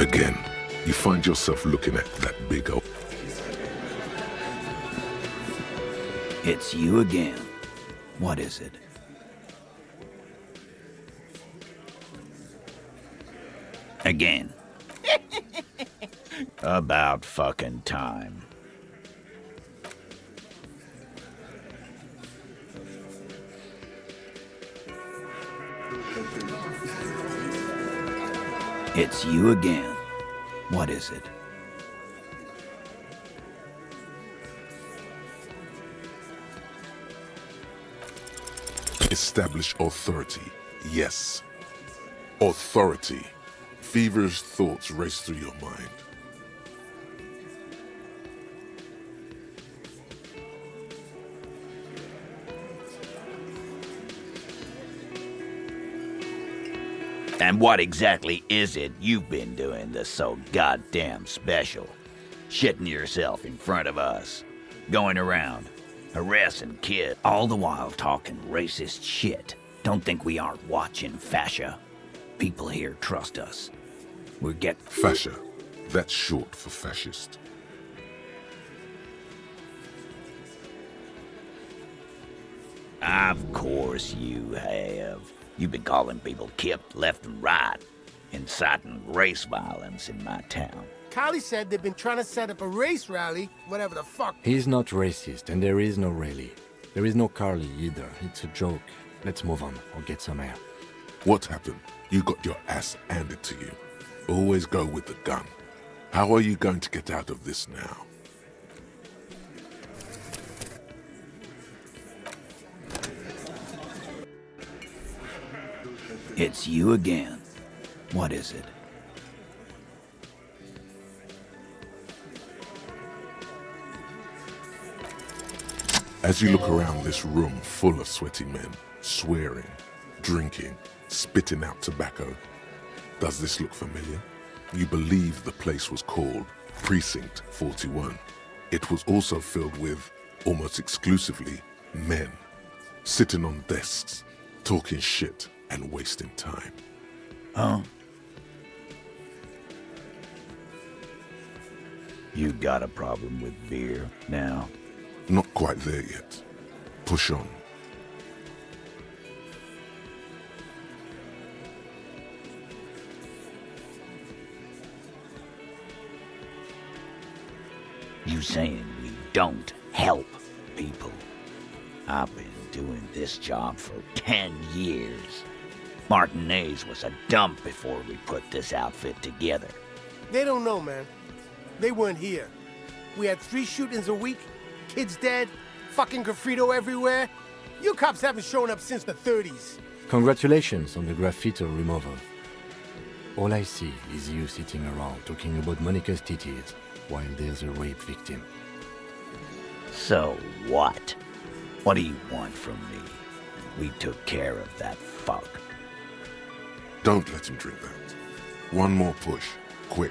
Again, you find yourself looking at that big old... It's you again. What is it? Again. About fucking time. It's you again. What is it? Establish authority. Yes. Authority. Feverish thoughts race through your mind. And what exactly is it you've been doing that's so goddamn special? Shitting yourself in front of us. Going around, harassing kids, all the while talking racist shit. Don't think we aren't watching, fascia. People here trust us. We get... Fascia. That's short for fascist. Of course you have. You've been calling people kipped left and right, inciting race violence in my town. Kylie said they've been trying to set up a race rally, whatever the fuck. He's not racist, and there is no rally. There is no Carly either. It's a joke. Let's move on, or get some air. What happened? You got your ass handed to you. Always go with the gun. How are you going to get out of this now? It's you again. What is it? As you look around this room full of sweaty men, swearing, drinking, spitting out tobacco, does this look familiar? You believe the place was called Precinct 41. It was also filled with, almost exclusively, men, sitting on desks, talking shit and wasting time. Huh? You got a problem with beer now? Not quite there yet. Push on. You saying we don't help people? I've been doing this job for 10 years. Martinez was a dump before we put this outfit together. They don't know, man. They weren't here. We had 3 shootings a week, kids dead, fucking graffito everywhere. You cops haven't shown up since the 30s. Congratulations on the graffiti removal. All I see is you sitting around talking about Monica's titties while there's a rape victim. So what? What do you want from me? We took care of that fuck. Don't let him drink that. One more push, quick.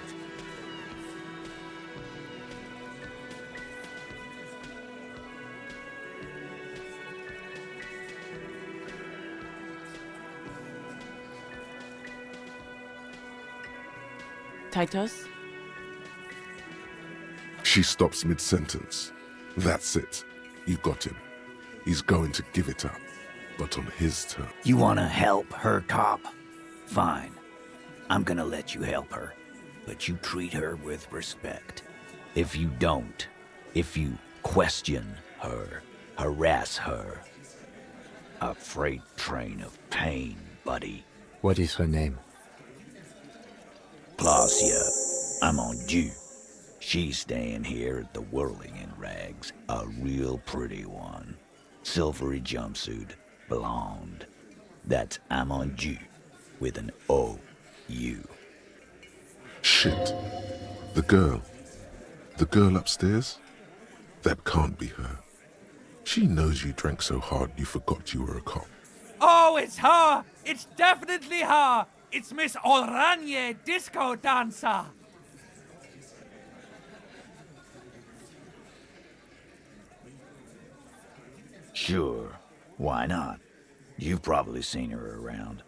Titus? She stops mid-sentence. That's it. You got him. He's going to give it up, but on his terms. You wanna help her, cop? Fine. I'm gonna let you help her, but you treat her with respect. If you don't, if you question her, harass her, a freight train of pain, buddy. What is her name? Placia, I'm on due. She's staying here at the Whirling in Rags, a real pretty one. Silvery jumpsuit, blonde. That's Amonju with an O-U. Shit. The girl. The girl upstairs? That can't be her. She knows you drank so hard you forgot you were a cop. Oh, it's her! It's definitely her! It's Miss Oranje, disco dancer! Sure, why not? You've probably seen her around.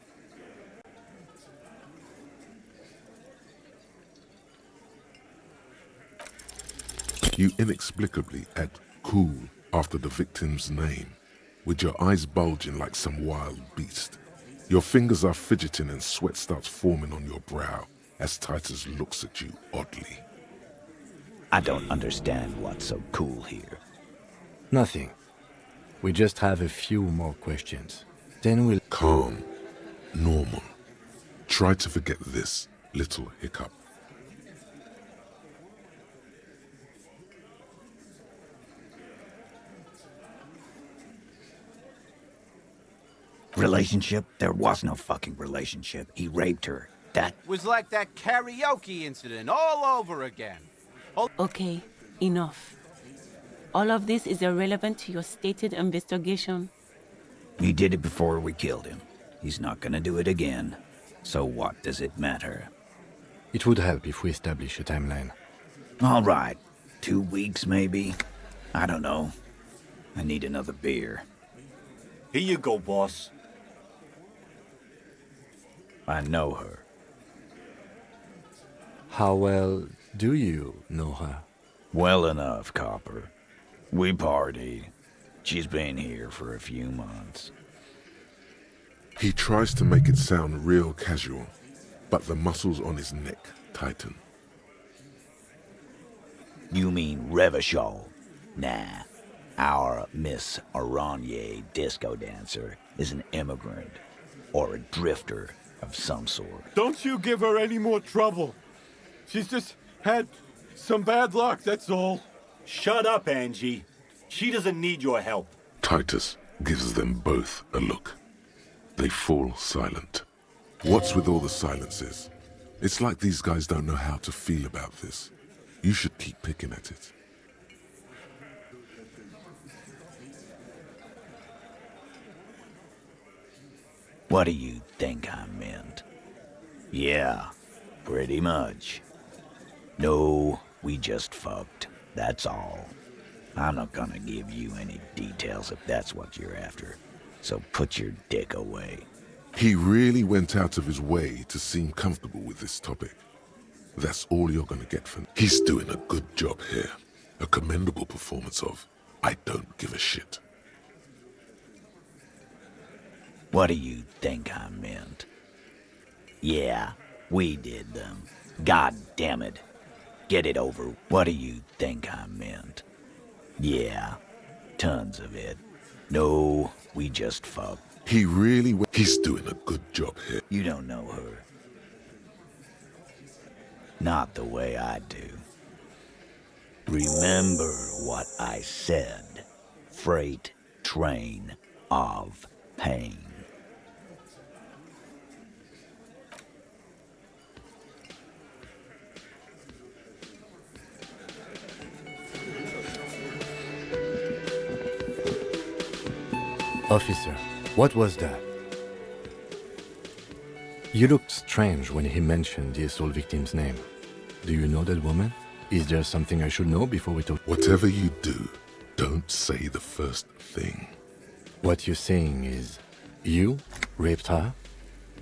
You inexplicably add cool after the victim's name, with your eyes bulging like some wild beast. Your fingers are fidgeting and sweat starts forming on your brow as Titus looks at you oddly. I don't understand what's so cool here. Nothing. We just have a few more questions. Then we'll... Calm, normal. Try to forget this little hiccup. Relationship? There was no fucking relationship. He raped her. That was like that karaoke incident all over again. Okay, enough. All of this is irrelevant to your stated investigation. he did it before we killed him. He's not gonna do it again. So what does it matter? It would help if we establish a timeline. All right. 2 weeks, maybe? I don't know. I need another beer. Here you go, boss. I know her. How well do you know her? Well enough, Copper. We partied. She's been here for a few months. He tries to make it sound real casual, but the muscles on his neck tighten. You mean Revachol? Nah. Our Miss Aranye disco dancer is an immigrant or a drifter of some sort. Don't you give her any more trouble. She's just had some bad luck, that's all. Shut up, Angie. She doesn't need your help. Titus gives them both a look. They fall silent. What's with all the silences? It's like these guys don't know how to feel about this. You should keep picking at it. What do you think I meant? Yeah, pretty much. No, we just fucked. That's all. I'm not gonna give you any details if that's what you're after. So put your dick away. He really went out of his way to seem comfortable with this topic. That's all you're gonna get from him. He's doing a good job here. A commendable performance of, I don't give a shit. What do you think I meant? Yeah, we did them. God damn it. Get it over. What do you think I meant? Yeah, tons of it. No, we just fucked. He's doing a good job here. You don't know her. Not the way I do. Remember what I said. Freight train of pain. Officer, what was that? You looked strange when he mentioned the assault victim's name. Do you know that woman? Is there something I should know before we talk? Whatever you do, don't say the first thing. What you're saying is, you raped her?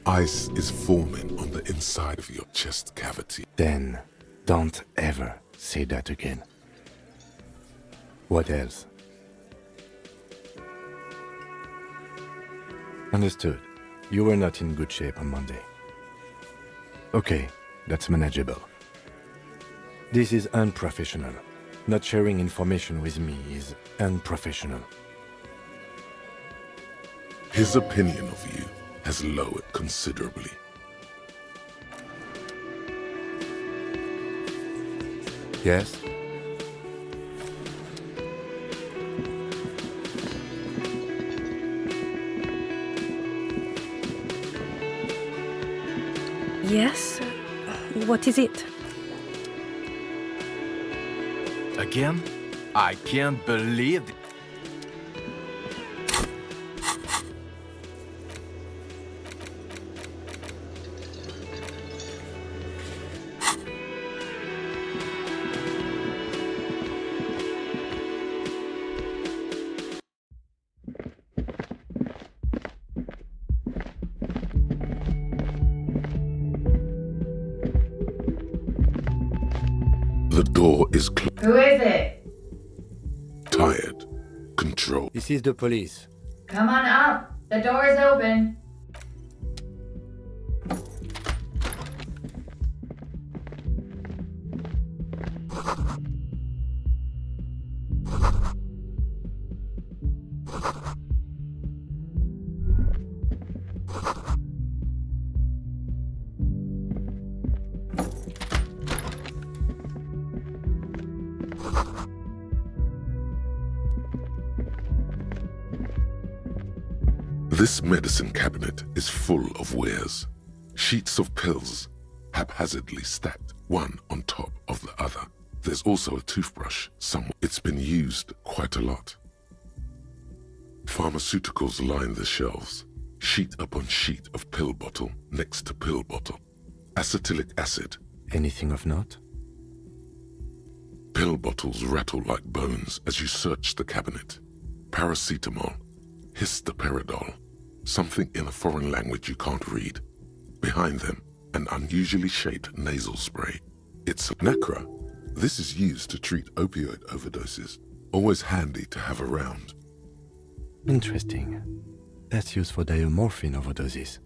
Ice is forming on the inside of your chest cavity. Then, don't ever say that again. What else? Understood. You were not in good shape on Monday. Okay, that's manageable. This is unprofessional. Not sharing information with me is unprofessional. His opinion of you has lowered considerably. Yes? Yes? What is it? Again? I can't believe it. The door is closed. Who is it? tired, controlled. This is the police. Come on up. The door is open. This medicine cabinet is full of wares. Sheets of pills, haphazardly stacked one on top of the other. There's also a toothbrush somewhere. It's been used quite a lot. Pharmaceuticals line the shelves, sheet upon sheet of pill bottle next to pill bottle. Acetylic acid. Anything of note? Pill bottles rattle like bones as you search the cabinet. Paracetamol, histoperidol, something in a foreign language you can't read. Behind them, an unusually shaped nasal spray. It's Nacra. This is used to treat opioid overdoses. Always handy to have around. Interesting. That's used for diamorphine overdoses.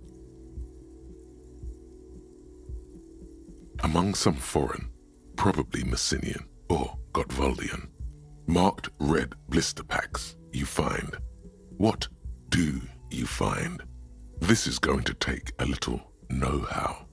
Among some foreign, probably Messinian or Gotwaldian, marked red blister packs you find. What do you find? This is going to take a little know-how.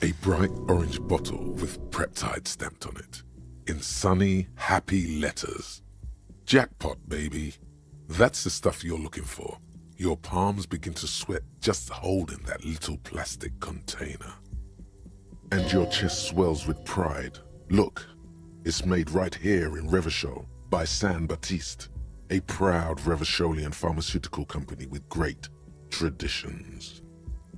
A bright orange bottle with Preptide stamped on it, in sunny, happy letters. Jackpot, baby. That's the stuff you're looking for. Your palms begin to sweat just holding that little plastic container. And your chest swells with pride. Look, it's made right here in Revachol by San Baptiste, a proud Revacholian pharmaceutical company with great traditions.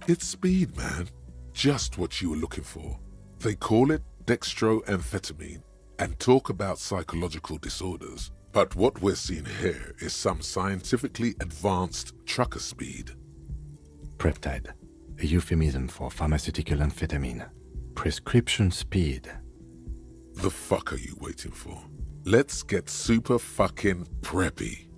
It's speed, man. Just what you were looking for. They call it dextroamphetamine and talk about psychological disorders. But what we're seeing here is some scientifically advanced trucker speed. Preptide, a euphemism for pharmaceutical amphetamine. Prescription speed. The fuck are you waiting for? Let's get super fucking preppy.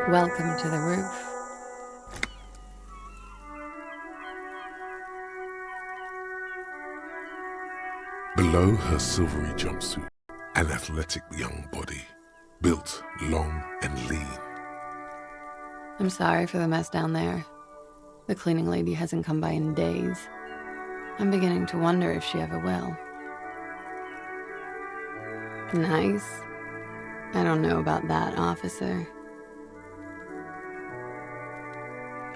Welcome to the roof. Below her silvery jumpsuit, an athletic young body, built long and lean. I'm sorry for the mess down there. The cleaning lady hasn't come by in days. I'm beginning to wonder if she ever will. Nice? I don't know about that, officer.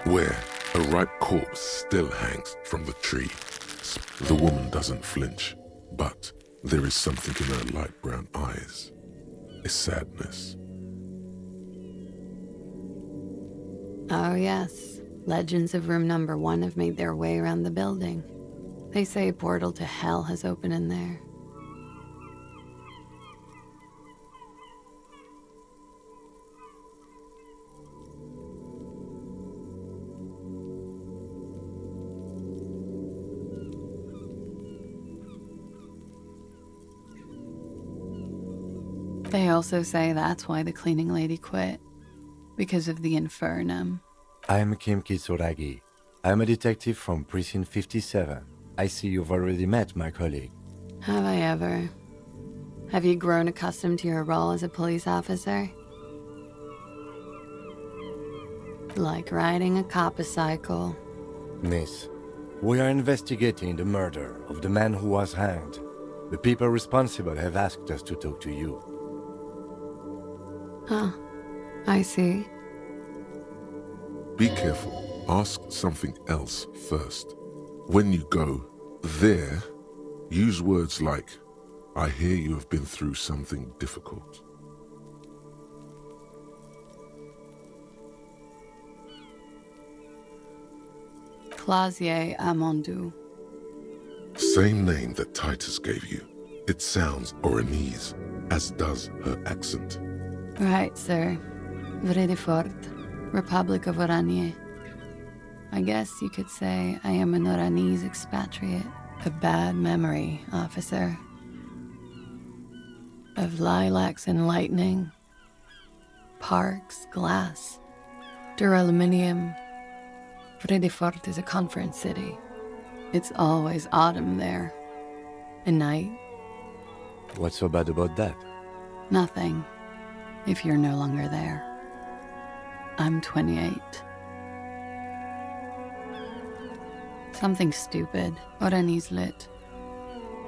Where a ripe corpse still hangs from the tree. The woman doesn't flinch, but there is something in her light brown eyes. A sadness. Oh yes, legends of room number 1 have made their way around the building. They say a portal to hell has opened in there. They also say that's why the cleaning lady quit. Because of the infernum. I'm Kim Kitsuragi. I'm a detective from Precinct 57. I see you've already met my colleague. Have I ever? Have you grown accustomed to your role as a police officer? Like riding a copper-cycle. Miss, we are investigating the murder of the man who was hanged. The people responsible have asked us to talk to you. Huh. I see. Be careful. Ask something else first. When you go there, use words like, I hear you have been through something difficult. Clausier Amandou. Same name that Titus gave you. It sounds Oranese, as does her accent. Right, sir. Vrai de Fort, Republic of Oranje. I guess you could say I am an Oranese expatriate. A bad memory, officer. Of lilacs and lightning. Parks, glass. Duraluminium. Vrai de Fort is a conference city. It's always autumn there. And night. What's so bad about that? Nothing. If you're no longer there. I'm 28. Something stupid. Oranese lit.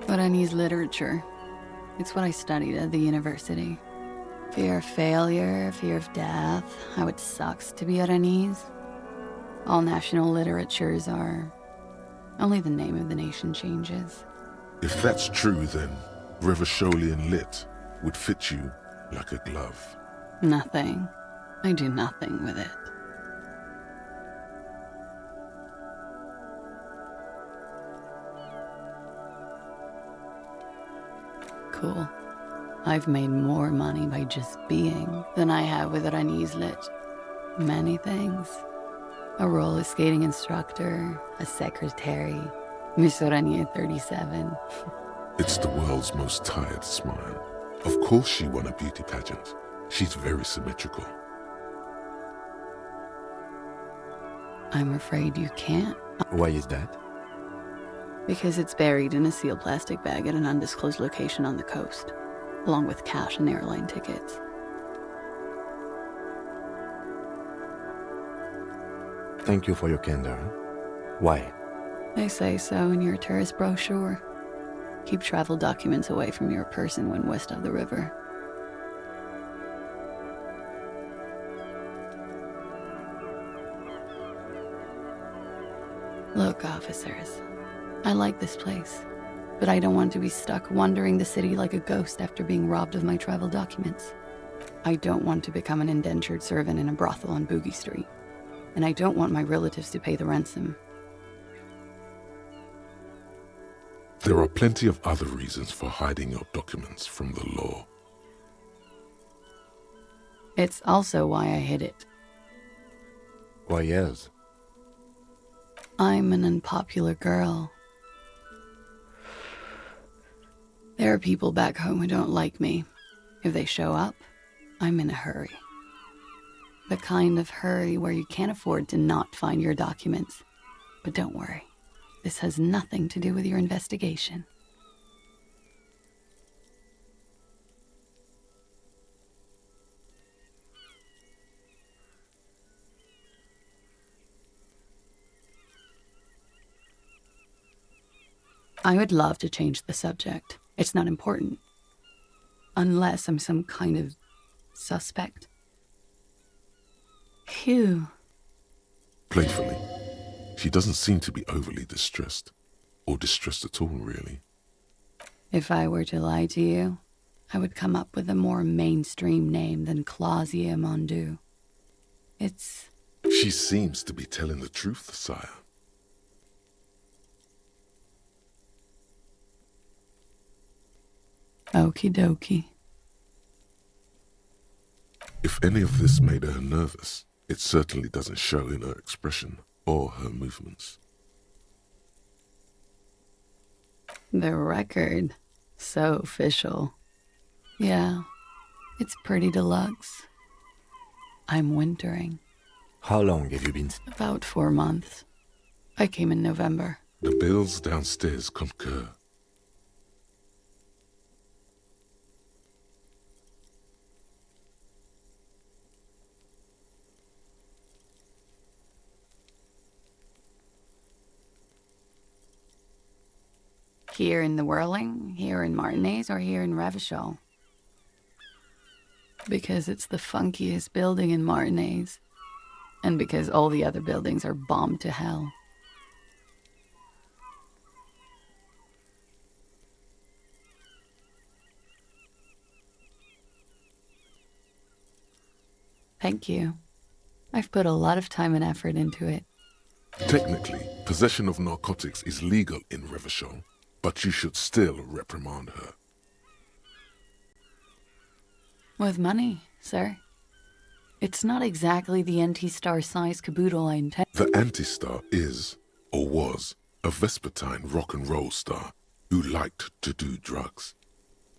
Oranese literature. It's what I studied at the university. Fear of failure, fear of death, how it sucks to be Oranese. All national literatures are... only the name of the nation changes. If that's true, then Revacholian Lit would fit you like a glove. Nothing. I do nothing with it. Cool. I've made more money by just being than I have with Oranese Lit. Many things. A roller skating instructor, a secretary, Miss Oranje 37. It's the world's most tired smile. Of course she won a beauty pageant. She's very symmetrical. I'm afraid you can't. Why is that? Because it's buried in a sealed plastic bag at an undisclosed location on the coast, along with cash and airline tickets. Thank you for your candor. Why? They say so in your tourist brochure. Keep travel documents away from your person when west of the river. Look, officers, I like this place, but I don't want to be stuck wandering the city like a ghost after being robbed of my travel documents. I don't want to become an indentured servant in a brothel on Boogie Street, and I don't want my relatives to pay the ransom. There are plenty of other reasons for hiding your documents from the law. It's also why I hid it. Why else? I'm an unpopular girl. There are people back home who don't like me. If they show up, I'm in a hurry. The kind of hurry where you can't afford to not find your documents. But don't worry, this has nothing to do with your investigation. I would love to change the subject. It's not important. Unless I'm some kind of suspect. Phew. Playfully. She doesn't seem to be overly distressed. Or distressed at all, really. If I were to lie to you, I would come up with a more mainstream name than Clausia Mondu. It's... She seems to be telling the truth, sire. Okie dokie. If any of this made her nervous, it certainly doesn't show in her expression or her movements. The record. So official. Yeah, it's pretty deluxe. I'm wintering. How long have you been? About 4 months. I came in November. The bills downstairs concur. Here in the Whirling, here in Martinez, or here in Revachol? Because it's the funkiest building in Martinez. And because all the other buildings are bombed to hell. Thank you. I've put a lot of time and effort into it. Technically, possession of narcotics is legal in Revachol, but you should still reprimand her. With money, sir. It's not exactly the anti-star size caboodle I intend. The anti-star is, or was, a Vespertine rock and roll star who liked to do drugs.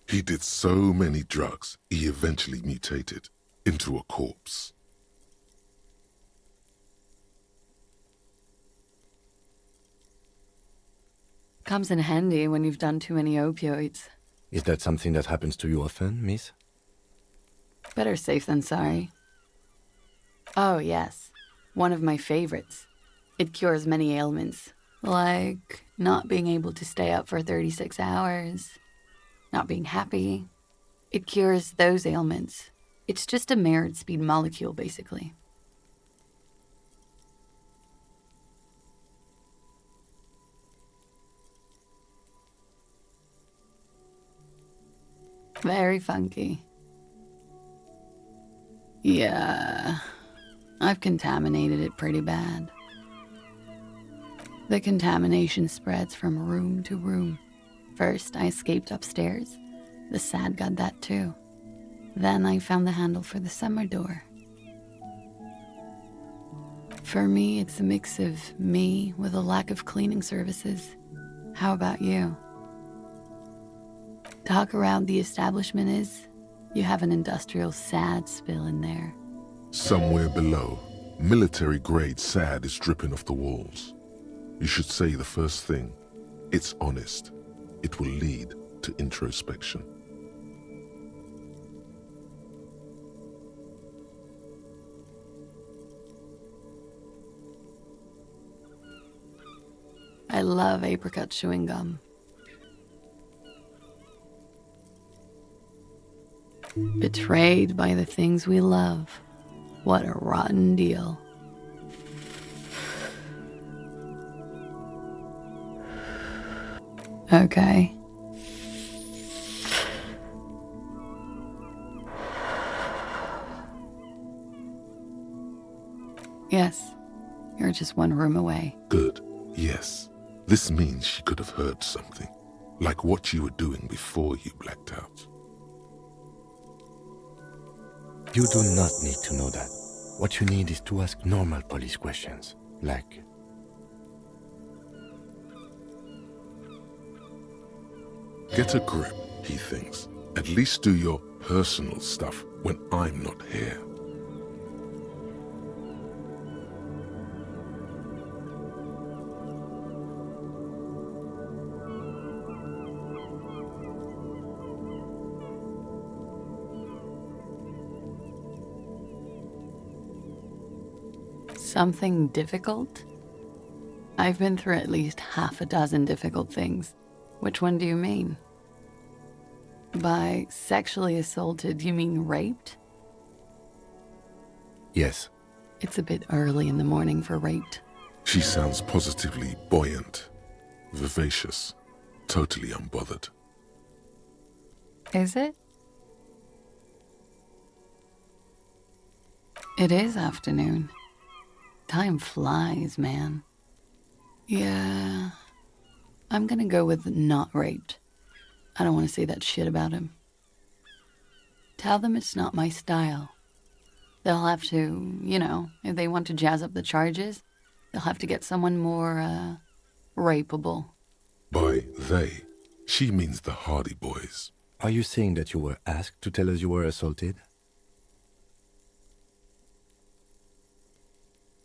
He did so many drugs, he eventually mutated into a corpse. Comes in handy when you've done too many opioids. Is that something that happens to you often, miss? Better safe than sorry. Oh, yes. One of my favorites. It cures many ailments, like not being able to stay up for 36 hours, not being happy. It cures those ailments. It's just a mirrored speed molecule, basically. Very funky. Yeah, I've contaminated it pretty bad. The contamination spreads from room to room. First, I escaped upstairs. The SAD got that too. Then I found the handle for the summer door. For me, it's a mix of me with a lack of cleaning services. How about you? Talk around the establishment is, you have an industrial SAD spill in there. Somewhere below, military-grade SAD is dripping off the walls. You should say the first thing. It's honest. It will lead to introspection. I love apricot chewing gum. Betrayed by the things we love. What a rotten deal. Okay. Yes, you're just one room away. Good, yes. This means she could have heard something, like what you were doing before you blacked out. You do not need to know that. What you need is to ask normal police questions, like... Get a grip, he thinks. At least do your personal stuff when I'm not here. Something difficult? I've been through at least half a dozen difficult things. Which one do you mean? By sexually assaulted, you mean raped? Yes. It's a bit early in the morning for raped. She sounds positively buoyant, vivacious, totally unbothered. Is it? It is afternoon. Time flies, man. Yeah, I'm gonna go with not raped. I don't want to say that shit about him. Tell them it's not my style. They'll have to, you know, if they want to jazz up the charges, they'll have to get someone more, rapeable. By they, she means the Hardy Boys. Are you saying that you were asked to tell us you were assaulted?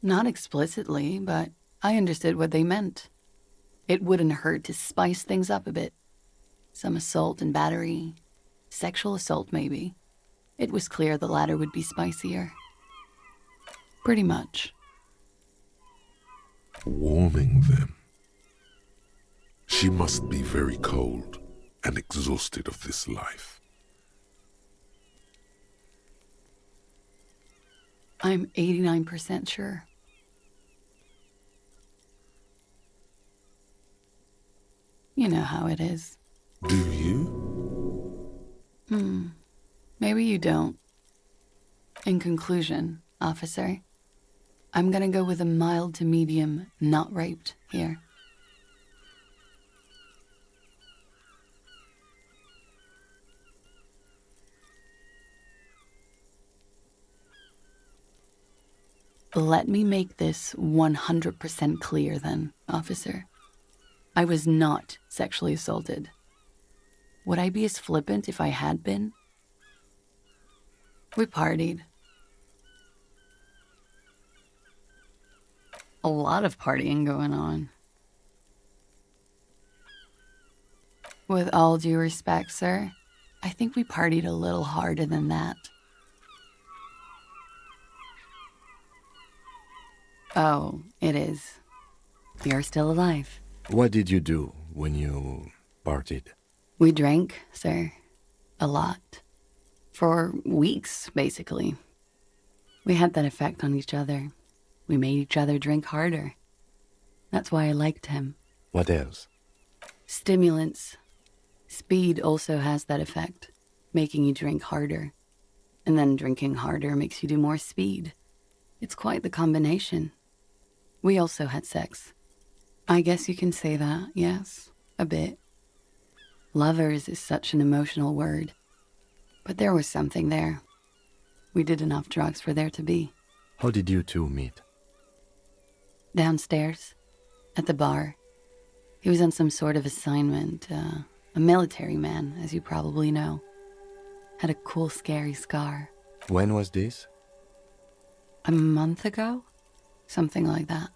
Not explicitly, but I understood what they meant. It wouldn't hurt to spice things up a bit. Some assault and battery. Sexual assault, maybe. It was clear the latter would be spicier. Pretty much. Warming them. She must be very cold and exhausted of this life. I'm 89% sure. You know how it is. Do you? Maybe you don't. In conclusion, officer, I'm gonna go with a mild to medium not raped here. Let me make this 100% clear then, officer. I was not sexually assaulted. Would I be as flippant if I had been? We partied. A lot of partying going on. With all due respect, sir, I think we partied a little harder than that. Oh, it is. You're still alive. What did you do when you partied? We drank, sir. A lot. For weeks, basically. We had that effect on each other. We made each other drink harder. That's why I liked him. What else? Stimulants. Speed also has that effect, making you drink harder. And then drinking harder makes you do more speed. It's quite the combination. We also had sex. I guess you can say that, yes, a bit. Lovers is such an emotional word. But there was something there. We did enough drugs for there to be. How did you two meet? Downstairs, at the bar. He was on some sort of assignment, a military man, as you probably know. Had a cool, scary scar. When was this? A month ago? Something like that.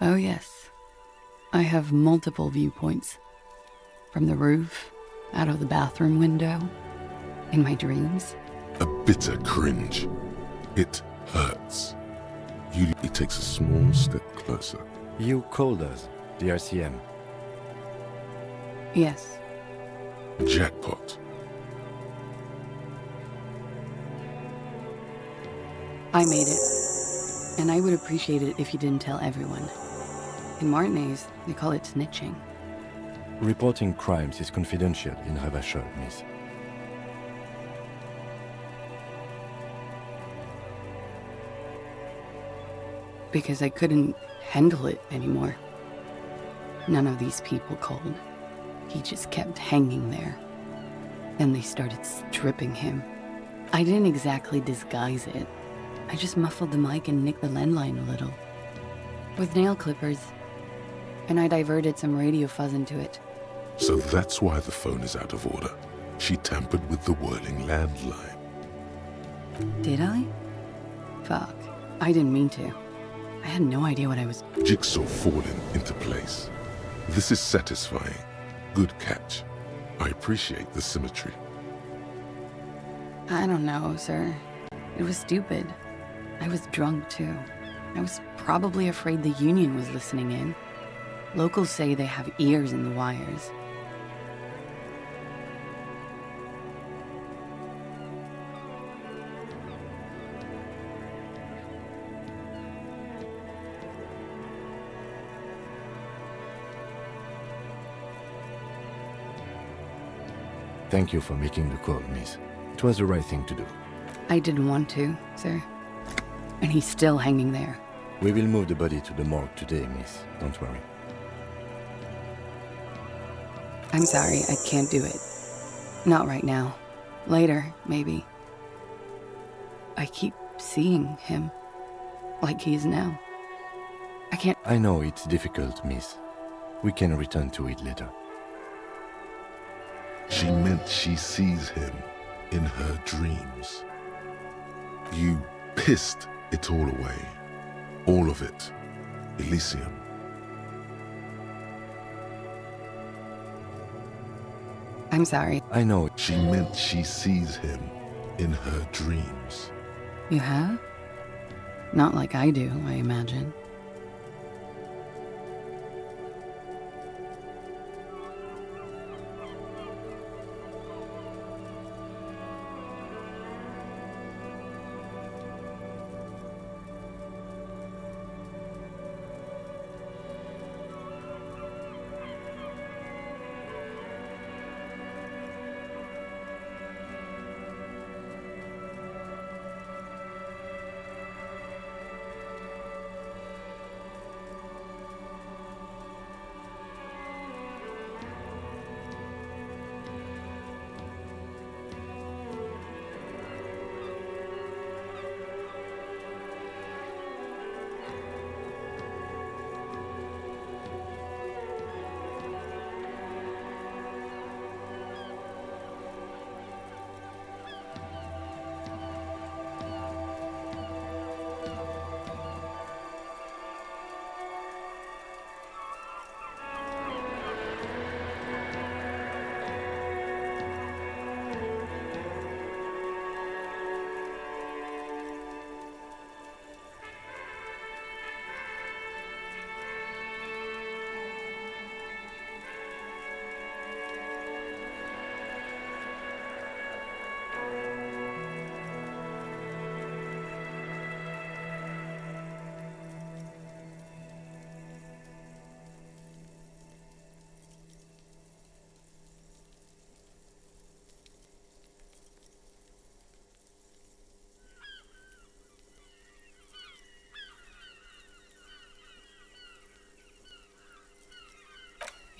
Oh yes, I have multiple viewpoints. From the roof, out of the bathroom window, in my dreams. A bitter cringe. It hurts. He takes a small step closer. You called us, the RCM. Yes. Jackpot. I made it. And I would appreciate it if you didn't tell everyone. In Martinez, they call it snitching. Reporting crimes is confidential in Ravachol, miss. Because I couldn't handle it anymore. None of these people called. He just kept hanging there. Then they started stripping him. I didn't exactly disguise it. I just muffled the mic and nicked the landline a little. With nail clippers. And I diverted some radio fuzz into it. So that's why the phone is out of order. She tampered with the whirling landline. Did I? Fuck. I didn't mean to. I had no idea what I was... Jigsaw falling into place. This is satisfying. Good catch. I appreciate the symmetry. I don't know, sir. It was stupid. I was drunk, too. I was probably afraid the Union was listening in. Locals say they have ears in the wires. Thank you for making the call, miss. It was the right thing to do. I didn't want to, sir. And he's still hanging there. We will move the body to the morgue today, miss. Don't worry. I'm sorry, I can't do it. Not right now. Later, maybe. I keep seeing him. Like he is now. I can't... I know it's difficult, miss. We can return to it later. She meant she sees him in her dreams. You pissed it all away. All of it. Elysium. I'm sorry. I know. She meant she sees him in her dreams. You have? Not like I do, I imagine.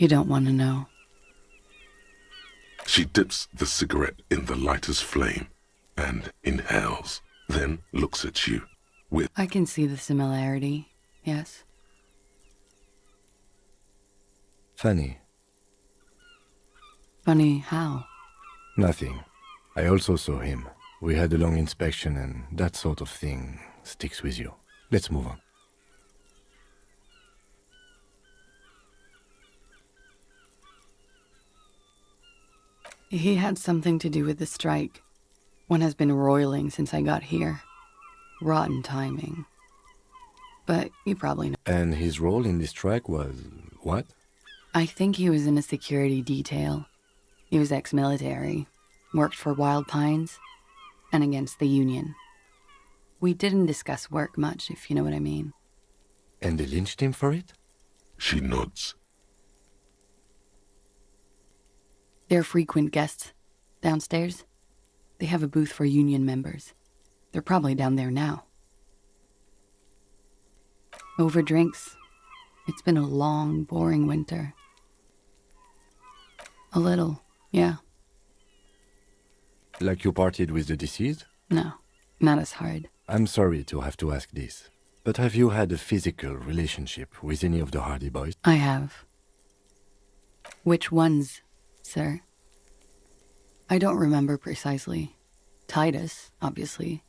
You don't want to know. She dips the cigarette in the lighter's flame and inhales, then looks at you with... I can see the similarity, yes. Funny. Funny how? Nothing. I also saw him. We had a long inspection and that sort of thing sticks with you. Let's move on. He had something to do with the strike. One has been roiling since I got here. Rotten timing. But you probably know. And his role in this strike was... what? I think he was in a security detail. He was ex-military, worked for Wild Pines, and against the Union. We didn't discuss work much, if you know what I mean. And they lynched him for it? She nods. They're frequent guests downstairs. They have a booth for Union members. They're probably down there now. Over drinks. It's been a long, boring winter. A little, yeah. Like you partied with the deceased? No, not as hard. I'm sorry to have to ask this, but have you had a physical relationship with any of the Hardy Boys? I have. Which ones, sir? I don't remember precisely. Titus, obviously.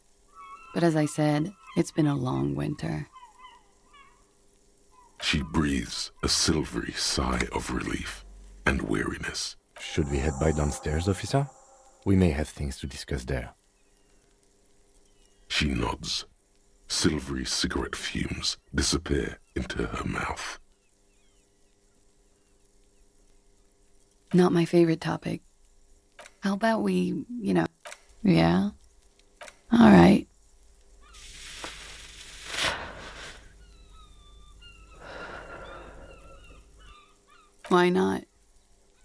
But as I said, it's been a long winter. She breathes a silvery sigh of relief and weariness. Should we head by downstairs, officer? We may have things to discuss there. She nods. Silvery cigarette fumes disappear into her mouth. Not my favorite topic. How about we, Yeah? All right. Why not?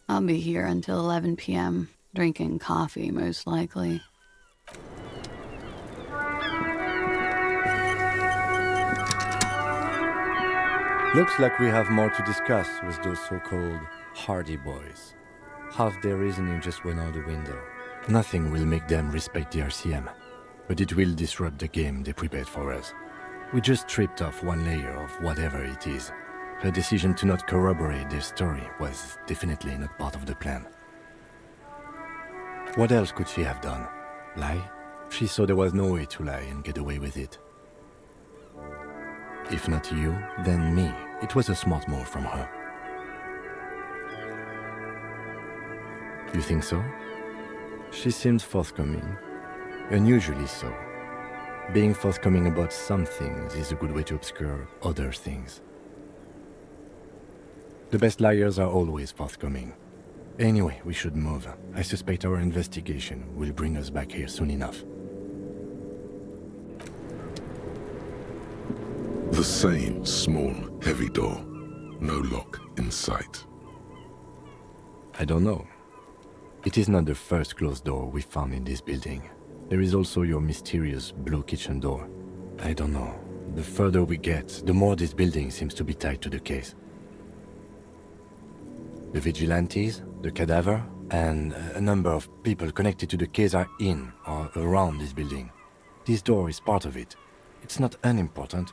I'll be here until 11 p.m., drinking coffee, most likely. Looks like we have more to discuss with those so-called Hardy boys. Half their reasoning just went out the window. Nothing will make them respect the RCM, but it will disrupt the game they prepared for us. We just stripped off one layer of whatever it is. Her decision to not corroborate their story was definitely not part of the plan. What else could she have done? Lie? She saw there was no way to lie and get away with it. If not you, then me. It was a smart move from her. You think so? She seems forthcoming. Unusually so. Being forthcoming about some things is a good way to obscure other things. The best liars are always forthcoming. Anyway, we should move. I suspect our investigation will bring us back here soon enough. The same small, heavy door. No lock in sight. I don't know. It is not the first closed door we found in this building. There is also your mysterious blue kitchen door. I don't know. The further we get, the more this building seems to be tied to the case. The vigilantes, the cadaver, and a number of people connected to the case are in or around this building. This door is part of it. It's not unimportant.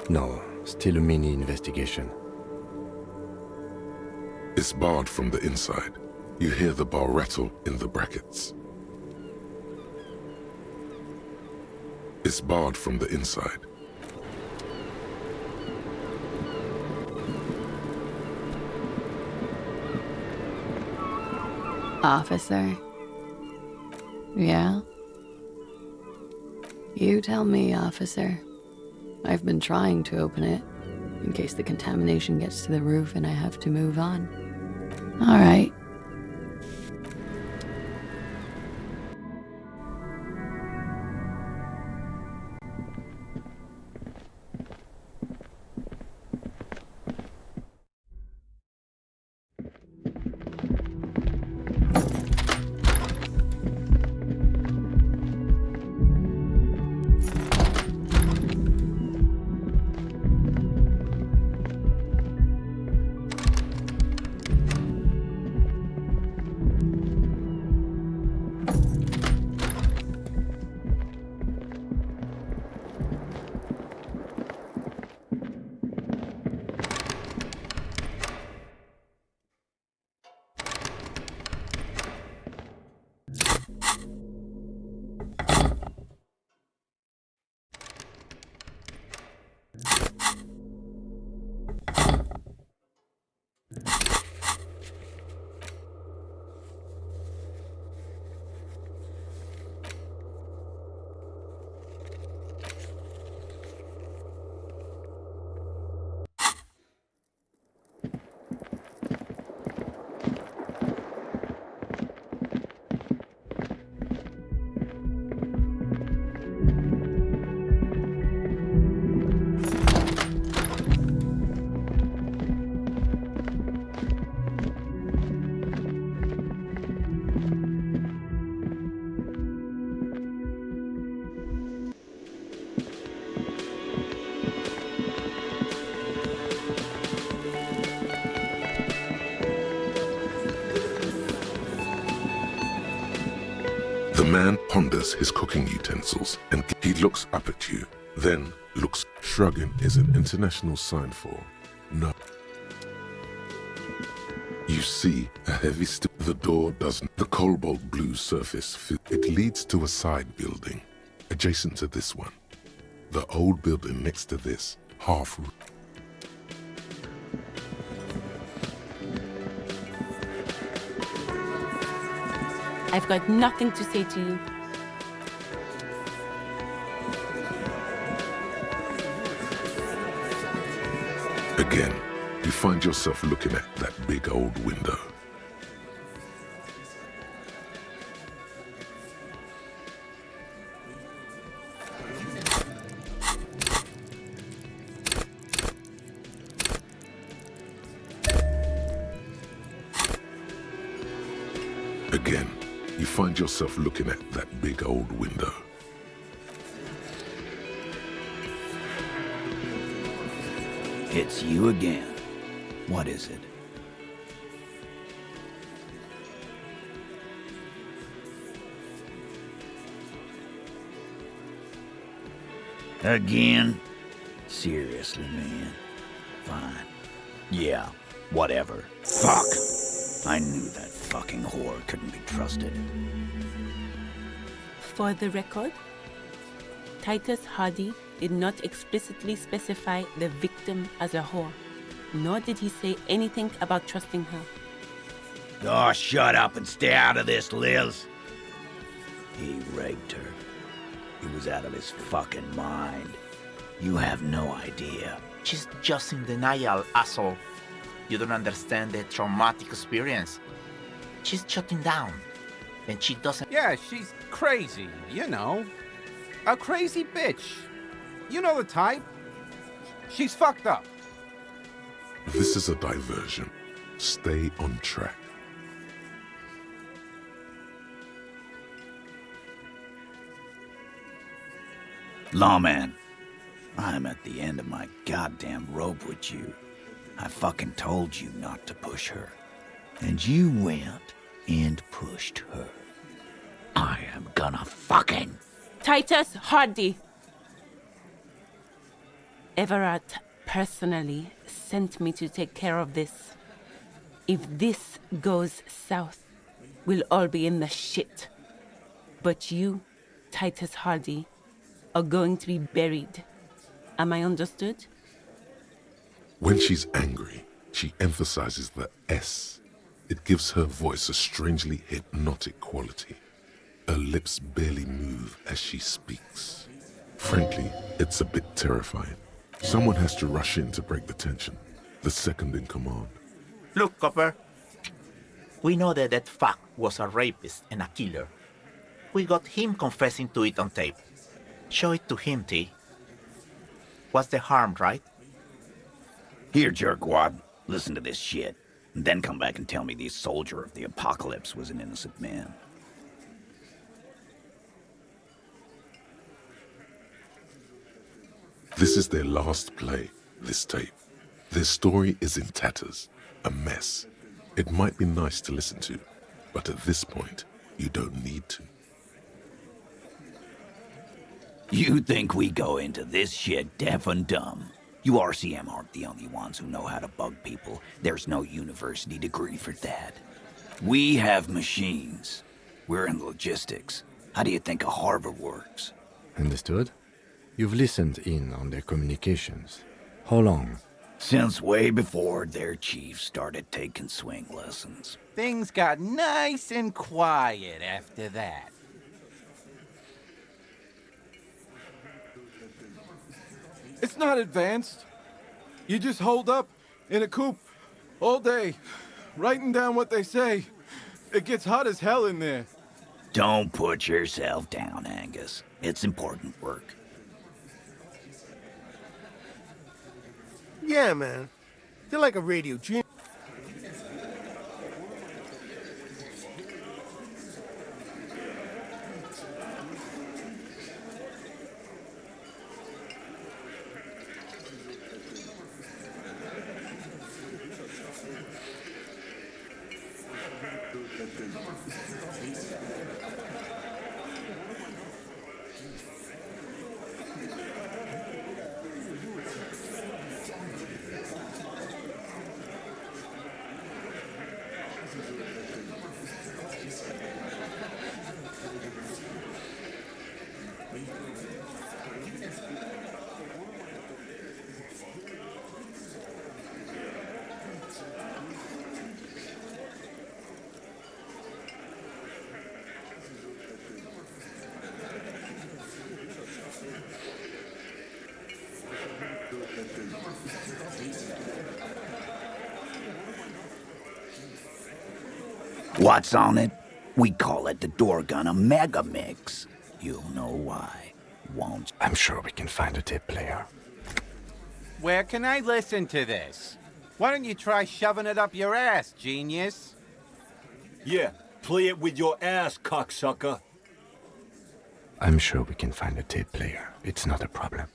No, still a mini investigation. It's barred from the inside. You hear the bar rattle in the brackets. It's barred from the inside. Officer? Yeah? You tell me, officer. I've been trying to open it, in case the contamination gets to the roof and I have to move on. All right. The man ponders his cooking utensils and he looks up at you, then looks. Shrugging is an international sign for No. You see a heavy the door doesn't. The cobalt blue surface. It leads to a side building, adjacent to this one. The old building next to this, half. I've got nothing to say to you. Again, you find yourself looking at that big old window. Again, you find yourself looking at that big old window. It's you again. What is it? Again? Seriously, man. Fine. Yeah, whatever. Fuck! I knew that fucking whore couldn't be trusted. For the record, Titus Hardy did not explicitly specify the victim as a whore, nor did he say anything about trusting her. Oh, shut up and stay out of this, Liz. He raped her. He was out of his fucking mind. You have no idea. She's just in denial, asshole. You don't understand the traumatic experience. She's shutting down. And she doesn't... Yeah, she's crazy, you know. A crazy bitch. You know the type. She's fucked up. This is a diversion. Stay on track. Lawman, I'm at the end of my goddamn rope with you. I fucking told you not to push her. And you went and pushed her. I am gonna fucking... Titus Hardy! Everett personally sent me to take care of this. If this goes south, we'll all be in the shit. But you, Titus Hardy, are going to be buried. Am I understood? When she's angry, she emphasizes the S. It gives her voice a strangely hypnotic quality. Her lips barely move as she speaks. Frankly, it's a bit terrifying. Someone has to rush in to break the tension. The second in command. Look, Copper. We know that that fuck was a rapist and a killer. We got him confessing to it on tape. Show it to him, T. What's the harm, right? Here, jerkwad, listen to this shit. And then come back and tell me the soldier of the apocalypse was an innocent man. This is their last play, this tape. Their story is in tatters, a mess. It might be nice to listen to, but at this point, you don't need to. You think we go into this shit deaf and dumb? You RCM aren't the only ones who know how to bug people. There's no university degree for that. We have machines. We're in logistics. How do you think a harbor works? Understood? You've listened in on their communications. How long? Since way before their chief started taking swing lessons. Things got nice and quiet after that. It's not advanced. You just hold up in a coop all day, writing down what they say. It gets hot as hell in there. Don't put yourself down, Angus. It's important work. Yeah, man. They're like a radio genius. What's on it? We call it the door gun a mega mix. You'll know why, won't you? I'm sure we can find a tape player. Where can I listen to this? Why don't you try shoving it up your ass, genius? Yeah, play it with your ass, cocksucker. I'm sure we can find a tape player. It's not a problem.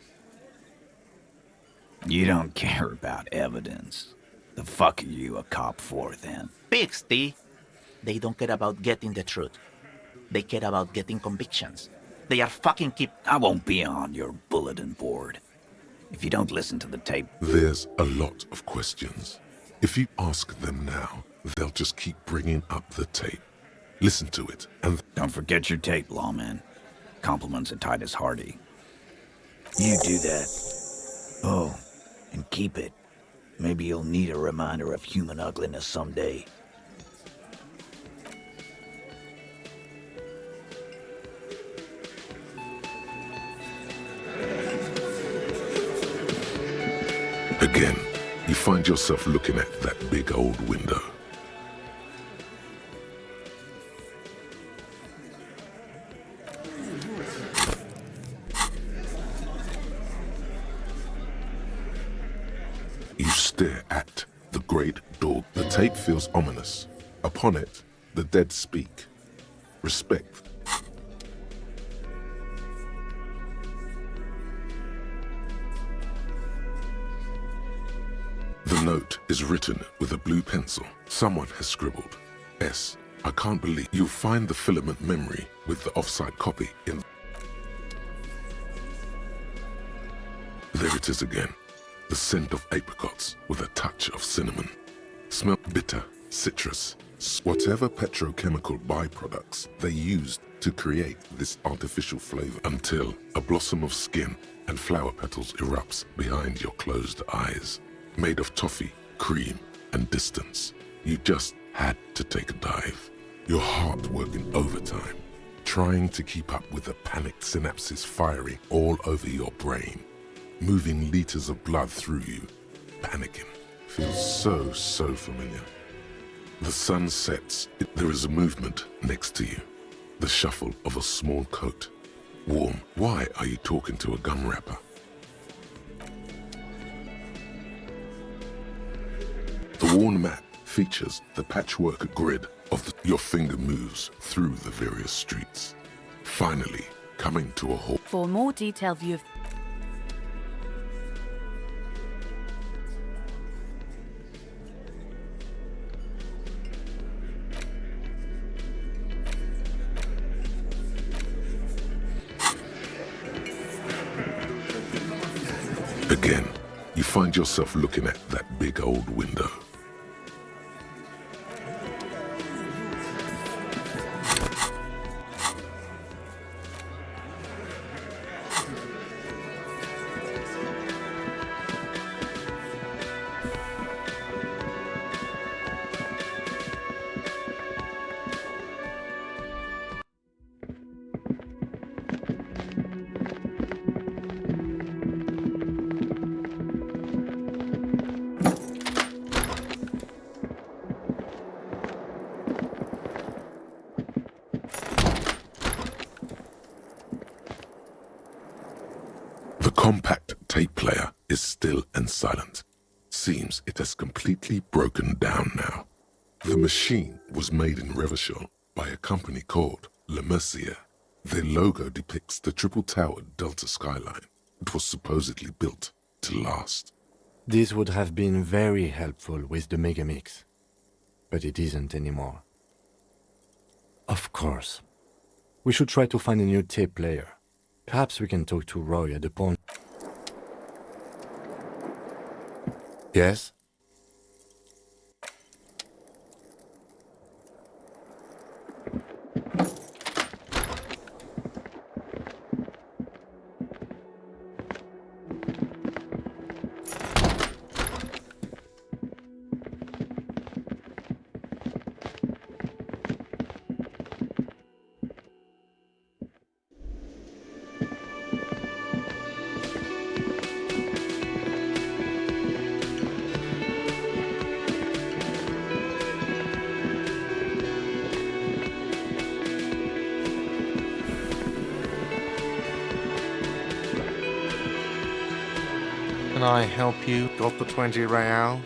You don't care about evidence. The fuck are you a cop for, then? Pigs, T. They don't care about getting the truth. They care about getting convictions. They are fucking keep... I won't be on your bulletin board. If you don't listen to the tape... There's a lot of questions. If you ask them now, they'll just keep bringing up the tape. Listen to it, and... Don't forget your tape, lawman. Compliments of Titus Hardy. You do that. Oh, and keep it. Maybe you'll need a reminder of human ugliness someday. Again, you find yourself looking at that big old window. You stare at the great door. The tape feels ominous. Upon it, the dead speak. Respect. The note is written with a blue pencil. Someone has scribbled, S. I can't believe you'll find the filament memory with the offside copy in. There it is again. The scent of apricots with a touch of cinnamon. Smell bitter, citrus, whatever petrochemical byproducts they used to create this artificial flavor until a blossom of skin and flower petals erupts behind your closed eyes. Made of toffee, cream, and distance. You just had to take a dive. Your heart working overtime, trying to keep up with the panicked synapses firing all over your brain, moving liters of blood through you, panicking. Feels so familiar. The sun sets. There is a movement next to you. The shuffle of a small coat. Warm. Why are you talking to a gum wrapper? The worn mat features the patchwork grid of your finger moves through the various streets. Finally, coming to a halt. For a more detailed view of... Again, you find yourself looking at that big old window. The compact tape player is still and silent. Seems it has completely broken down now. The machine was made in Revachol by a company called Le Mercier. Their logo depicts the triple-towered Delta skyline. It was supposedly built to last. This would have been very helpful with the Megamix, but it isn't anymore. Of course. We should try to find a new tape player. Perhaps we can talk to Roy at the pawn. Yes? Can I help you? Got the 20 real?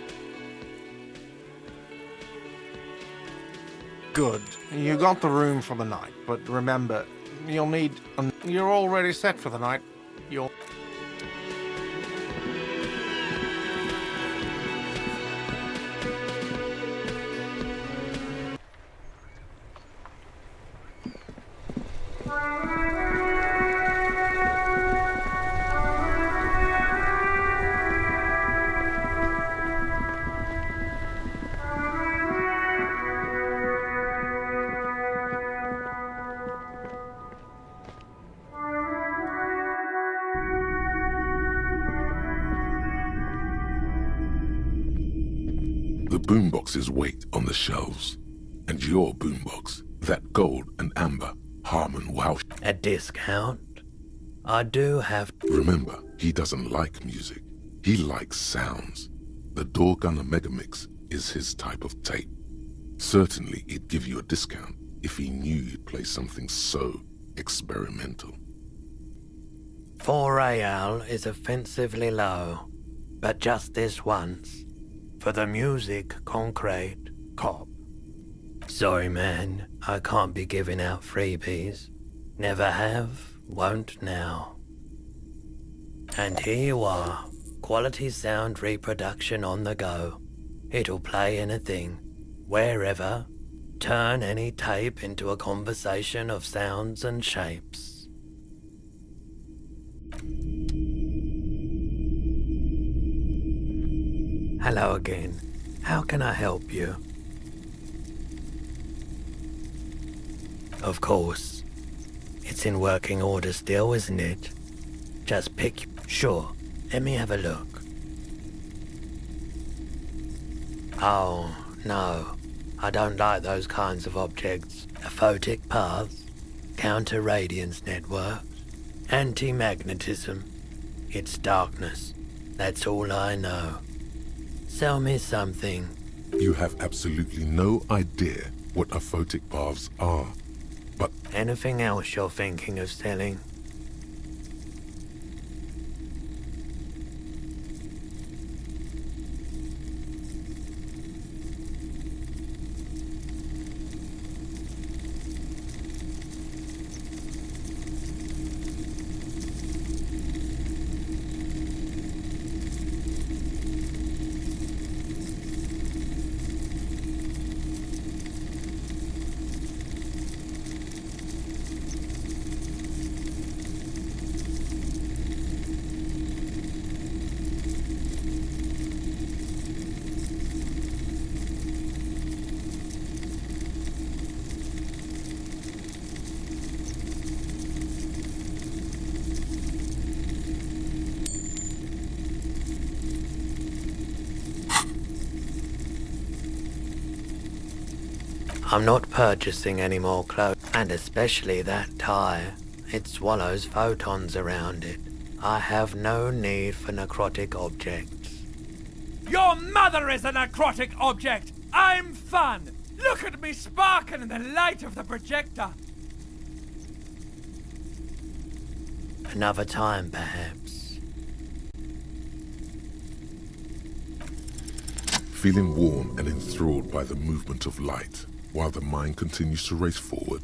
Good. You got the room for the night, but remember, you'll need... You're already set for the night. You'll... The boomboxes wait on the shelves, and your boombox, that gold and amber Harmon Welsh. A discount? I do have... Remember, he doesn't like music. He likes sounds. The Doorgunner Megamix is his type of tape. Certainly, he'd give you a discount if he knew you'd play something so experimental. 4 real is offensively low, but just this once. For the music, concrete, cop. Sorry, man, I can't be giving out freebies. Never have, won't now. And here you are, quality sound reproduction on the go. It'll play anything, wherever, turn any tape into a conversation of sounds and shapes. Hello again. How can I help you? Of course. It's in working order still, isn't it? Just pick... Sure. Let me have a look. Oh, no. I don't like those kinds of objects. Aphotic paths, counter-radiance networks, anti-magnetism. It's darkness. That's all I know. Sell me something. You have absolutely no idea what aphotic paths are, but... Anything else you're thinking of selling? I'm not purchasing any more clothes, and especially that tie. It swallows photons around it. I have no need for necrotic objects. Your mother is a necrotic object! I'm fun! Look at me sparkle in the light of the projector! Another time, perhaps. Feeling warm and enthralled by the movement of light, while the mind continues to race forward.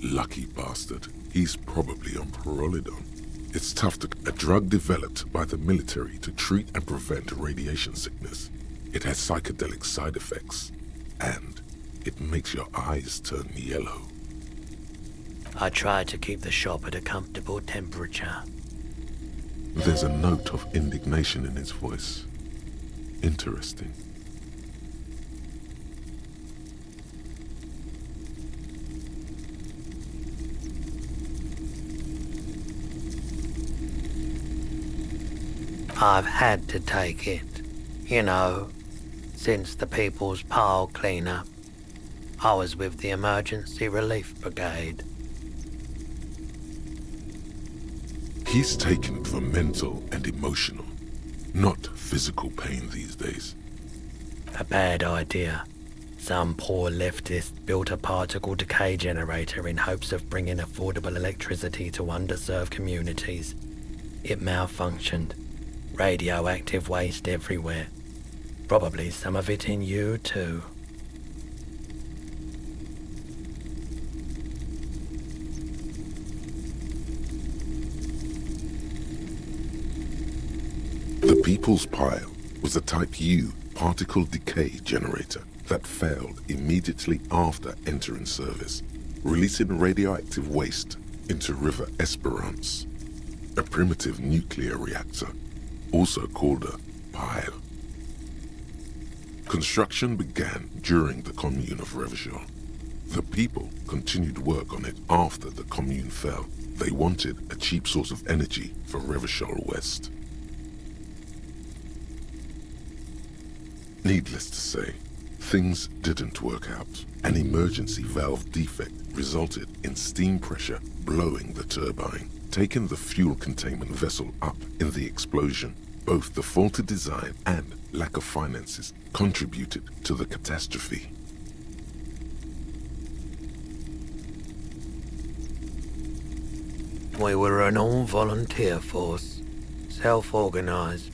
Lucky bastard. He's probably on Prolidon. It's tough to... A drug developed by the military to treat and prevent radiation sickness. It has psychedelic side effects, and it makes your eyes turn yellow. I try to keep the shop at a comfortable temperature. There's a note of indignation in his voice. Interesting. I've had to take it, you know, since the People's Pile cleanup. I was with the Emergency Relief Brigade. He's taken it for mental and emotional, not physical pain these days. A bad idea. Some poor leftist built a particle decay generator in hopes of bringing affordable electricity to underserved communities. It malfunctioned. Radioactive waste everywhere. Probably some of it in you too. The People's Pile was a Type U particle decay generator that failed immediately after entering service, releasing radioactive waste into River Esperance, a primitive nuclear reactor, also called a pile. Construction began during the Commune of Revachol. The people continued work on it after the Commune fell. They wanted a cheap source of energy for Revachol West. Needless to say, things didn't work out. An emergency valve defect resulted in steam pressure blowing the turbine, taking the fuel containment vessel up in the explosion. Both the faulty design and lack of finances contributed to the catastrophe. We were an all-volunteer force, self-organized.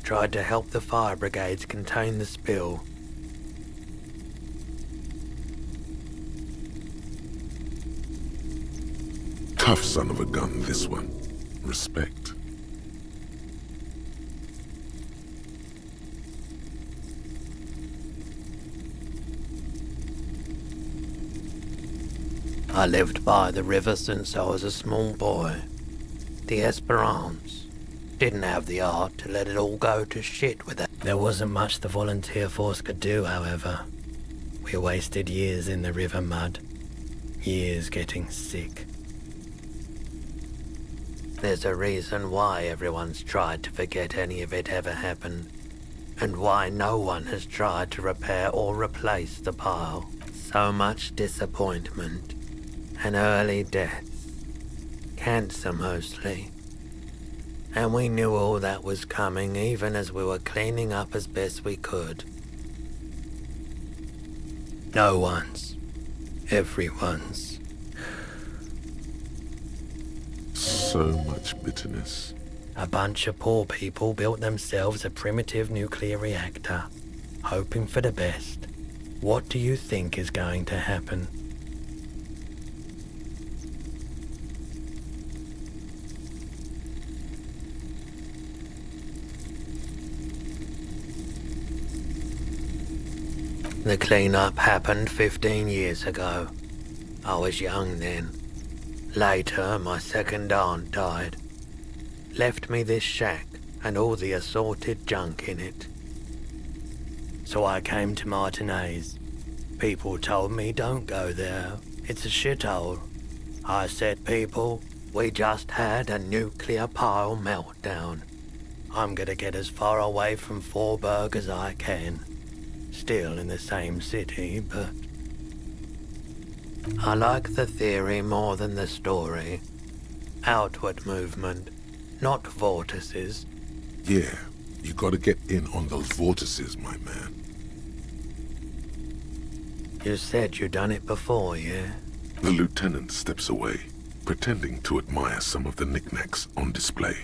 Tried to help the fire brigades contain the spill. Tough son of a gun, this one. Respect. I lived by the river since I was a small boy. The Esperance. Didn't have the heart to let it all go to shit with it. There wasn't much the volunteer force could do, however. We wasted years in the river mud. Years getting sick. There's a reason why everyone's tried to forget any of it ever happened, and why no one has tried to repair or replace the pile. So much disappointment, and early deaths. Cancer mostly. And we knew all that was coming even as we were cleaning up as best we could. No one's. Everyone's. So much bitterness. A bunch of poor people built themselves a primitive nuclear reactor, hoping for the best. What do you think is going to happen? The cleanup happened 15 years ago. I was young then. Later, my second aunt died. Left me this shack and all the assorted junk in it. So I came to Martinez. People told me don't go there. It's a shithole. I said, people, we just had a nuclear pile meltdown. I'm gonna get as far away from Forburg as I can. Still in the same city, but I like the theory more than the story. Outward movement, not vortices. Yeah, you gotta get in on those vortices, my man. You said you'd done it before, yeah? The lieutenant steps away, pretending to admire some of the knickknacks on display.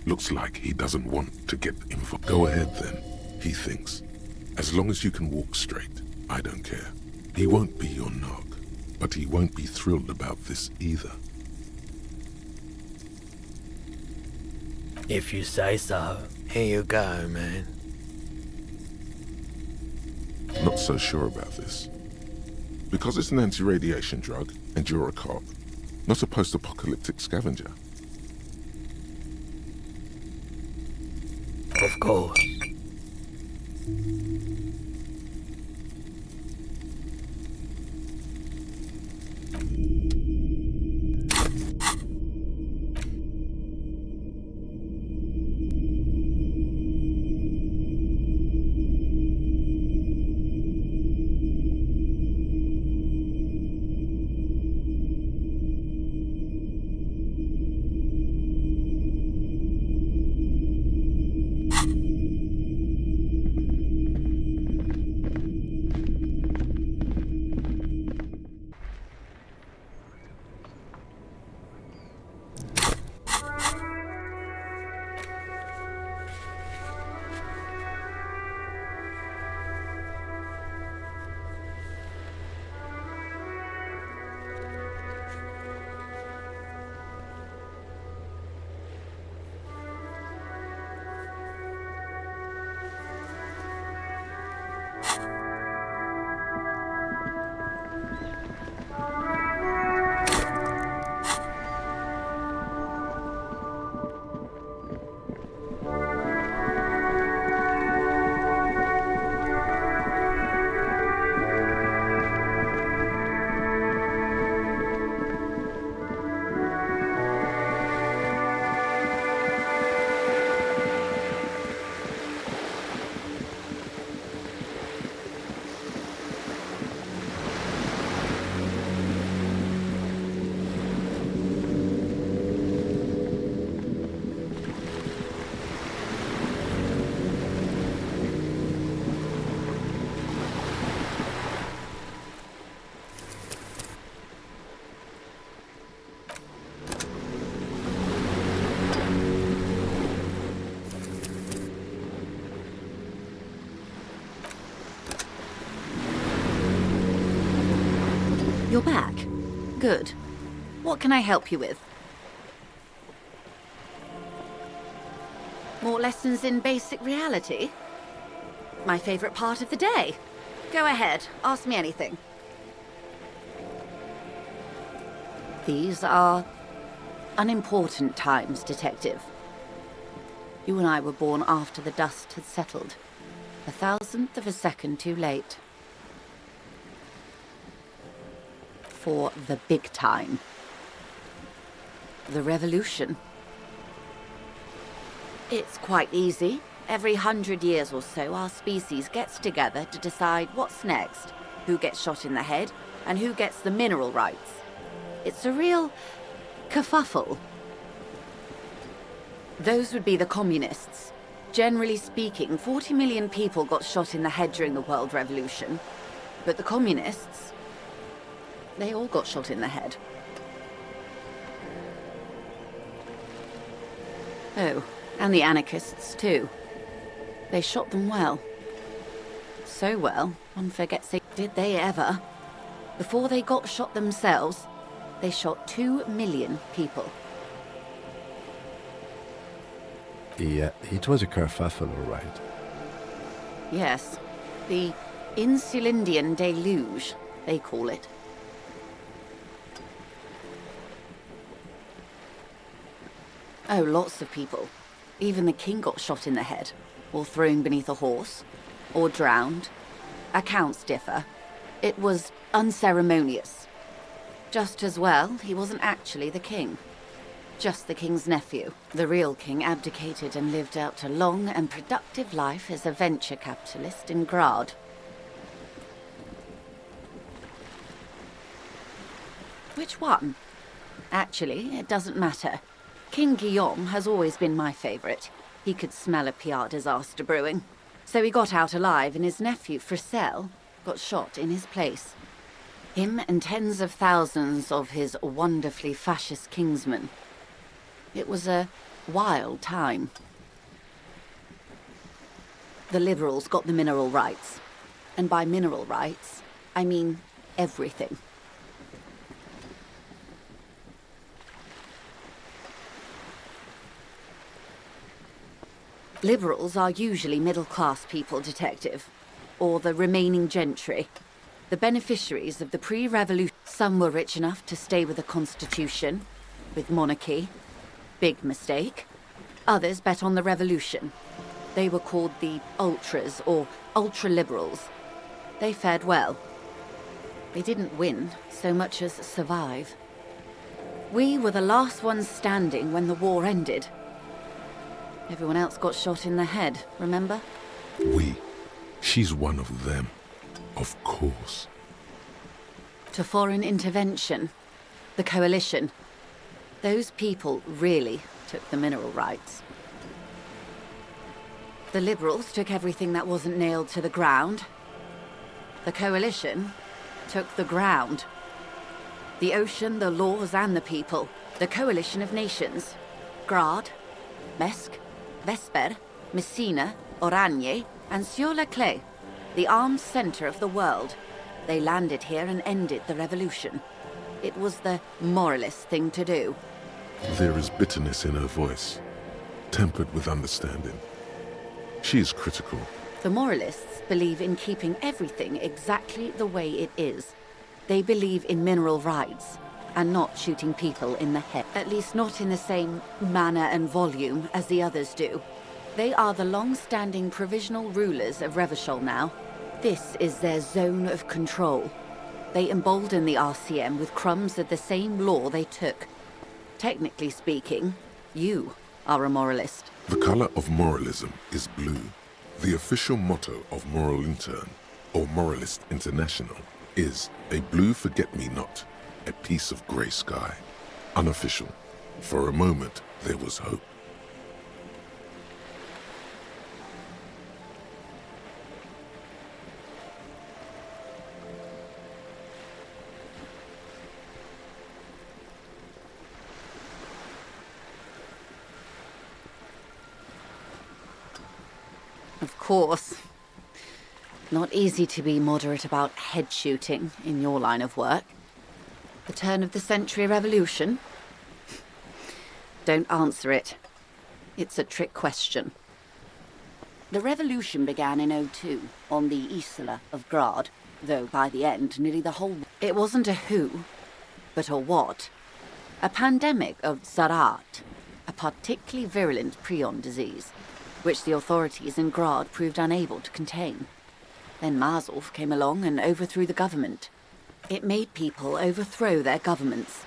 Looks like he doesn't want to get involved. Go ahead then, he thinks. As long as you can walk straight, I don't care. He won't be your nog, but he won't be thrilled about this either. If you say so, here you go, man. Not so sure about this. Because it's an anti-radiation drug, and you're a cop, not a post-apocalyptic scavenger. Of course. You're back. Good. What can I help you with? More lessons in basic reality? My favorite part of the day. Go ahead, ask me anything. These are unimportant times, Detective. You and I were born after the dust had settled. 1,000th of a second too late. For the big time. The revolution. It's quite easy. Every 100 years or so, our species gets together to decide what's next, who gets shot in the head, and who gets the mineral rights. It's a real kerfuffle. Those would be the communists. Generally speaking, 40 million people got shot in the head during the World Revolution. But the communists, they all got shot in the head. Oh, and the anarchists too. They shot them well. So well, one forgets they did they ever. Before they got shot themselves, they shot 2 million people. Yeah, it was a kerfuffle, all right. Yes, the Insulindian deluge, they call it. Oh, lots of people. Even the king got shot in the head, or thrown beneath a horse, or drowned. Accounts differ. It was unceremonious. Just as well, he wasn't actually the king. Just the king's nephew. The real king abdicated and lived out a long and productive life as a venture capitalist in Grad. Which one? Actually, it doesn't matter. King Guillaume has always been my favorite. He could smell a PR disaster brewing. So he got out alive, and his nephew, Fricelle, got shot in his place. Him and tens of thousands of his wonderfully fascist kingsmen. It was a wild time. The liberals got the mineral rights. And by mineral rights, I mean everything. Liberals are usually middle-class people, Detective. Or the remaining gentry. The beneficiaries of the pre-revolution. Some were rich enough to stay with the Constitution, with monarchy. Big mistake. Others bet on the revolution. They were called the ultras, or ultra-liberals. They fared well. They didn't win so much as survive. We were the last ones standing when the war ended. Everyone else got shot in the head, remember? We. She's one of them. Of course. To foreign intervention. The coalition. Those people really took the mineral rights. The liberals took everything that wasn't nailed to the ground. The coalition took the ground. The ocean, the laws, and the people. The coalition of nations. Grad, Mesk, Vesper, Messina, Oranje, and Sur-la-Clay. The armed center of the world. They landed here and ended the revolution. It was the moralist thing to do. There is bitterness in her voice, tempered with understanding. She is critical. The moralists believe in keeping everything exactly the way it is. They believe in mineral rights, and not shooting people in the head. At least not in the same manner and volume as the others do. They are the long-standing provisional rulers of Revachol now. This is their zone of control. They embolden the RCM with crumbs of the same law they took. Technically speaking, you are a moralist. The color of moralism is blue. The official motto of Moral Intern, or Moralist International, is a blue forget-me-not, a piece of grey sky. Unofficial. For a moment, there was hope. Of course. Not easy to be moderate about head shooting in your line of work. The turn of the century revolution? Don't answer it. It's a trick question. The revolution began in '02 on the Isla of Grad, though by the end, nearly the whole... It wasn't a who, but a what. A pandemic of Zarat, a particularly virulent prion disease, which the authorities in Grad proved unable to contain. Then Mazov came along and overthrew the government. It made people overthrow their governments.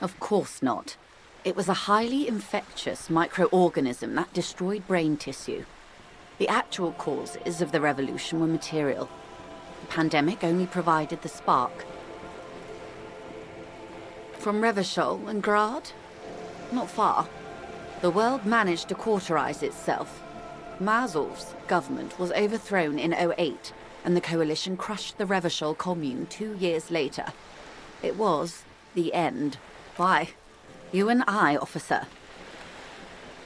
Of course not. It was a highly infectious microorganism that destroyed brain tissue. The actual causes of the revolution were material. The pandemic only provided the spark. From Revachol and Grad? Not far. The world managed to cauterize itself. Mazov's government was overthrown in '08, and the coalition crushed the Revachol commune 2 years later. It was the end. Why? You and I, officer.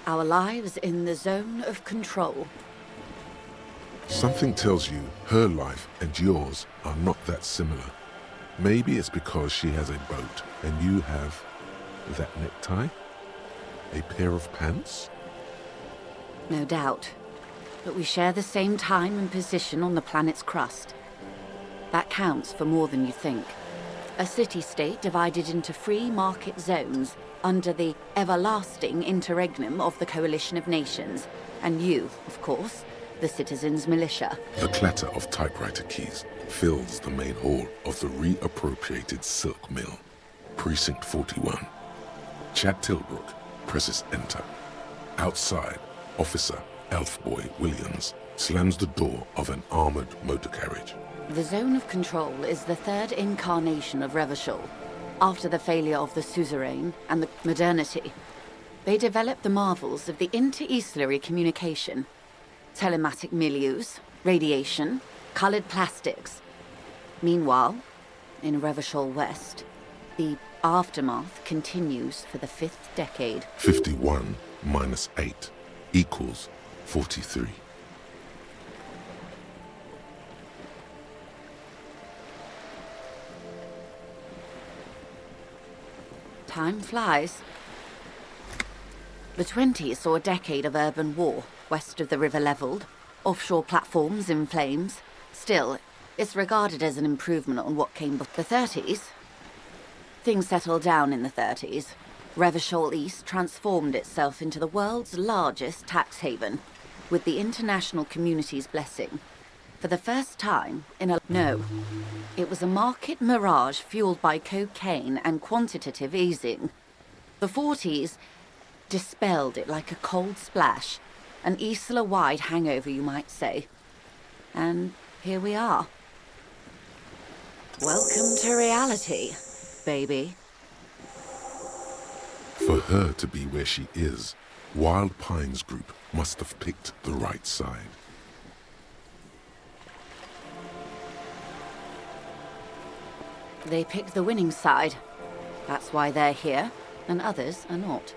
Our lives in the zone of control. Something tells you her life and yours are not that similar. Maybe it's because she has a boat and you have that necktie? A pair of pants? No doubt. But we share the same time and position on the planet's crust. That counts for more than you think. A city-state divided into free market zones under the everlasting interregnum of the Coalition of Nations. And you, of course, the citizens' militia. The clatter of typewriter keys fills the main hall of the reappropriated silk mill. Precinct 41. Chad Tilbrook presses enter. Outside, Officer Elfboy Williams slams the door of an armored motor carriage. The Zone of Control is the third incarnation of Revachol. After the failure of the suzerain and the modernity, they developed the marvels of the inter-eastlery communication. Telematic milieus, radiation, colored plastics. Meanwhile, in Revachol West, the aftermath continues for the 5th decade. 51 minus 8 equals 43. Time flies. The 20s saw a decade of urban war, west of the river leveled, offshore platforms in flames. Still, it's regarded as an improvement on what came before. The 30s? Things settled down in the 30s. Revachol East transformed itself into the world's largest tax haven, with the international community's blessing. For the first time in a... No. It was a market mirage fueled by cocaine and quantitative easing. The 40s dispelled it like a cold splash, an Isla-wide hangover, you might say. And here we are. Welcome to reality, baby. For her to be where she is, Wild Pines Group must have picked the right side. They picked the winning side. That's why they're here, and others are not.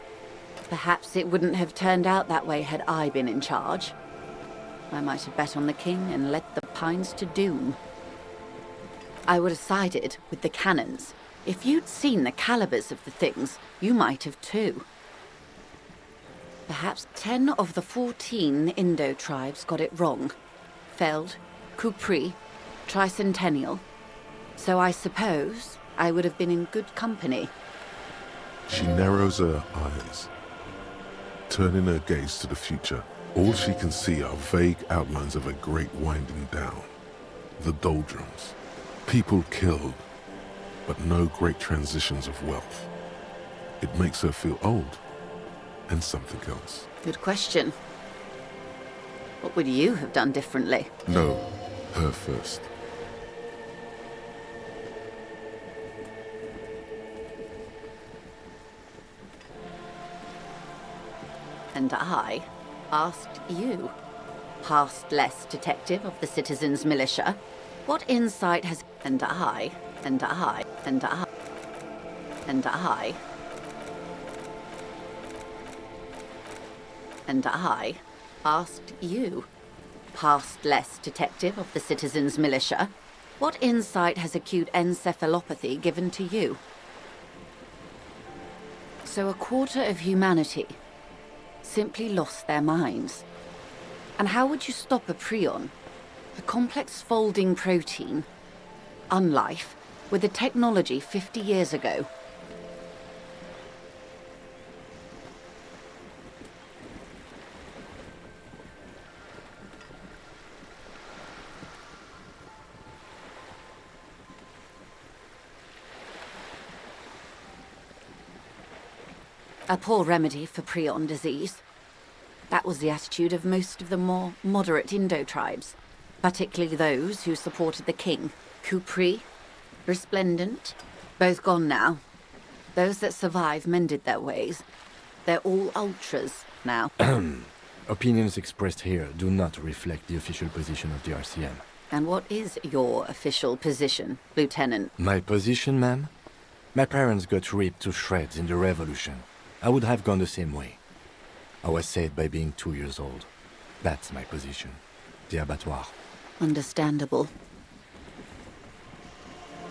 Perhaps it wouldn't have turned out that way had I been in charge. I might have bet on the king and led the Pines to doom. I would have sided with the cannons. If you'd seen the calibers of the things, you might have too. Perhaps 10 of the 14 Indo tribes got it wrong. Feld, Kupri, Tricentennial. So I suppose I would have been in good company. She narrows her eyes, turning her gaze to the future. All she can see are vague outlines of a great winding down. The doldrums. People killed, but no great transitions of wealth. It makes her feel old, and something else. Good question. What would you have done differently? No, her first. And I asked you, past less detective of the citizens' militia, what insight has... And I asked you, past less detective of the citizens' militia, What insight has acute encephalopathy given to you? So a quarter of humanity simply lost their minds. And how would you stop a prion, a complex folding protein, unlife, with a technology 50 years ago? A poor remedy for prion disease. That was the attitude of most of the more moderate Indo tribes, particularly those who supported the king. Kupri, Resplendent, both gone now. Those that survived mended their ways. They're all ultras now. Opinions expressed here do not reflect the official position of the RCM. And what is your official position, Lieutenant? My position, ma'am? My parents got ripped to shreds in the revolution. I would have gone the same way. I was saved by being 2 years old. That's my position. The abattoir. Understandable.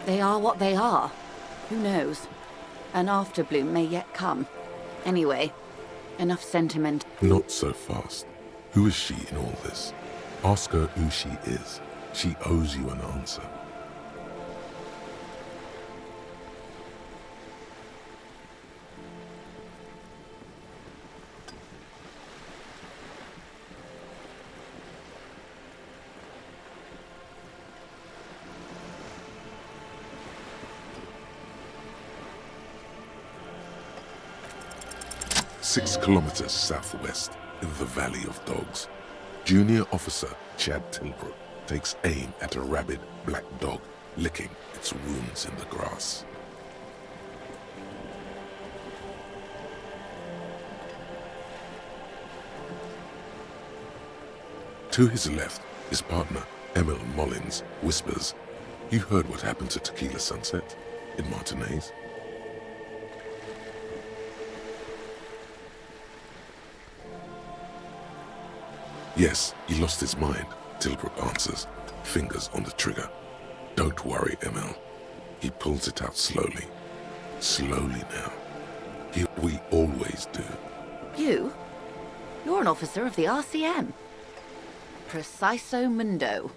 They are what they are. Who knows? An afterbloom may yet come. Anyway, enough sentiment. Not so fast. Who is she in all this? Ask her who she is. She owes you an answer. Six kilometers southwest, in the Valley of Dogs, Junior Officer Chad Tilbrook takes aim at a rabid black dog licking its wounds in the grass. To his left, his partner, Emil Mullins, whispers, "You heard what happened to Tequila Sunset in Martinez?" "Yes, he lost his mind," Tilbrook answers, fingers on the trigger. "Don't worry, Emil." He pulls it out slowly. Slowly now. We always do. You? You're an officer of the RCM. Preciso mundo.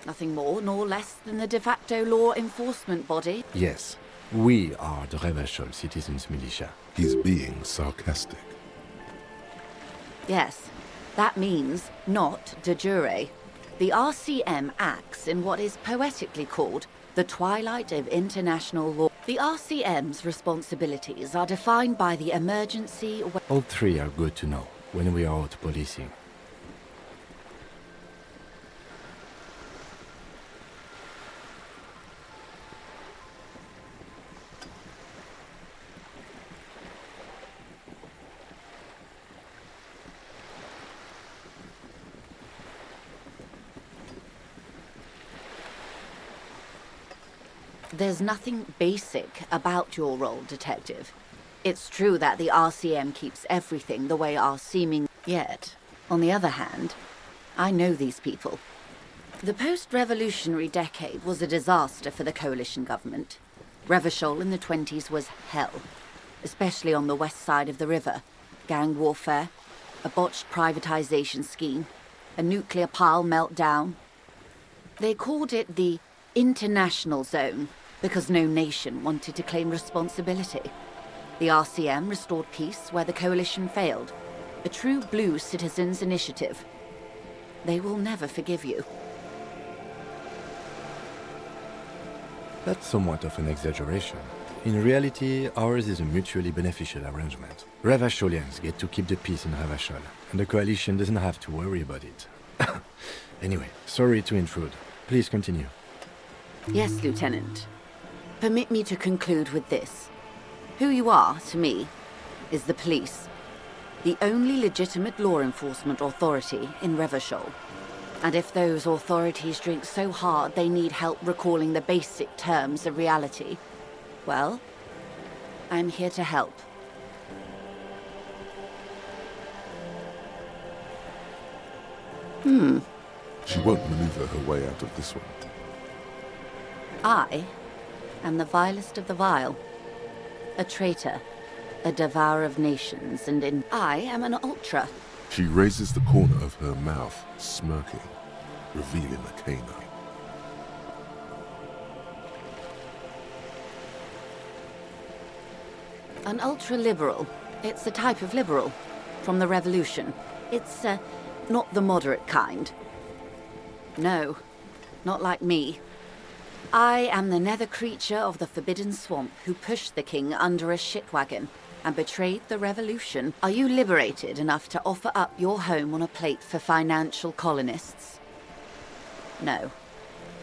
Nothing more nor less than the de facto law enforcement body. Yes, we are the Revachol Citizens Militia. He's being sarcastic. Yes, that means not de jure. The RCM acts in what is poetically called the twilight of international law. The RCM's responsibilities are defined by the emergency... All three are good to know when we are out policing. There's nothing basic about your role, Detective. It's true that the RCM keeps everything the way our seeming... Yet, on the other hand, I know these people. The post-revolutionary decade was a disaster for the coalition government. Revachol in the 20s was hell, especially on the west side of the river. Gang warfare, a botched privatization scheme, a nuclear pile meltdown. They called it the international zone, because no nation wanted to claim responsibility. The RCM restored peace where the coalition failed. A true blue citizens' initiative. They will never forgive you. That's somewhat of an exaggeration. In reality, ours is a mutually beneficial arrangement. Revacholians get to keep the peace in Revachol, and the coalition doesn't have to worry about it. Anyway, sorry to intrude. Please continue. Yes, Lieutenant. Permit me to conclude with this. Who you are, to me, is the police. The only legitimate law enforcement authority in Revachol. And if those authorities drink so hard they need help recalling the basic terms of reality, well, I'm here to help. She won't maneuver her way out of this one. I am the vilest of the vile. A traitor, a devourer of nations, and I am an ultra. She raises the corner of her mouth, smirking, revealing a canine. An ultra-liberal. It's a type of liberal. From the revolution. It's, not the moderate kind. No, not like me. I am the nether creature of the Forbidden Swamp who pushed the king under a shit wagon and betrayed the revolution. Are you liberated enough to offer up your home on a plate for financial colonists? No,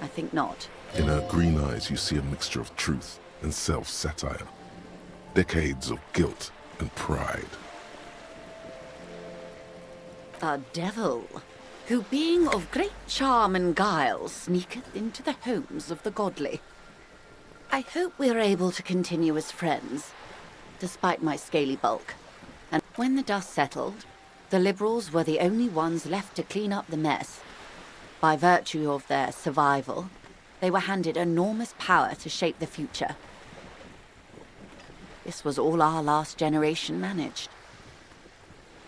I think not. In her green eyes, you see a mixture of truth and self-satire. Decades of guilt and pride. A devil, who being of great charm and guile, sneaketh into the homes of the godly. I hope we are able to continue as friends, despite my scaly bulk. And when the dust settled, the liberals were the only ones left to clean up the mess. By virtue of their survival, they were handed enormous power to shape the future. This was all our last generation managed.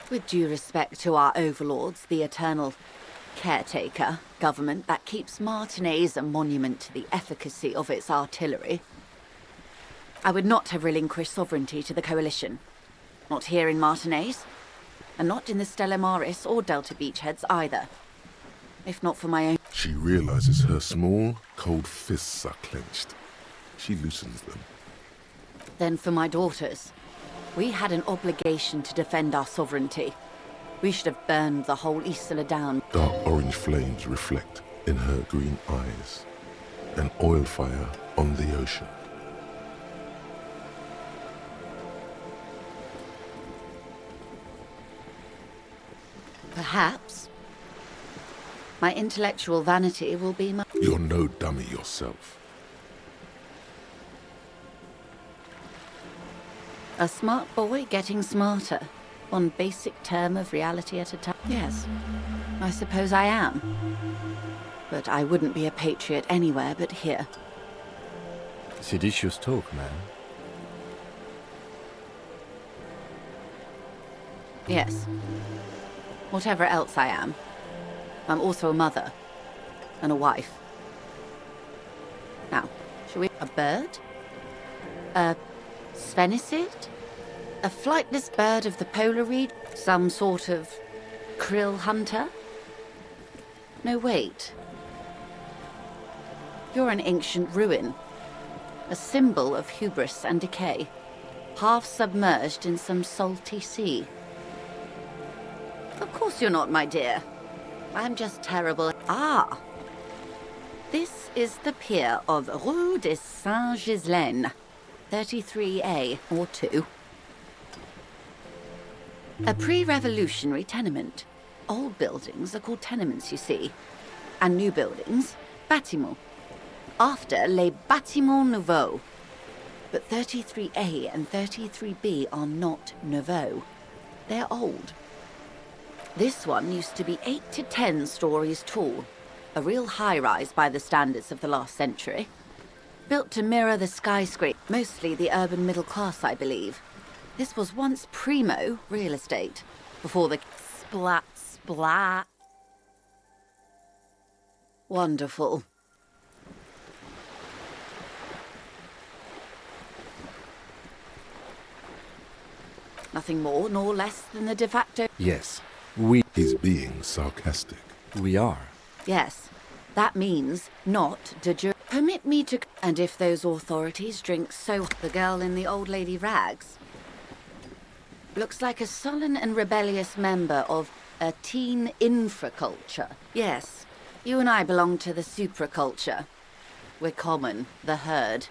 With due respect to our overlords, the eternal caretaker government that keeps Martinez a monument to the efficacy of its artillery, I would not have relinquished sovereignty to the Coalition. Not here in Martinez, and not in the Stella Maris or Delta Beachheads either. If not for my own... She realizes her small, cold fists are clenched. She loosens them. Then for my daughters. We had an obligation to defend our sovereignty. We should have burned the whole Isla down. Dark orange flames reflect in her green eyes. An oil fire on the ocean. Perhaps. My intellectual vanity will be my... You're no dummy yourself. A smart boy getting smarter. One basic term of reality at a time. Yes, I suppose I am. But I wouldn't be a patriot anywhere but here. Seditious talk, man. Yes. Whatever else I am, I'm also a mother. And a wife. Now, shall we... A bird? A Svenicid? A flightless bird of the polar region? Some sort of krill hunter? No, wait. You're an ancient ruin. A symbol of hubris and decay. Half submerged in some salty sea. Of course you're not, my dear. I'm just terrible. Ah! This is the pier of Rue de Saint-Ghislaine. 33A, or 2. A pre-revolutionary tenement. Old buildings are called tenements, you see. And new buildings, bâtiments. After les bâtiments nouveaux. But 33A and 33B are not nouveaux. They're old. This one used to be 8 to 10 stories tall. A real high-rise by the standards of the last century. Built to mirror the skyscraper, mostly the urban middle class, I believe. This was once primo real estate, before the splat splat. Wonderful. Nothing more nor less than the de facto... Yes, He's being sarcastic. we are. Yes, that means not de jure. Permit me to... And if those authorities drink so... The girl in the old lady rags looks like a sullen and rebellious member of a teen infraculture. Yes, you and I belong to the supraculture. We're common, the herd.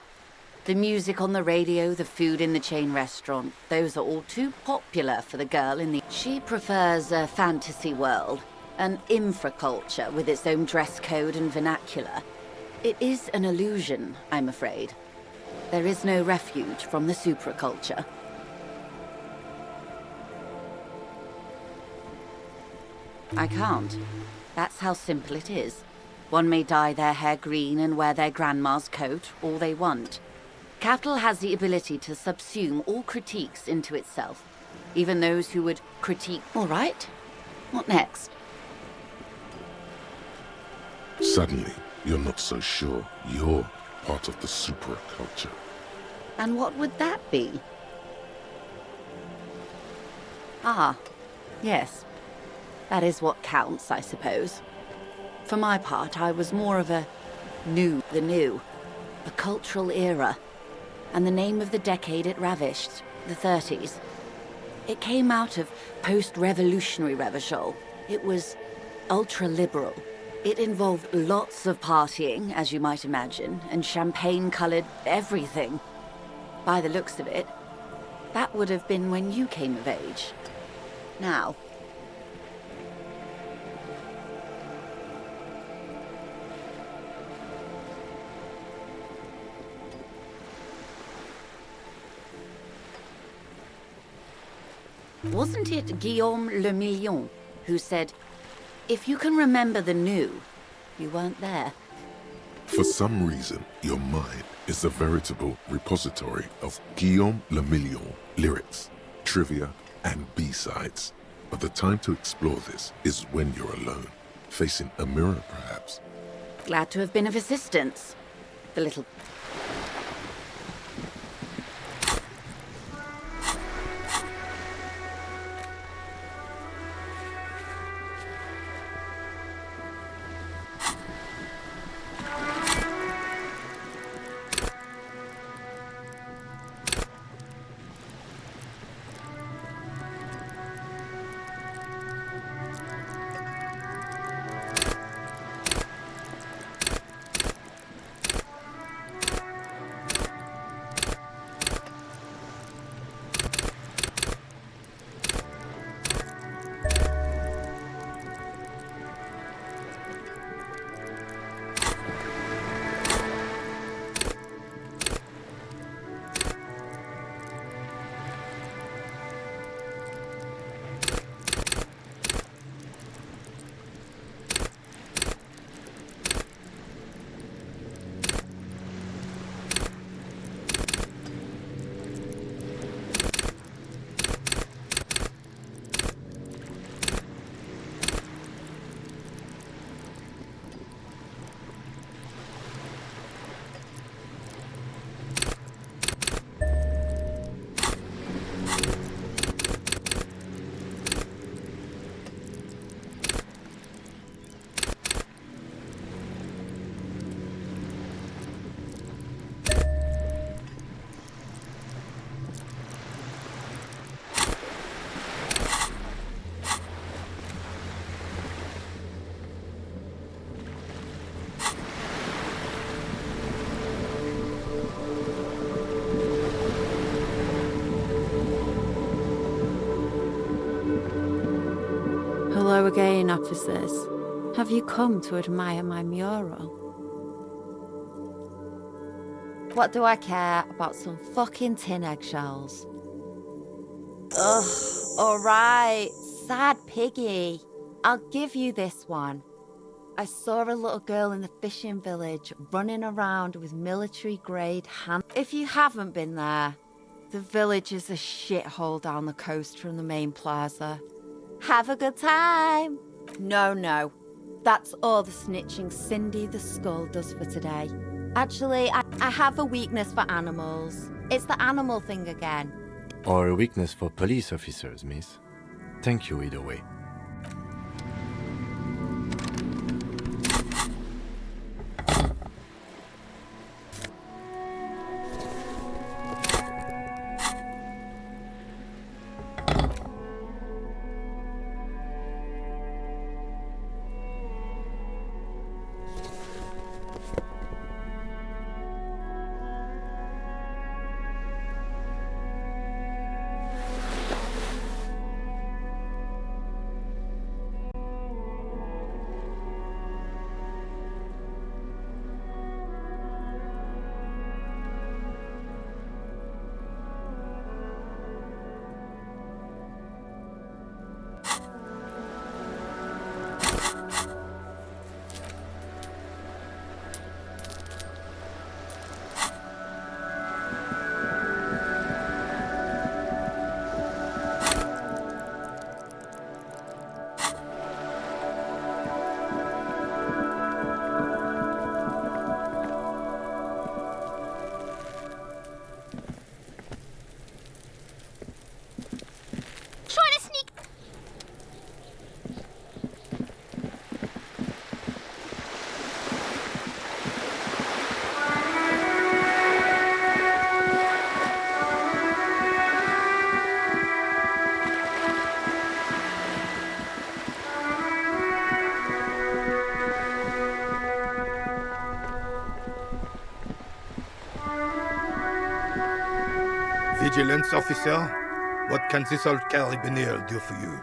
The music on the radio, the food in the chain restaurant, those are all too popular for the girl in the... She prefers a fantasy world, an infraculture with its own dress code and vernacular. It is an illusion, I'm afraid. There is no refuge from the supraculture. I can't. That's how simple it is. One may dye their hair green and wear their grandma's coat, all they want. Capital has the ability to subsume all critiques into itself, even those who would critique. All right, what next? Suddenly, you're not so sure you're part of the supraculture. And what would that be? Ah, yes. That is what counts, I suppose. For my part, I was more of a the new, a cultural era, and the name of the decade it ravished, the 30s. It came out of post-revolutionary Revachol. It was ultra-liberal. It involved lots of partying, as you might imagine, and champagne-colored everything. By the looks of it, that would have been when you came of age. Now, wasn't it Guillaume Le Million who said, if you can remember the new, you weren't there? For some reason, your mind is a veritable repository of Guillaume Le Million lyrics, trivia, and B-sides. But the time to explore this is when you're alone, facing a mirror perhaps. Glad to have been of assistance. The little... Hello again, officers. Have you come to admire my mural? What do I care about some fucking tin eggshells? Ugh, alright, sad piggy. I'll give you this one. I saw a little girl in the fishing village running around with military-grade hand. If you haven't been there, the village is a shithole down the coast from the main plaza. Have a good time. No. That's all the snitching Cindy the Skull does for today. Actually, I have a weakness for animals. It's the animal thing again. Or a weakness for police officers, miss. Thank you either way. Vigilance officer, what can this old carabinier do for you?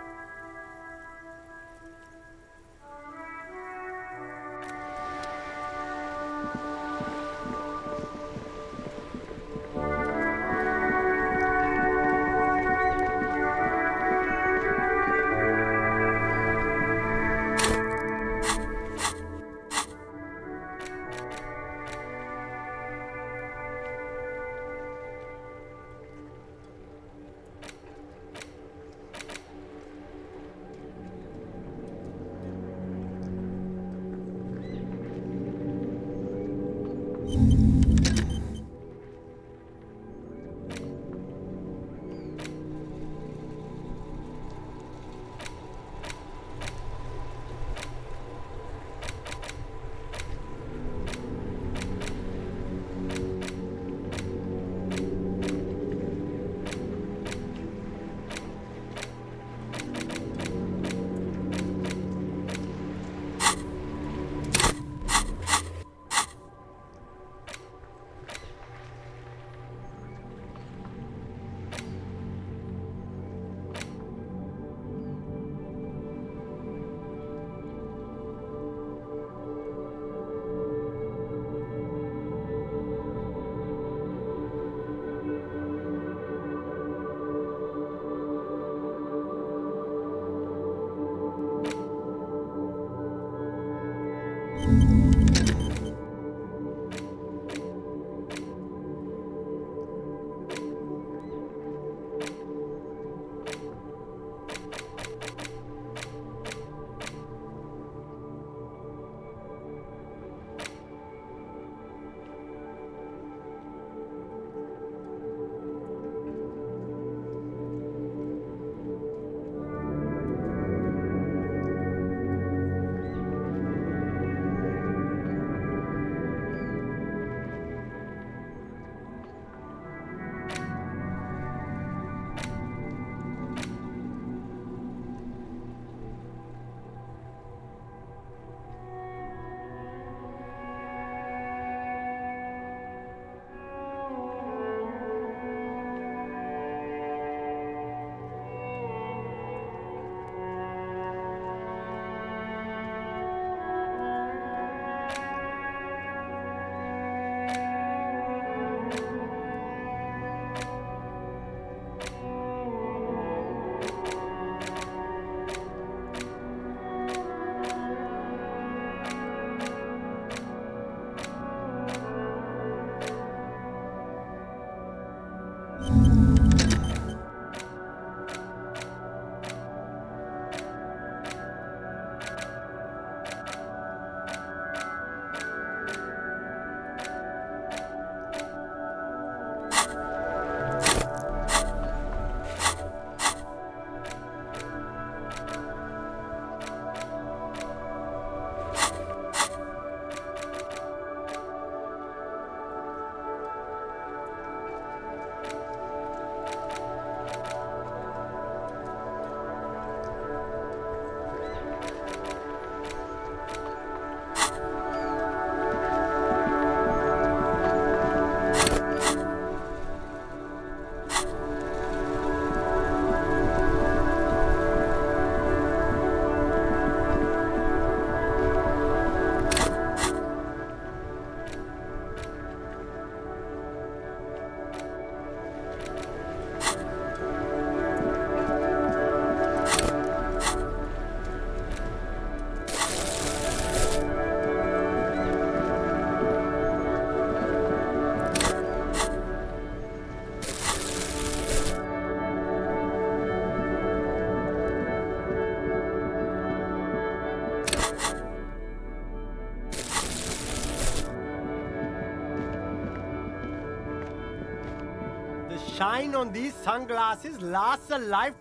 Shine on these sunglasses lasts a life.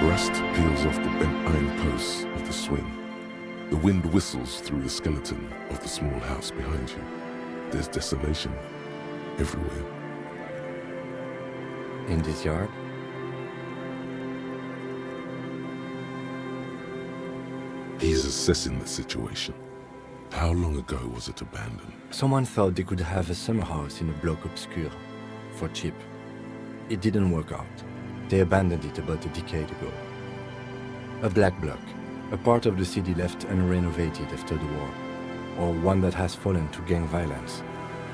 Rust peels off the bent iron posts of the swing. The wind whistles through the skeleton of the small house behind you. There's desolation everywhere. In this yard? He's assessing the situation. How long ago was it abandoned? Someone thought they could have a summer house in a bloc obscur, for cheap. It didn't work out. They abandoned it about a decade ago. A black bloc, a part of the city left unrenovated after the war, or one that has fallen to gang violence,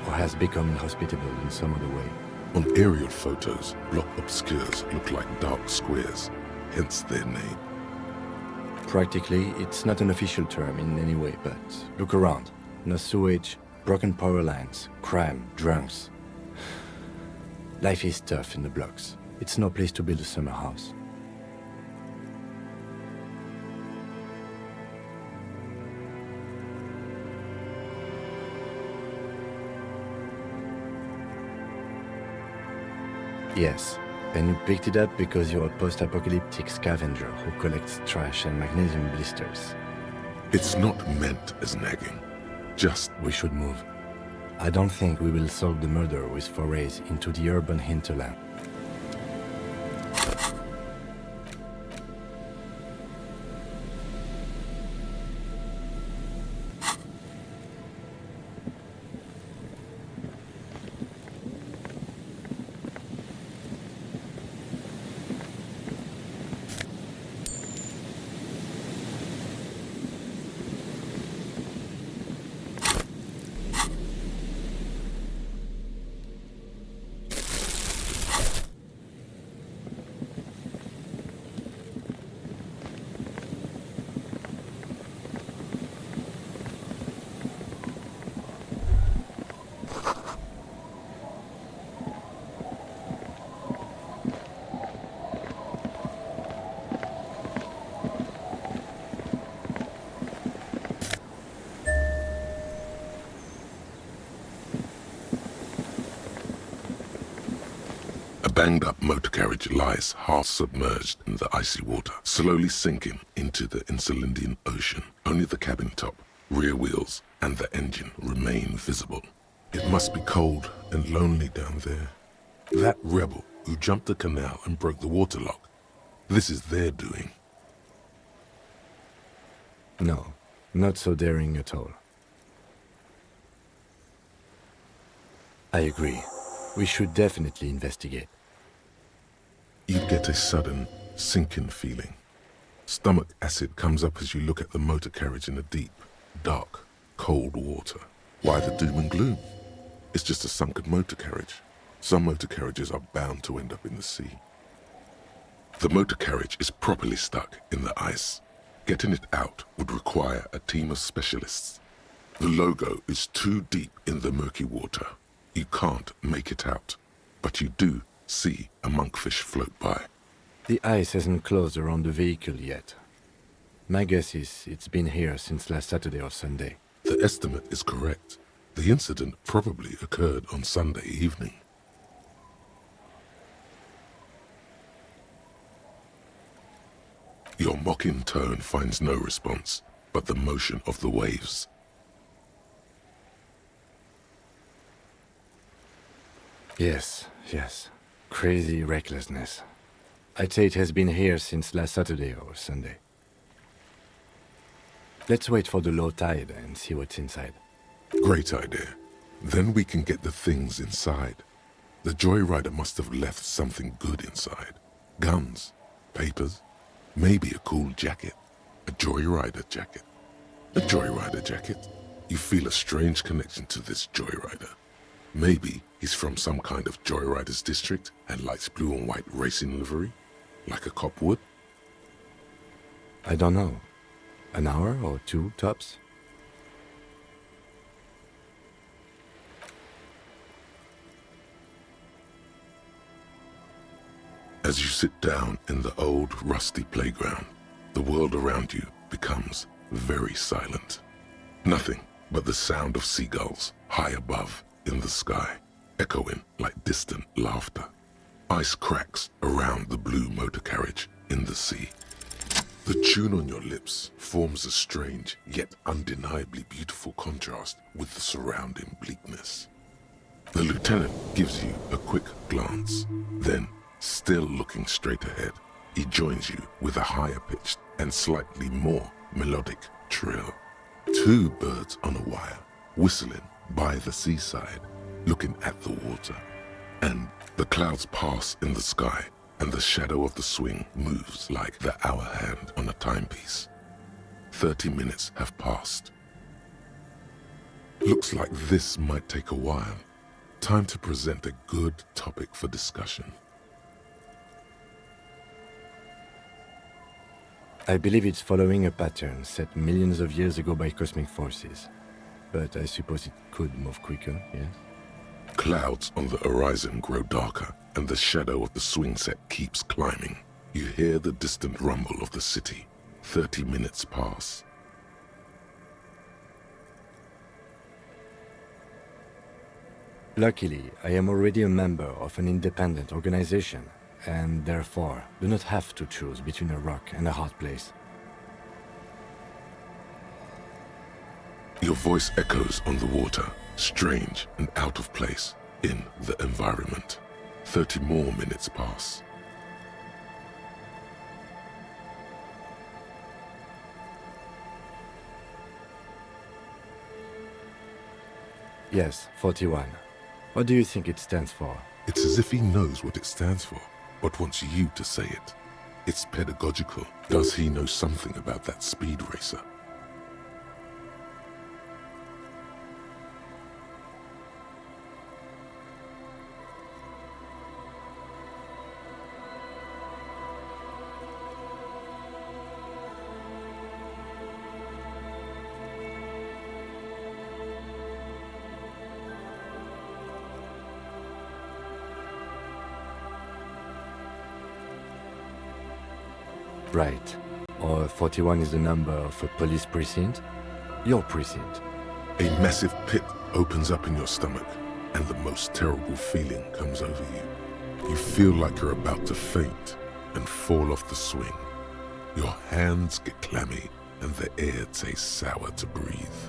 or has become inhospitable in some other way. On aerial photos, bloc obscurs look like dark squares, hence their name. Practically, it's not an official term in any way, but look around. No sewage, broken power lines, crime, drunks. Life is tough in the blocks. It's no place to build a summer house. Yes, and you picked it up because you're a post-apocalyptic scavenger who collects trash and magnesium blisters. It's not meant as nagging. Just we should move. I don't think we will solve the murder with forays into the urban hinterland. A banged-up motor carriage lies half submerged in the icy water, slowly sinking into the Insulindian Ocean. Only the cabin top, rear wheels, and the engine remain visible. It must be cold and lonely down there. That rebel who jumped the canal and broke the waterlock, this is their doing. No, not so daring at all. I agree. We should definitely investigate. You get a sudden, sinking feeling. Stomach acid comes up as you look at the motor carriage in the deep, dark, cold water. Why the doom and gloom? It's just a sunken motor carriage. Some motor carriages are bound to end up in the sea. The motor carriage is properly stuck in the ice. Getting it out would require a team of specialists. The logo is too deep in the murky water. You can't make it out, but you do see a monkfish float by. The ice hasn't closed around the vehicle yet. My guess is it's been here since last Saturday or Sunday. The estimate is correct. The incident probably occurred on Sunday evening. Your mocking tone finds no response, but the motion of the waves. Yes. Crazy recklessness. I'd say it has been here since last Saturday or Sunday. Let's wait for the low tide and see what's inside. Great idea. Then we can get the things inside. The joyrider must have left something good inside. Guns, papers, maybe a cool jacket. A joyrider jacket. A joyrider jacket. You feel a strange connection to this joyrider. Maybe he's from some kind of joyriders district and likes blue and white racing livery, like a cop would. I don't know. An hour or two, tops? As you sit down in the old, rusty playground, the world around you becomes very silent. Nothing but the sound of seagulls high above in the sky, echoing like distant laughter. Ice cracks around the blue motor carriage in the sea. tune on your lips forms a strange yet undeniably beautiful contrast with the surrounding bleakness. The lieutenant gives you a quick glance, then, still looking straight ahead, he joins you with a higher pitched and slightly more melodic trill. Two birds on a wire, whistling by the seaside, looking at the water. And the clouds pass in the sky, and the shadow of the swing moves like the hour hand on a timepiece. 30 minutes have passed. Looks like this might take a while. Time to present a good topic for discussion. I believe it's following a pattern set millions of years ago by cosmic forces. But I suppose it could move quicker, yes? Clouds on the horizon grow darker, and the shadow of the swing set keeps climbing. You hear the distant rumble of the city. 30 minutes pass. Luckily, I am already a member of an independent organization, and therefore do not have to choose between a rock and a hard place. Your voice echoes on the water, strange and out of place in the environment. 30 more minutes pass. Yes, 41. What do you think it stands for? It's as if he knows what it stands for, but wants you to say it. It's pedagogical. Does he know something about that speed racer? Right. Or 41 is the number of a police precinct? Your precinct. A massive pit opens up in your stomach, and the most terrible feeling comes over you. You feel like you're about to faint and fall off the swing. Your hands get clammy, and the air tastes sour to breathe.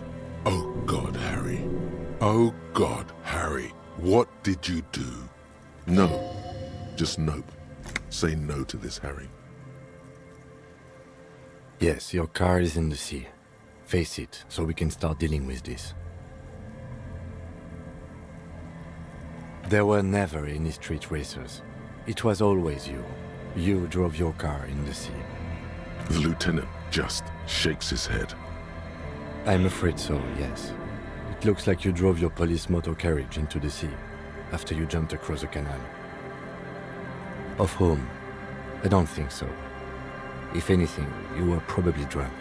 Oh God, Harry. Oh God, Harry. What did you do? No. Just nope. Say no to this, Harry. Yes, your car is in the sea. Face it, so we can start dealing with this. There were never any street racers. It was always you. You drove your car in the sea. The lieutenant just shakes his head. I'm afraid so, yes. It looks like you drove your police motor carriage into the sea after you jumped across the canal. Of whom? I don't think so. If anything, you were probably drunk.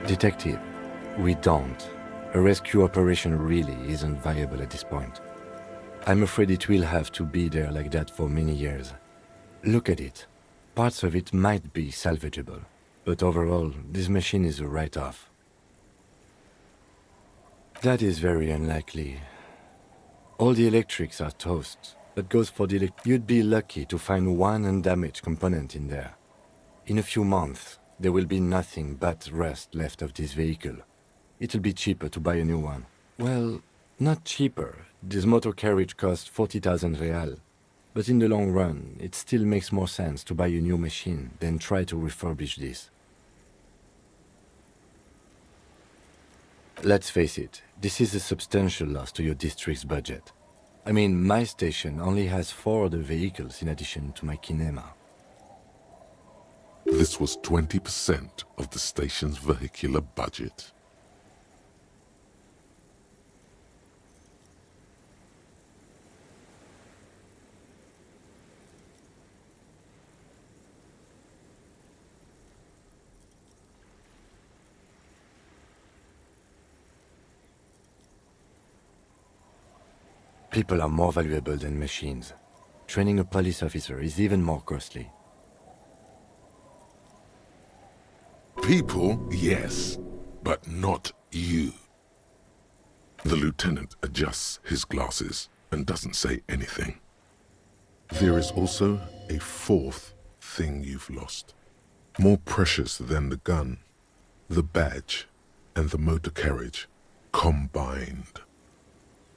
Detective, we don't. A rescue operation really isn't viable at this point. I'm afraid it will have to be there like that for many years. Look at it. Parts of it might be salvageable, but overall, this machine is a write-off. That is very unlikely. All the electrics are toast. That goes for the You'd be lucky to find one undamaged component in there. In a few months, there will be nothing but rust left of this vehicle. It'll be cheaper to buy a new one. Well, not cheaper. This motor carriage costs 40,000 real. But in the long run, it still makes more sense to buy a new machine than try to refurbish this. Let's face it, this is a substantial loss to your district's budget. I mean, my station only has 4 other vehicles in addition to my kinema. This was 20% of the station's vehicular budget. People are more valuable than machines. Training a police officer is even more costly. People, yes, but not you. The lieutenant adjusts his glasses and doesn't say anything. There is also a 4th thing you've lost. More precious than the gun, the badge, and the motor carriage combined.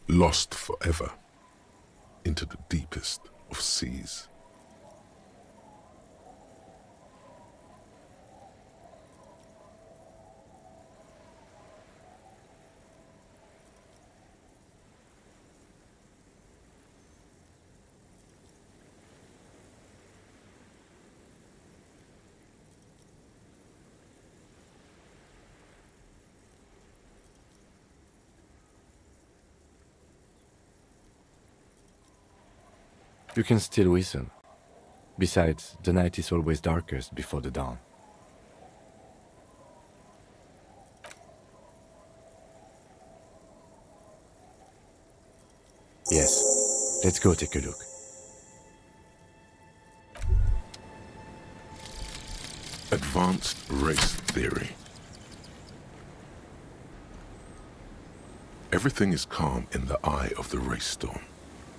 Lost forever into the deepest of seas. You can still whistle. Besides, the night is always darkest before the dawn. Yes, let's go take a look. Advanced race theory. Everything is calm in the eye of the race storm.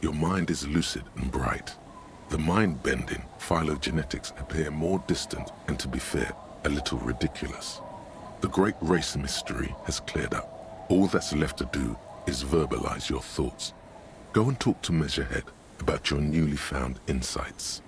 Your mind is lucid and bright. The mind-bending phylogenetics appear more distant and, to be fair, a little ridiculous. The great race mystery has cleared up. All that's left to do is verbalize your thoughts. Go and talk to Measurehead about your newly found insights.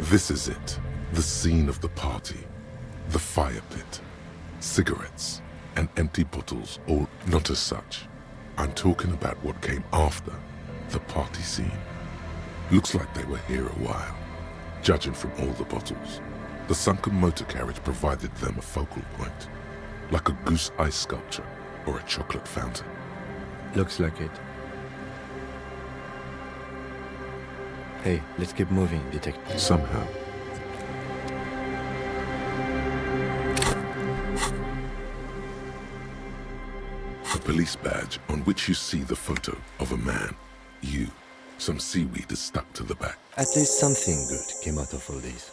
This is it, the scene of the party, the fire pit, cigarettes, and empty bottles, all not as such. I'm talking about what came after the party scene. Looks like they were here a while, judging from all the bottles. The sunken motor carriage provided them a focal point, like a goose ice sculpture or a chocolate fountain. Looks like it. Hey, let's keep moving, detective. Somehow. A police badge on which you see the photo of a man. You. Some seaweed is stuck to the back. At least something good came out of all this.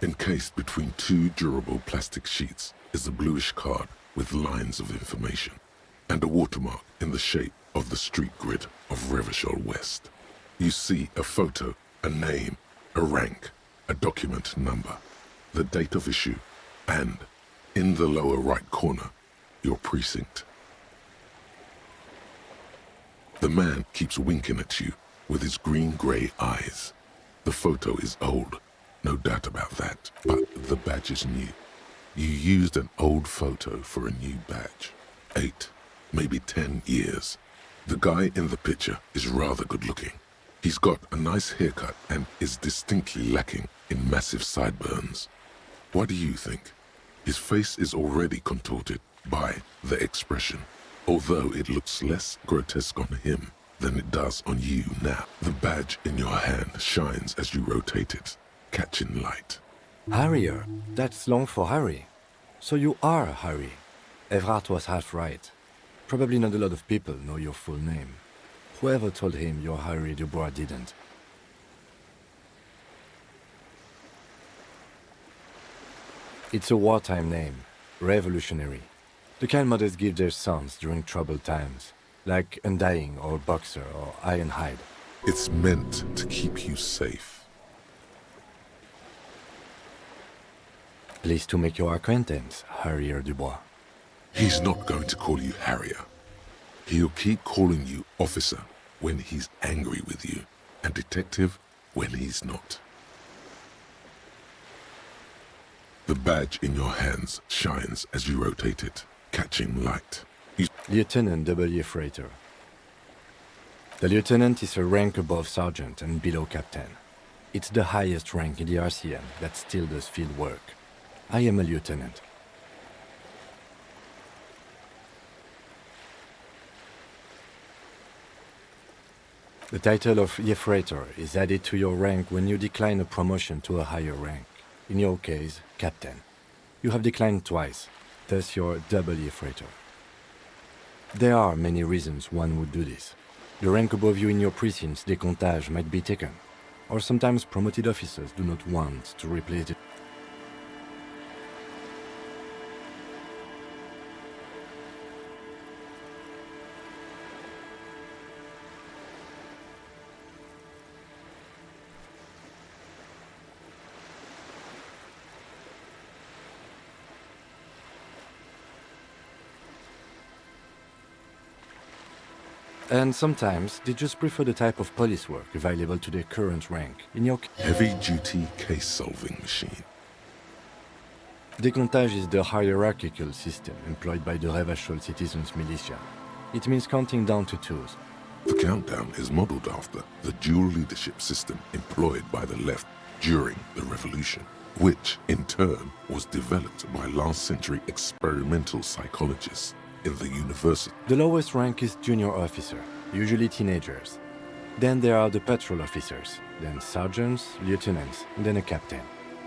Encased between two durable plastic sheets is a bluish card with lines of information and a watermark in the shape of the street grid of Revachol West. You see a photo, a name, a rank, a document number, the date of issue, and, in the lower right corner, your precinct. The man keeps winking at you with his green-grey eyes. The photo is old, no doubt about that, but the badge is new. You used an old photo for a new badge. 8, maybe 10 years. The guy in the picture is rather good-looking. He's got a nice haircut and is distinctly lacking in massive sideburns. What do you think? His face is already contorted by the expression, although it looks less grotesque on him than it does on you now. The badge in your hand shines as you rotate it, catching light. Harrier, that's long for Harry. So you are Harry. Evrard was half right. Probably not a lot of people know your full name. Whoever told him you're Harry Dubois didn't. It's a wartime name, revolutionary. The kind mothers give their sons during troubled times, like Undying or Boxer or Ironhide. It's meant to keep you safe. Pleased to make your acquaintance, Harrier Dubois. He's not going to call you Harrier. He'll keep calling you officer when he's angry with you, and detective when he's not. The badge in your hands shines as you rotate it, catching light. Lieutenant W. Freighter. The lieutenant is a rank above sergeant and below captain. It's the highest rank in the RCM that still does field work. I am a lieutenant. The title of Freighter is added to your rank when you decline a promotion to a higher rank. In your case, captain. You have declined twice, thus you're double Freighter. There are many reasons one would do this. The rank above you in your precinct's décomptage might be taken, or sometimes promoted officers do not want to replace it. And sometimes they just prefer the type of police work available to their current rank. In your heavy-duty case-solving machine. Décomptage is the hierarchical system employed by the Revachol citizens' militia. It means counting down to twos. The countdown is modeled after the dual leadership system employed by the left during the revolution, which, in turn, was developed by last-century experimental psychologists in the university. The lowest rank is junior officer, usually teenagers. Then there are the patrol officers, then sergeants, lieutenants, and then a captain.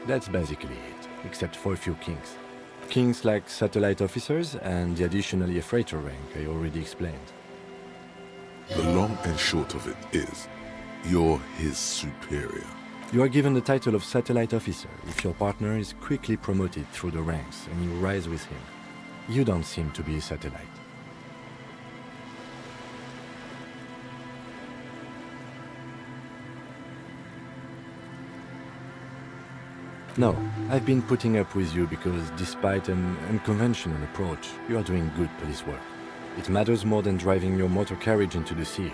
That's basically it, except for a few kings. Kings like satellite officers and the additional freighter rank I already explained. The long and short of it is, you're his superior. You are given the title of satellite officer if your partner is quickly promoted through the ranks and you rise with him. You don't seem to be a satellite. No, I've been putting up with you because despite an unconventional approach, you are doing good police work. It matters more than driving your motor carriage into the sea.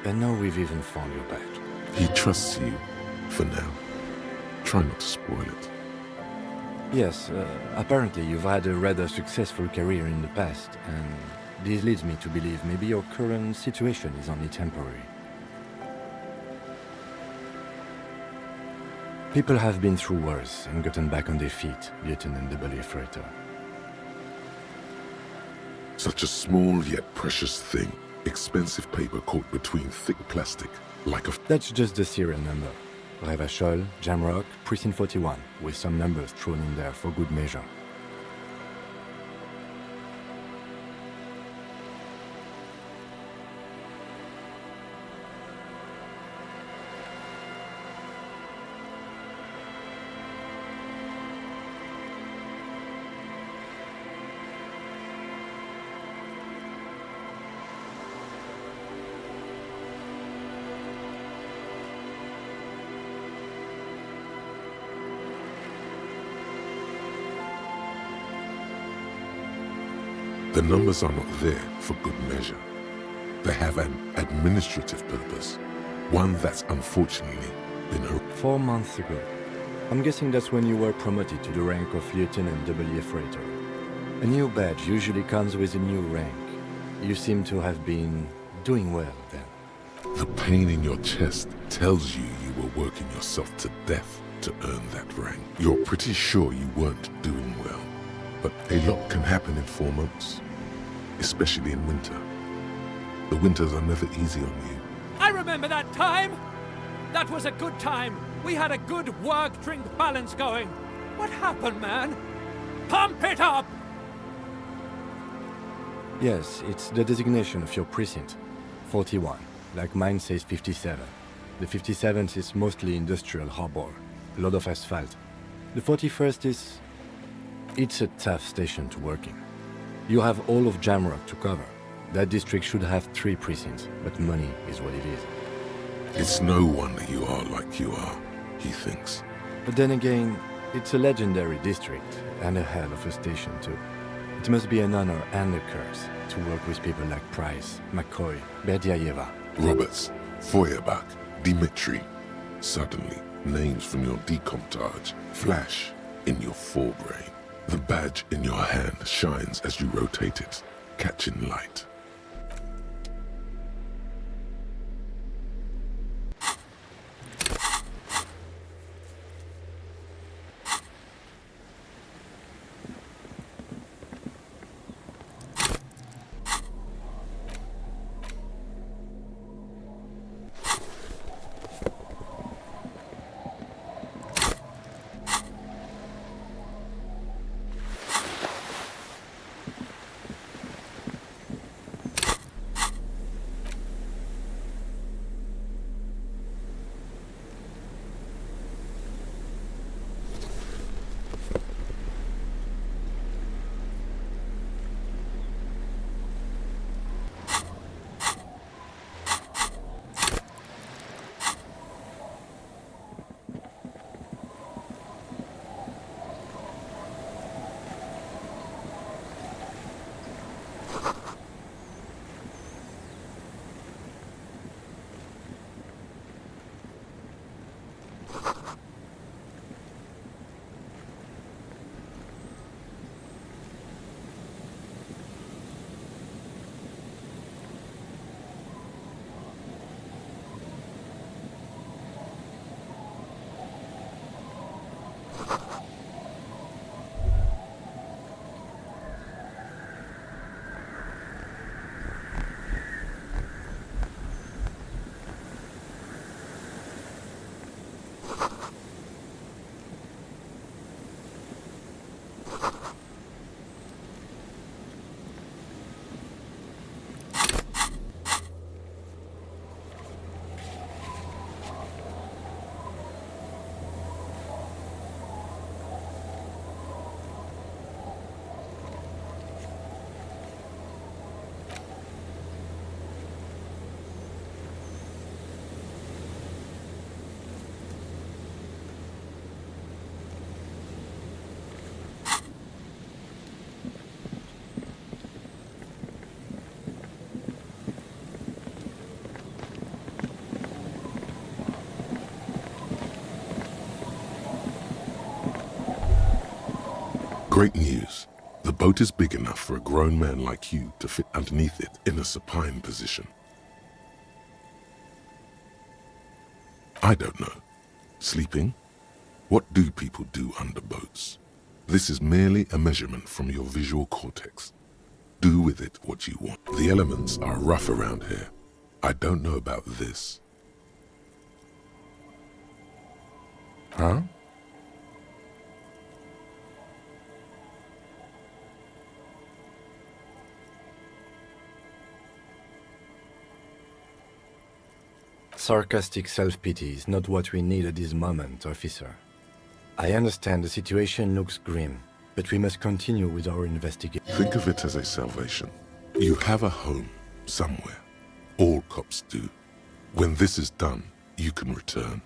And now we've even found your badge. He trusts you, for now. Try not to spoil it. Yes, apparently you've had a rather successful career in the past, and this leads me to believe maybe your current situation is only temporary. People have been through worse and gotten back on their feet, Lieutenant W. Freighter. Such a small yet precious thing. Expensive paper caught between thick plastic, like a... That's just the serial number. Revachol, Jamrock, Precinct 41, with some numbers thrown in there for good measure. The numbers are not there for good measure. They have an administrative purpose, one that's unfortunately been... 4 months ago. I'm guessing that's when you were promoted to the rank of Lieutenant W. Freighter. A new badge usually comes with a new rank. You seem to have been doing well then. The pain in your chest tells you you were working yourself to death to earn that rank. You're pretty sure you weren't doing well. But a lot can happen in 4 months, especially in winter. The winters are never easy on you. I remember that time! That was a good time. We had a good work-drink balance going. What happened, man? Pump it up! Yes, it's the designation of your precinct. 41, like mine says 57. The 57th is mostly industrial harbor, a lot of asphalt. The 41st is... It's a tough station to work in. You have all of Jamrock to cover. That district should have 3 precincts, but money is what it is. It's no wonder you are like you are, he thinks. But then again, it's a legendary district, and a hell of a station too. It must be an honor and a curse to work with people like Price, McCoy, Berdiaeva. Roberts, Feuerbach, Dimitri. Suddenly, names from your decomptage flash in your forebrain. The badge in your hand shines as you rotate it, catching light. Great news. The boat is big enough for a grown man like you to fit underneath it in a supine position. I don't know. Sleeping? What do people do under boats? This is merely a measurement from your visual cortex. Do with it what you want. The elements are rough around here. I don't know about this. Huh? Sarcastic self-pity is not what we need at this moment, officer. I understand the situation looks grim, but we must continue with our investigation. Think of it as a salvation. You have a home somewhere. All cops do. When this is done, you can return.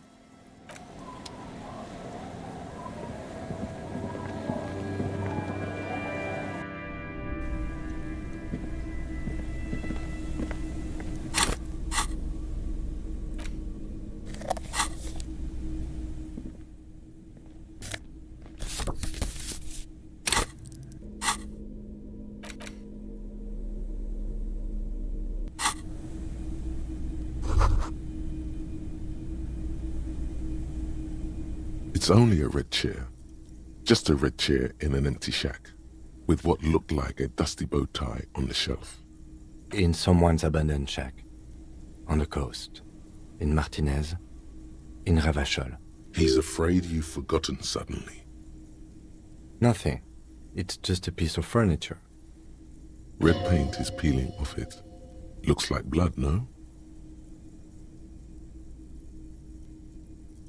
It's only a red chair. Just a red chair in an empty shack, with what looked like a dusty bow tie on the shelf. In someone's abandoned shack. On the coast. In Martinez. In Ravachol. He's afraid you've forgotten suddenly. Nothing. It's just a piece of furniture. Red paint is peeling off it. Looks like blood, no?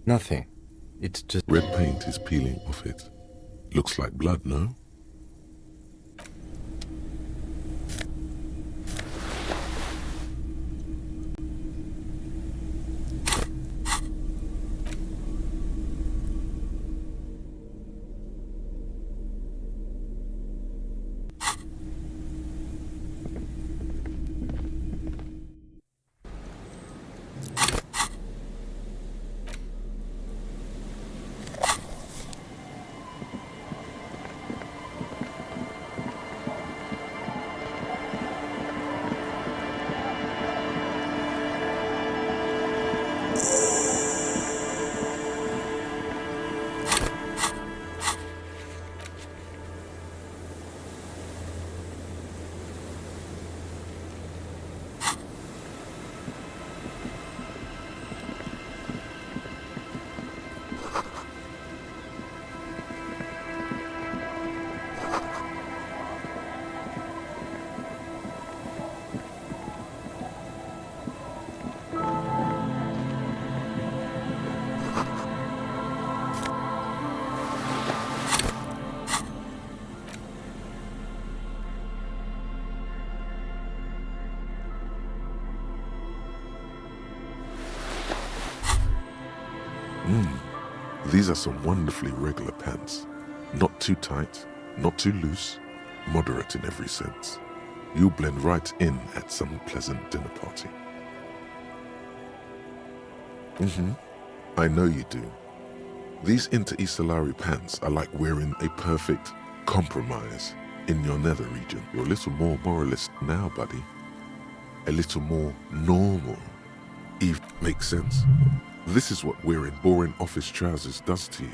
Nothing. It's just... Red paint is peeling off it. Looks like blood, no? These are some wonderfully regular pants. Not too tight, not too loose, moderate in every sense. You'll blend right in at some pleasant dinner party. I know you do. These Inter-Isolari pants are like wearing a perfect compromise in your nether region. You're a little more moralist now, buddy. A little more normal. Eve, makes sense? This is what wearing boring office trousers does to you.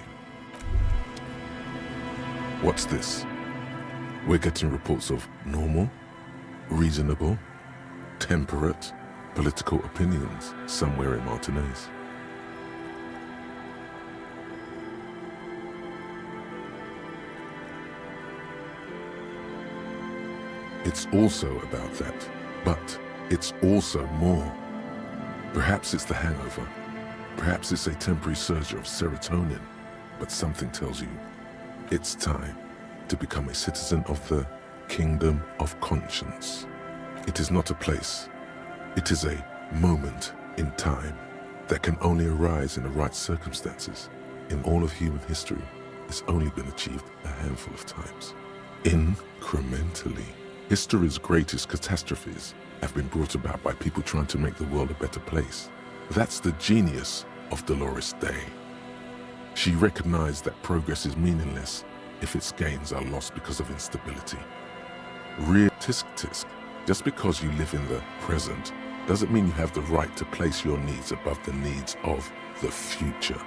What's this? We're getting reports of normal, reasonable, temperate, political opinions somewhere in Martinez. It's also about that, but it's also more. Perhaps it's the hangover. Perhaps it's a temporary surge of serotonin, but something tells you it's time to become a citizen of the kingdom of conscience. It is not a place. It is a moment in time that can only arise in the right circumstances. In all of human history, it's only been achieved a handful of times. Incrementally. History's greatest catastrophes have been brought about by people trying to make the world a better place. That's the genius of Dolores Day. She recognized that progress is meaningless if its gains are lost because of instability. Real tisk tisk. Just because you live in the present doesn't mean you have the right to place your needs above the needs of the future.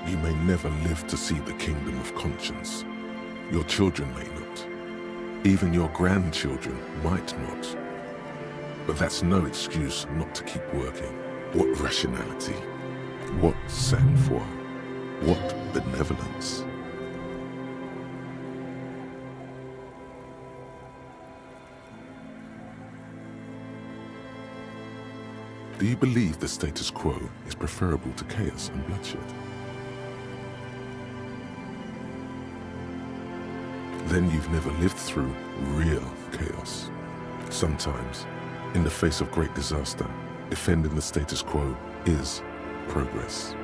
You may never live to see the kingdom of conscience. Your children may not. Even your grandchildren might not. But that's no excuse not to keep working. What rationality? What sang-froid? What benevolence? Do you believe the status quo is preferable to chaos and bloodshed? Then you've never lived through real chaos. Sometimes, in the face of great disaster, defending the status quo is progress.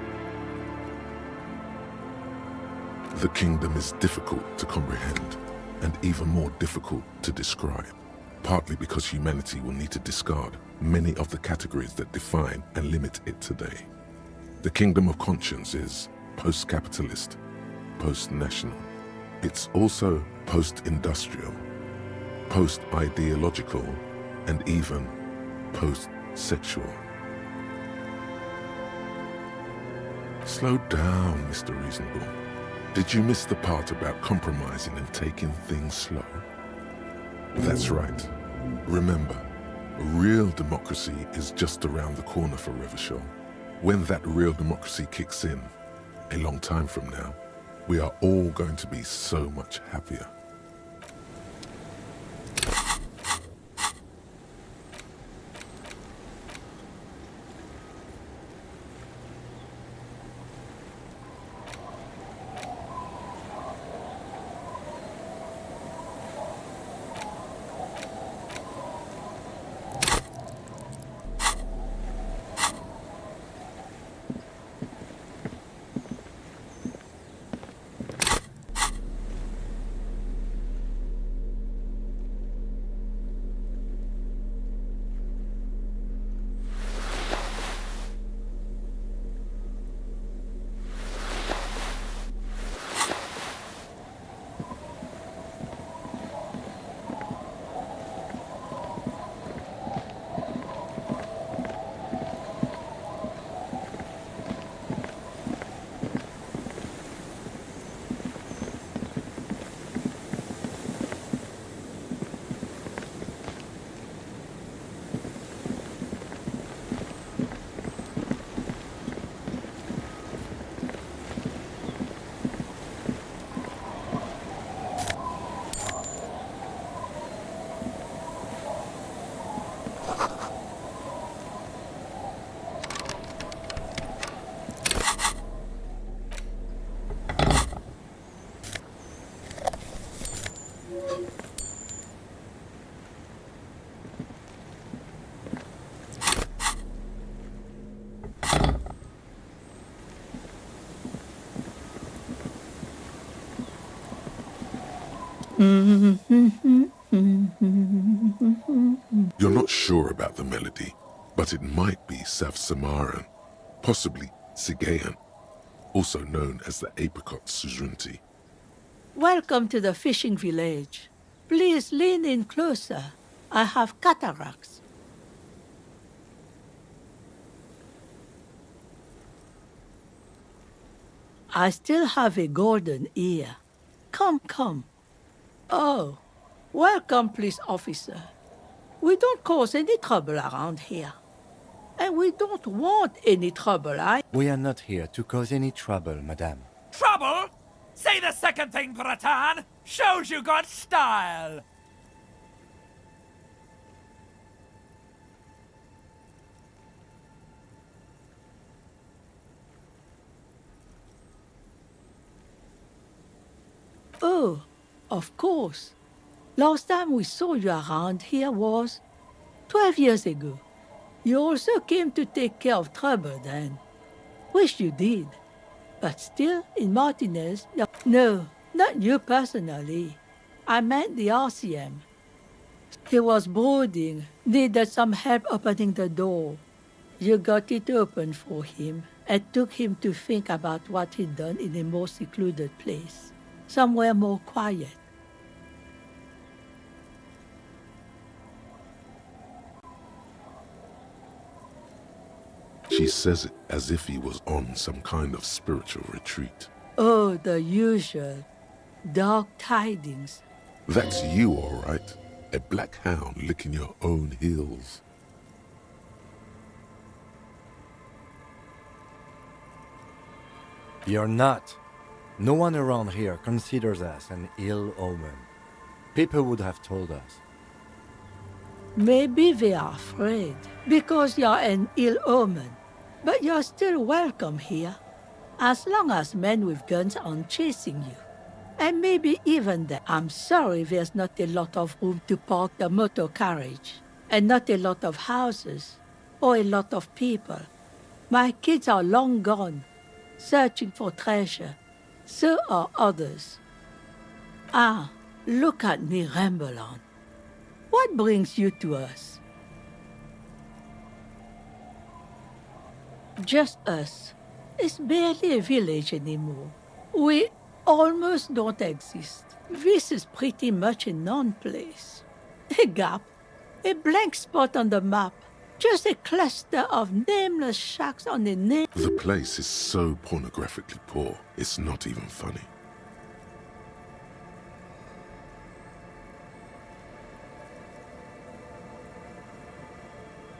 The kingdom is difficult to comprehend and even more difficult to describe, partly because humanity will need to discard many of the categories that define and limit it today. The kingdom of conscience is post-capitalist, post-national. It's also post-industrial, post-ideological, and even post-sexual. Slow down, Mr. Reasonable. Did you miss the part about compromising and taking things slow? That's right. Remember, real democracy is just around the corner for Revachol. When that real democracy kicks in, a long time from now, we are all going to be so much happier. You're not sure about the melody, but it might be South Samaran, possibly Sigayan, also known as the apricot suzerainty. Welcome to the fishing village. Please lean in closer. I have cataracts. I still have a golden ear. Come, come. Oh, welcome, police officer. We don't cause any trouble around here. And we don't want any trouble, We are not here to cause any trouble, madame. Trouble? Say the second thing, Bratan! Shows you got style! Oh, of course. Last time we saw you around here was 12 years ago. You also came to take care of trouble then. Wish you did. But still, in Martinez, no, not you personally. I meant the RCM. He was brooding, needed some help opening the door. You got it open for him and took him to think about what he'd done in a more secluded place, somewhere more quiet. She says it as if he was on some kind of spiritual retreat. Oh, the usual. Dark tidings. That's you, all right. A black hound licking your own heels. You're not. No one around here considers us an ill omen. People would have told us. Maybe they are afraid, because you're an ill omen. But you're still welcome here, as long as men with guns aren't chasing you. And maybe even then, I'm sorry there's not a lot of room to park the motor carriage, and not a lot of houses, or a lot of people. My kids are long gone, searching for treasure. So are others. Ah, look at me ramble on. What brings you to us? Just us. It's barely a village anymore. We almost don't exist. This is pretty much a non-place. A gap. A blank spot on the map. Just a cluster of nameless shacks on a name. The place is so pornographically poor, it's not even funny.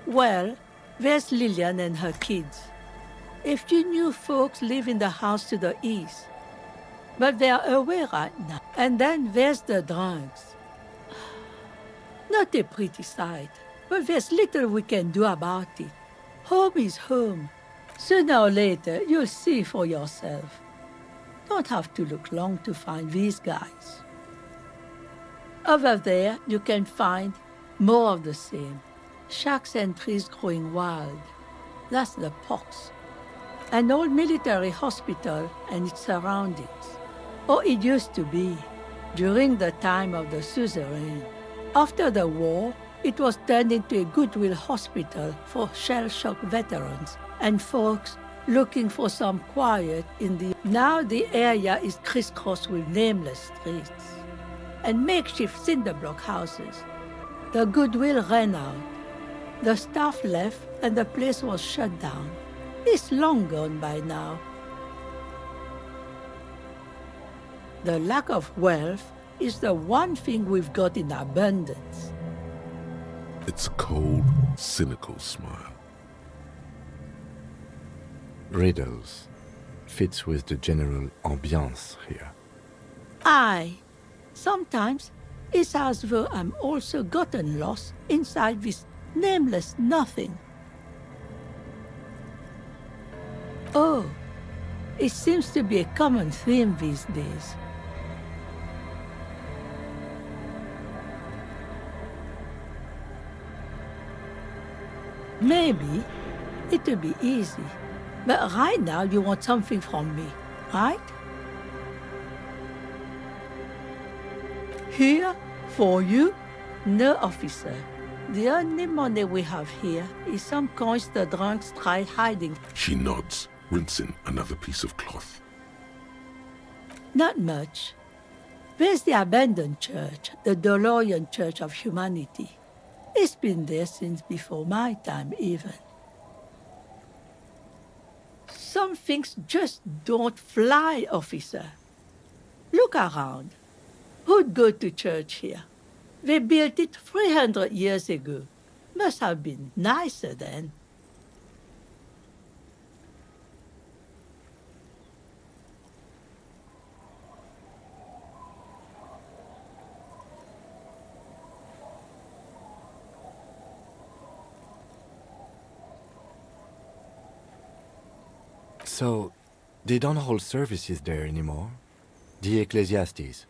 Well, there's Lillian and her kids. A few new folks live in the house to the east. But they're away right now. And then there's the drunks. Not a pretty sight, but there's little we can do about it. Home is home. Sooner or later, you'll see for yourself. Don't have to look long to find these guys. Over there, you can find more of the same. Shacks and trees growing wild. That's the pox. An old military hospital and its surroundings. Or it used to be, during the time of the suzerain. After the war, it was turned into a goodwill hospital for shell-shock veterans and folks looking for some quiet in the... Now the area is crisscrossed with nameless streets and makeshift cinder block houses. The goodwill ran out. The staff left and the place was shut down. It's long gone by now. The lack of wealth is the one thing we've got in abundance. It's a cold, cynical smile. Riddles fits with the general ambiance here. Aye. Sometimes it's as though I'm also gotten lost inside this nameless nothing. Oh, it seems to be a common theme these days. Maybe it'll be easy, but right now you want something from me, right? Here, for you? No, officer. The only money we have here is some coins the drunks tried hiding. She nods, rinsing another piece of cloth. Not much. There's the abandoned church, the DeLorean Church of Humanity. It's been there since before my time, even. Some things just don't fly, officer. Look around. Who'd go to church here? They built it 300 years ago. Must have been nicer then. So, they don't hold services there anymore? The Ecclesiastes?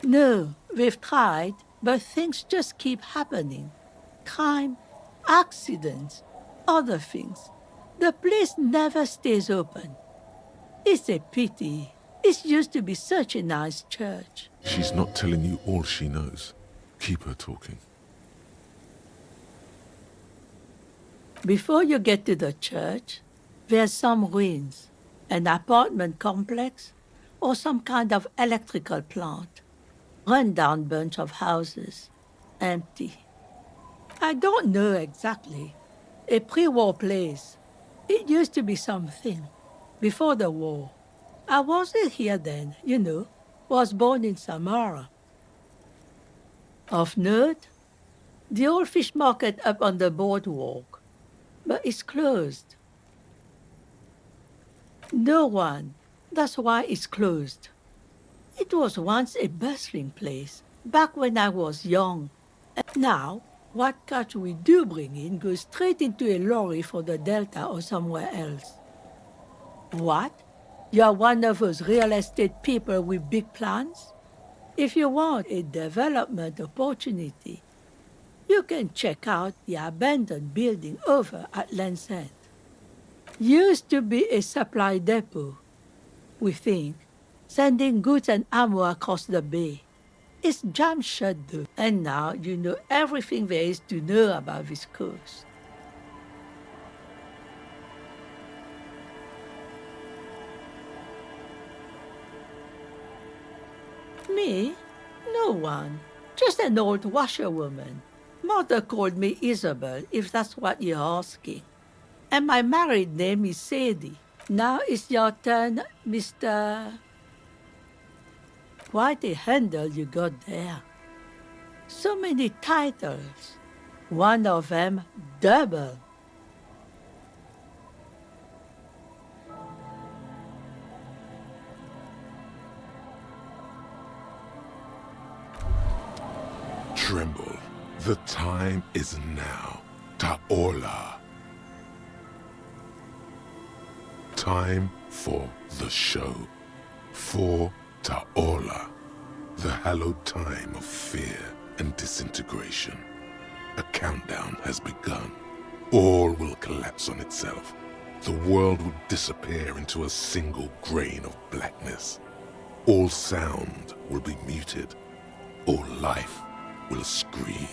No, we've tried, but things just keep happening. Crime, accidents, other things. The place never stays open. It's a pity. It used to be such a nice church. She's not telling you all she knows. Keep her talking. Before you get to the church, there's some ruins, an apartment complex, or some kind of electrical plant. Run-down bunch of houses, empty. I don't know exactly. A pre-war place. It used to be something. Before the war. I wasn't here then, you know. Was born in Samara. Of note, the old fish market up on the boardwalk. But it's closed. No one. That's why it's closed. It was once a bustling place, back when I was young. And now, what catch we do bring in goes straight into a lorry for the Delta or somewhere else. What? You're one of those real estate people with big plans? If you want a development opportunity, you can check out the abandoned building over at Land's End. Used to be a supply depot, we think, sending goods and ammo across the bay. It's jam shut though, and now you know everything there is to know about this coast. Me? No one. Just an old washerwoman. Mother called me Isabel, if that's what you're asking. And my married name is Sadie. Now it's your turn, Mr. Quite a handle you got there. So many titles. One of them double. Tremble. The time is now. Ta'ola. Time for the show. For Ta'ola. The hallowed time of fear and disintegration. A countdown has begun. All will collapse on itself. The world will disappear into a single grain of blackness. All sound will be muted. All life will scream.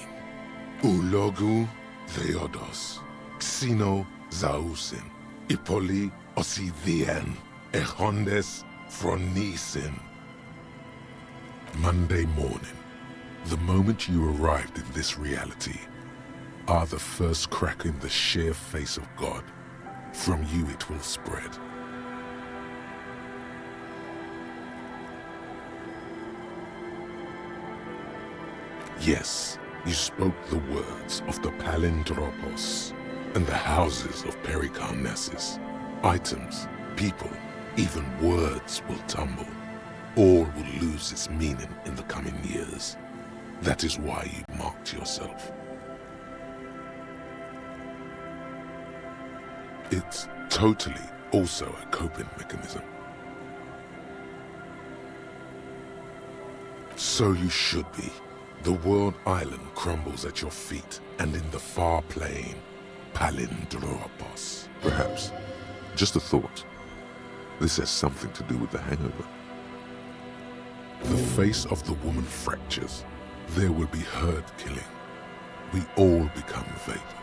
Ulogu Theodos, Xino Zausin, Ipoli Osithian, Echondes Fronisin. Monday morning, the moment you arrived in this reality, are the first crack in the sheer face of God. From you it will spread. Yes, you spoke the words of the Palindropos and the houses of Pericarnassus. Items, people, even words will tumble. All will lose its meaning in the coming years. That is why you marked yourself. It's totally also a coping mechanism. So you should be. The world island crumbles at your feet, and in the far plain, Palindropos. Perhaps, just a thought, this has something to do with the hangover. The face of the woman fractures. There will be herd killing. We all become vapor.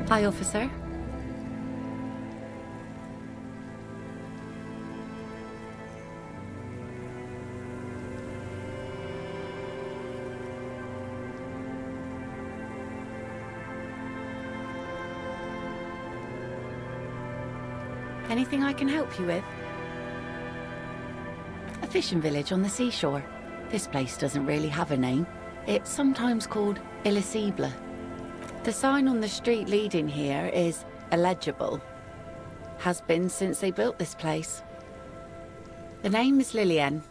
Hi, officer. Anything I can help you with? A fishing village on the seashore. This place doesn't really have a name. It's sometimes called Elysium. The sign on the street leading here is illegible. Has been since they built this place. The name is Lillian.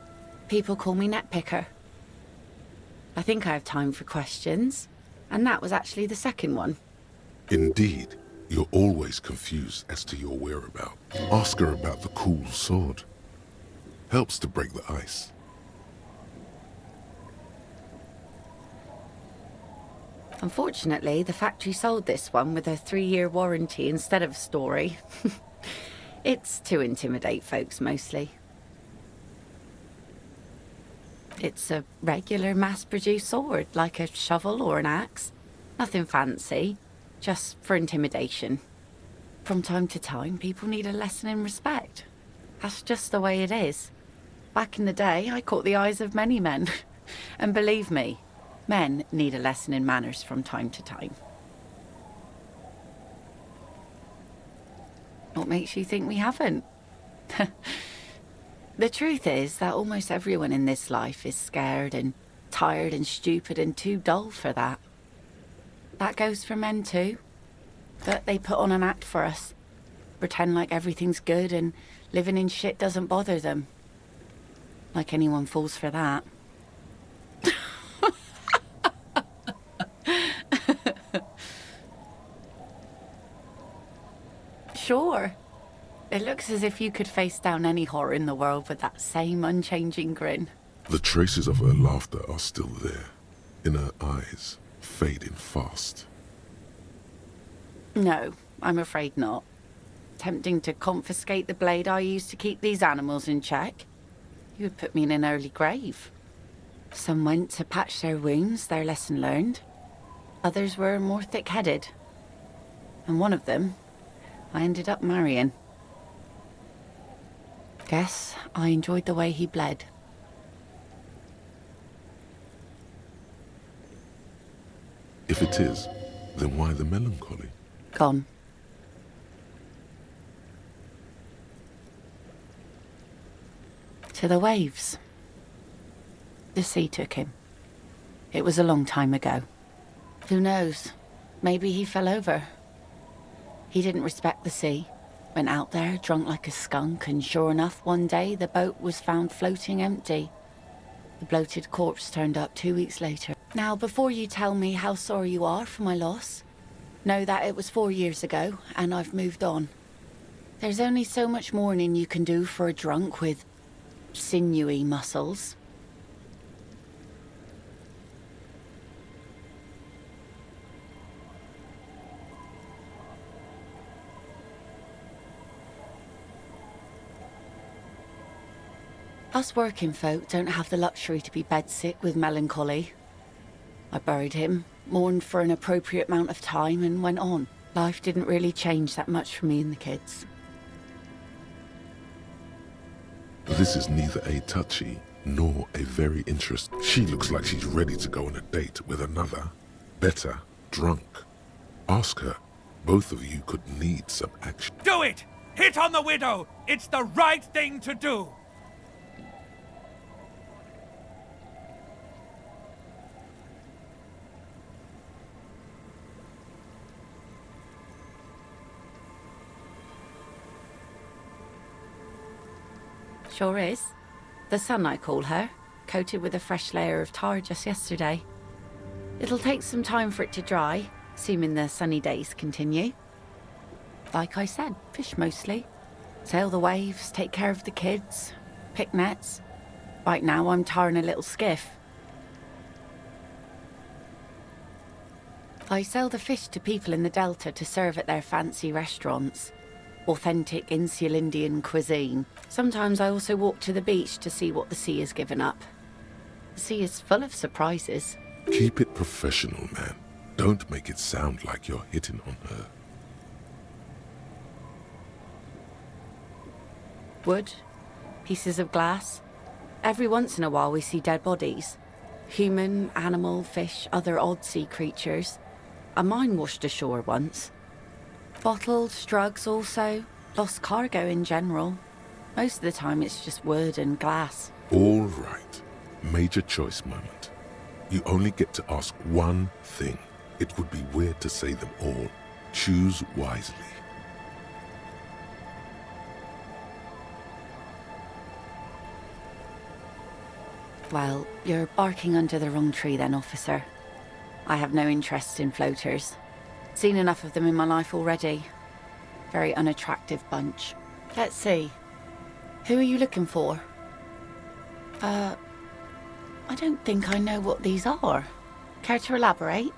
People call me Netpicker. I think I have time for questions. And that was actually the second one. Indeed. You're always confused as to your whereabouts. Ask her about the cool sword. Helps to break the ice. Unfortunately, the factory sold this one with a 3-year warranty instead of a story. It's to intimidate folks, mostly. It's a regular mass-produced sword, like a shovel or an axe. Nothing fancy, just for intimidation. From time to time, people need a lesson in respect. That's just the way it is. Back in the day, I caught the eyes of many men. And believe me, men need a lesson in manners from time to time. What makes you think we haven't? The truth is that almost everyone in this life is scared and tired and stupid and too dull for that. That goes for men too. But they put on an act for us. Pretend like everything's good and living in shit doesn't bother them. Like anyone falls for that. Sure. It looks as if you could face down any horror in the world with that same unchanging grin. The traces of her laughter are still there, in her eyes, fading fast. No, I'm afraid not. Tempting to confiscate the blade I used to keep these animals in check. You would put me in an early grave. Some went to patch their wounds, their lesson learned. Others were more thick-headed. And one of them, I ended up marrying. Guess I enjoyed the way he bled. If it is, then why the melancholy? Gone. To the waves. The sea took him. It was a long time ago. Who knows? Maybe he fell over. He didn't respect the sea. Went out there, drunk like a skunk, and sure enough, one day the boat was found floating empty. The bloated corpse turned up 2 weeks later. Now, before you tell me how sorry you are for my loss, know that it was 4 years ago, and I've moved on. There's only so much mourning you can do for a drunk with sinewy muscles. Us working folk don't have the luxury to be bedsick with melancholy. I buried him, mourned for an appropriate amount of time, and went on. Life didn't really change that much for me and the kids. This is neither a touchy nor a very interesting. She looks like she's ready to go on a date with another, better, drunk. Ask her. Both of you could need some action. Do it! Hit on the widow! It's the right thing to do! Sure is. The sun, I call her, coated with a fresh layer of tar just yesterday. It'll take some time for it to dry, assuming the sunny days continue. Like I said, fish mostly. Sail the waves, take care of the kids, pick nets. Right now I'm tarring a little skiff. I sell the fish to people in the Delta to serve at their fancy restaurants. Authentic insular Indian cuisine. Sometimes I also walk to the beach to see what the sea has given up. The sea is full of surprises. Keep it professional, man. Don't make it sound like you're hitting on her. Wood, pieces of glass. Every once in a while we see dead bodies. Human, animal, fish, other odd sea creatures. A mine washed ashore once. Bottles, drugs also. Lost cargo in general. Most of the time it's just wood and glass. All right. Major choice moment. You only get to ask one thing. It would be weird to say them all. Choose wisely. Well, you're barking under the wrong tree then, officer. I have no interest in floaters. Seen enough of them in my life already. Very unattractive bunch. Let's see. Who are you looking for? I don't think I know what these are. Care to elaborate?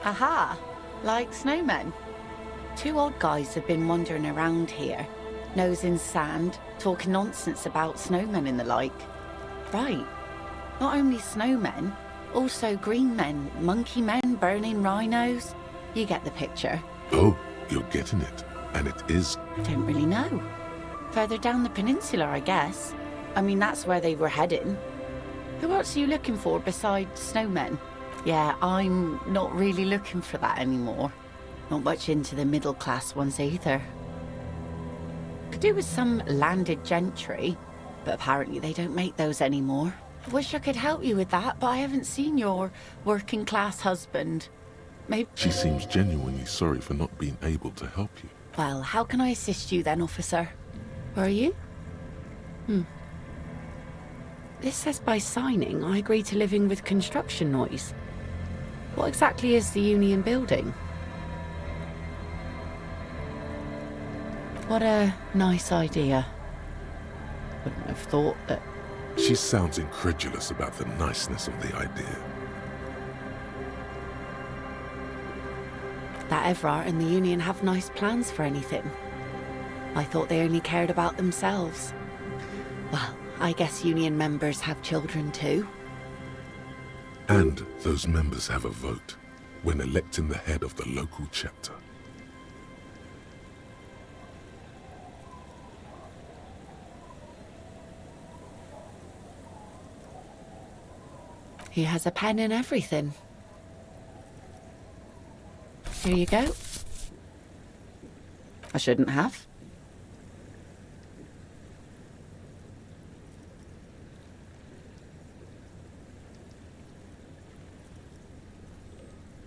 Aha! Like snowmen. Two odd guys have been wandering around here, nose in sand, talking nonsense about snowmen and the like. Right. Not only snowmen, also green men, monkey men, burning rhinos. You get the picture. Oh, you're getting it. And it is... Don't really know. Further down the peninsula, I guess. I mean, that's where they were heading. Who else are you looking for besides snowmen? Yeah, I'm not really looking for that anymore. Not much into the middle-class ones either. Could do with some landed gentry, but apparently they don't make those anymore. I wish I could help you with that, but I haven't seen your working-class husband. Maybe... She seems genuinely sorry for not being able to help you. Well, how can I assist you then, officer? Where are you? This says by signing, I agree to living with construction noise. What exactly is the Union building? What a nice idea. Wouldn't have thought that... She sounds incredulous about the niceness of the idea. That Everard and the Union have nice plans for anything. I thought they only cared about themselves. Well, I guess Union members have children too. And those members have a vote when electing the head of the local chapter. He has a pen and everything. Here you go. I shouldn't have.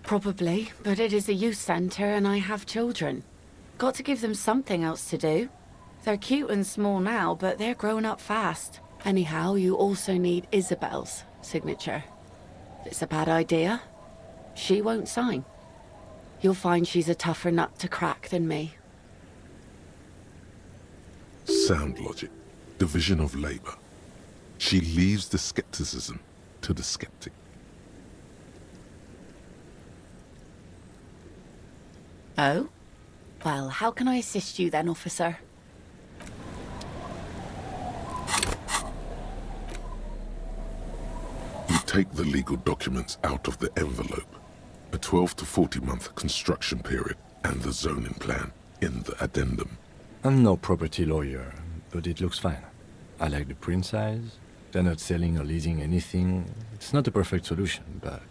Probably, but it is a youth centre and I have children. Got to give them something else to do. They're cute and small now, but they're growing up fast. Anyhow, you also need Isabel's signature. If it's a bad idea, she won't sign. You'll find she's a tougher nut to crack than me. Sound logic. Division of labor. She leaves the skepticism to the skeptic. Oh? Well, how can I assist you then, officer? You take the legal documents out of the envelope. A 12 to 40 month construction period and the zoning plan in the addendum. I'm no property lawyer, but it looks fine. I like the print size. They're not selling or leasing anything. It's not a perfect solution, but...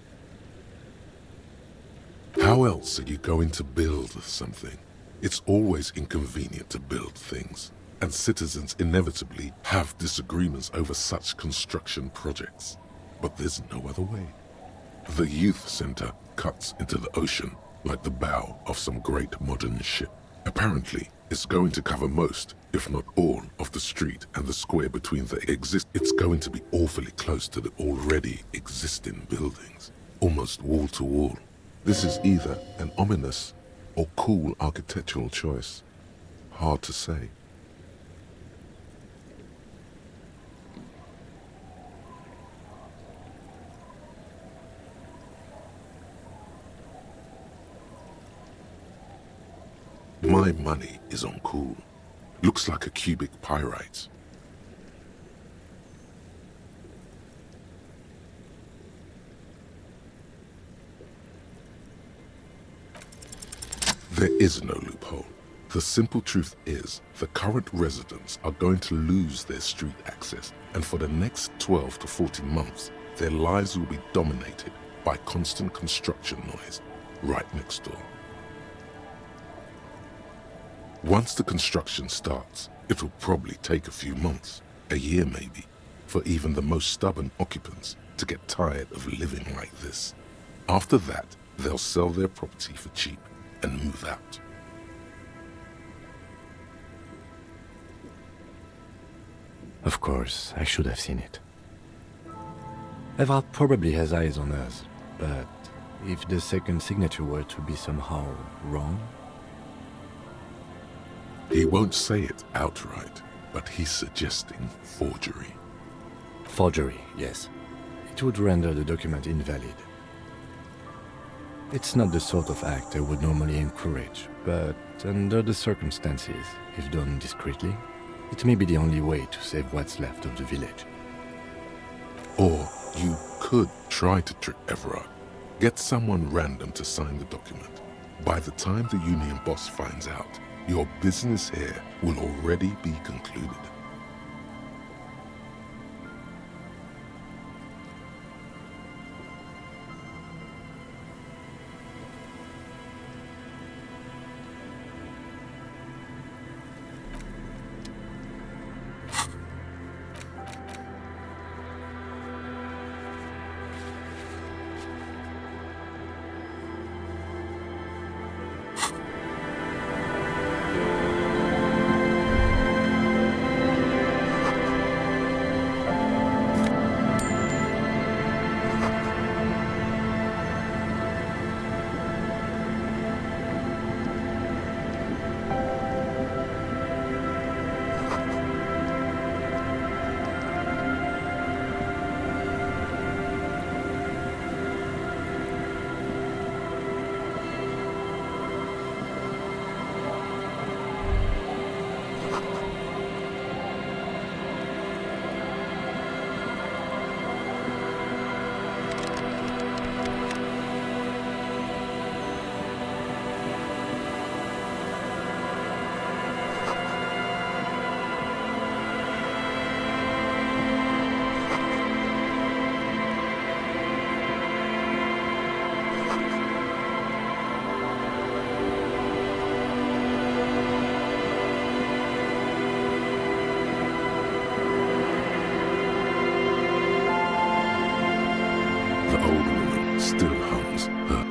How else are you going to build something? It's always inconvenient to build things, and citizens inevitably have disagreements over such construction projects. But there's no other way. The youth center cuts into the ocean like the bow of some great modern ship. Apparently, it's going to cover most, if not all, of the street and the square between It's going to be awfully close to the already existing buildings, almost wall to wall. This is either an ominous or cool architectural choice. Hard to say. My money is on cool. Looks like a cubic pyrite. There is no loophole. The simple truth is, the current residents are going to lose their street access, and for the next 12 to 14 months, their lives will be dominated by constant construction noise right next door. Once the construction starts, it will probably take a few months, a year maybe, for even the most stubborn occupants to get tired of living like this. After that, they'll sell their property for cheap and move out. Of course, I should have seen it. Everard probably has eyes on us, but if the second signature were to be somehow wrong? He won't say it outright, but he's suggesting forgery. Forgery, yes. It would render the document invalid. It's not the sort of act I would normally encourage, but under the circumstances, if done discreetly, it may be the only way to save what's left of the village. Or you could try to trick Everard. Get someone random to sign the document. By the time the union boss finds out, your business here will already be concluded.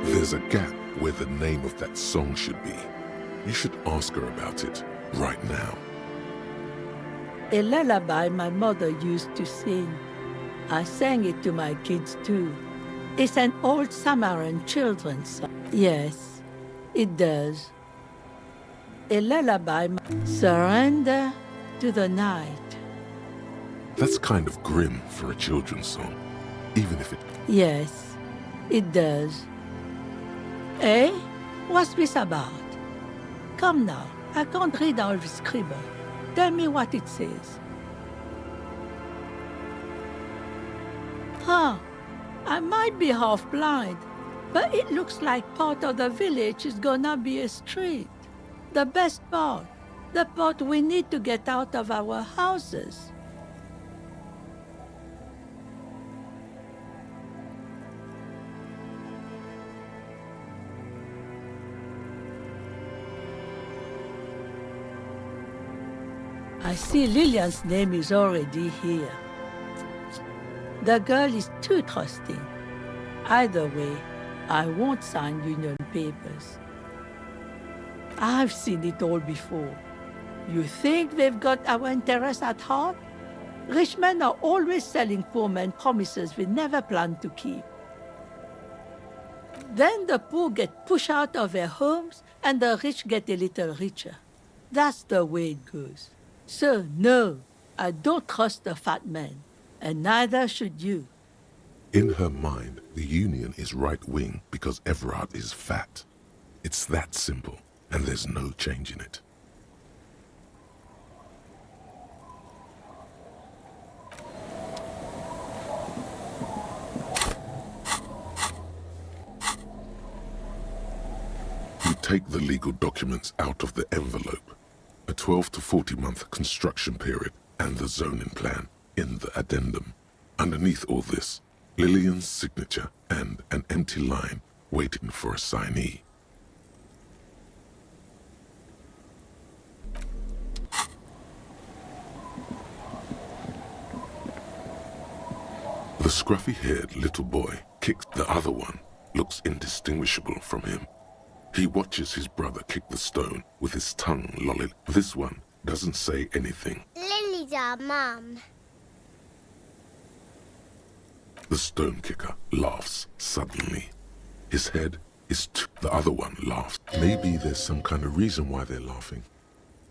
There's a gap where the name of that song should be. You should ask her about it right now. A lullaby my mother used to sing. I sang it to my kids too. It's an old Samaritan children's song. Yes, it does. A lullaby, surrender to the night. That's kind of grim for a children's song, even if it... Yes, it does. Eh? What's this about? Come now, I can't read all the scribble. Tell me what it says. Huh. I might be half blind, but it looks like part of the village is gonna be a street. The best part. The part we need to get out of our houses. I see Lillian's name is already here. The girl is too trusting. Either way, I won't sign union papers. I've seen it all before. You think they've got our interests at heart? Rich men are always selling poor men promises we never planned to keep. Then the poor get pushed out of their homes and the rich get a little richer. That's the way it goes. So, no, I don't trust the fat man, and neither should you. In her mind, the Union is right-wing because Everard is fat. It's that simple, and there's no change in it. You take the legal documents out of the envelope. A 12 to 40 month construction period and the zoning plan in the addendum. Underneath all this, Lillian's signature and an empty line waiting for a signee. The scruffy-haired little boy kicks the other one, looks indistinguishable from him. He watches his brother kick the stone with his tongue lolling. This one doesn't say anything. Lily's our mum. The stone kicker laughs suddenly. His head is the other one laughs. Maybe there's some kind of reason why they're laughing.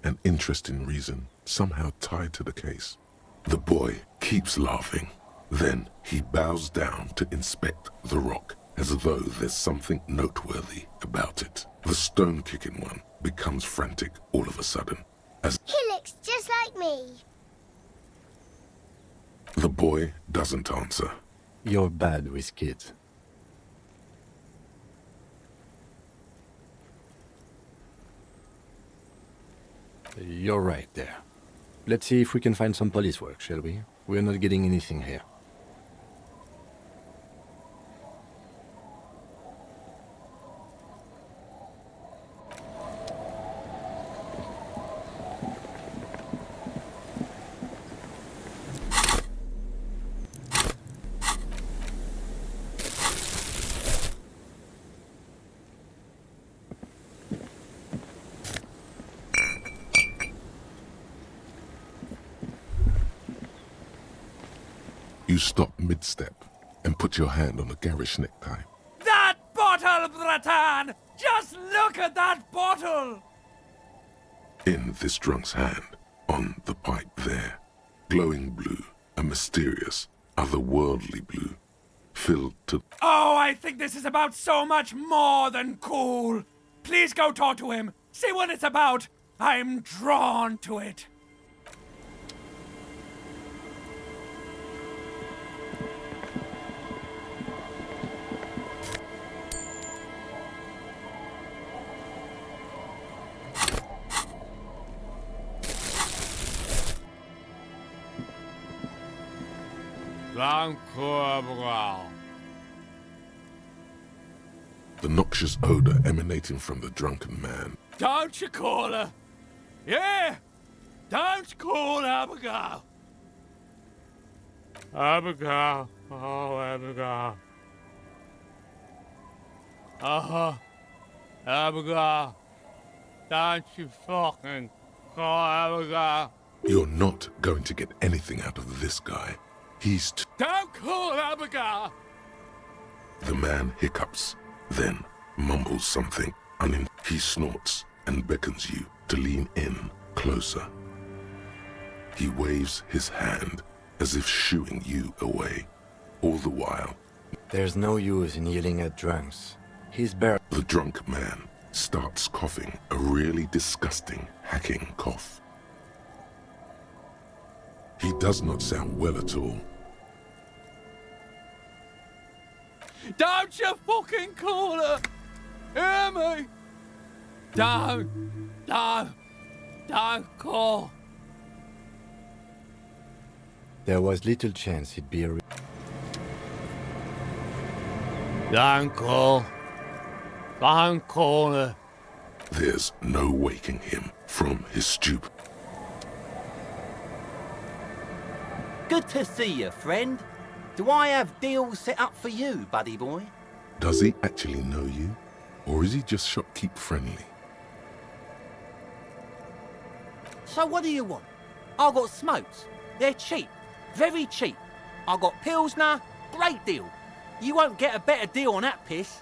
An interesting reason, somehow tied to the case. The boy keeps laughing. Then he bows down to inspect the rock, as though there's something noteworthy about it. The stone-kicking one becomes frantic all of a sudden, as He looks just like me. the boy doesn't answer. You're bad with kids. You're right there. Let's see if we can find some police work, shall we? We're not getting anything here. You stop mid-step and put your hand on the garish necktie. That bottle, Bratan! Just look at that bottle! In this drunk's hand, on the pipe there, glowing blue, a mysterious, otherworldly blue, filled to... Oh, I think this is about so much more than cool. Please go talk to him. See what it's about. I'm drawn to it. The noxious odor emanating from the drunken man. Don't you call her? Yeah! Don't call Abigail! Abigail. Oh, Abigail. Uh-huh. Abigail. Don't you fucking call Abigail. You're not going to get anything out of this guy. He's Don't call Abigail! The man hiccups, then mumbles something. He snorts and beckons you to lean in closer. He waves his hand as if shooing you away. All the while, There's no use in yelling at drunks. He's bare. The drunk man starts coughing, a really disgusting, hacking cough. He does not sound well at all. Don't you fucking call her! Hear me? Don't call. There was little chance he'd be a... Don't call her. There's no waking him from his stupor. Good to see you, friend. Do I have deals set up for you, buddy boy? Does he actually know you? Or is he just shopkeep friendly? So what do you want? I got smokes. They're cheap. Very cheap. I got Pilsner. Great deal. You won't get a better deal on that piss.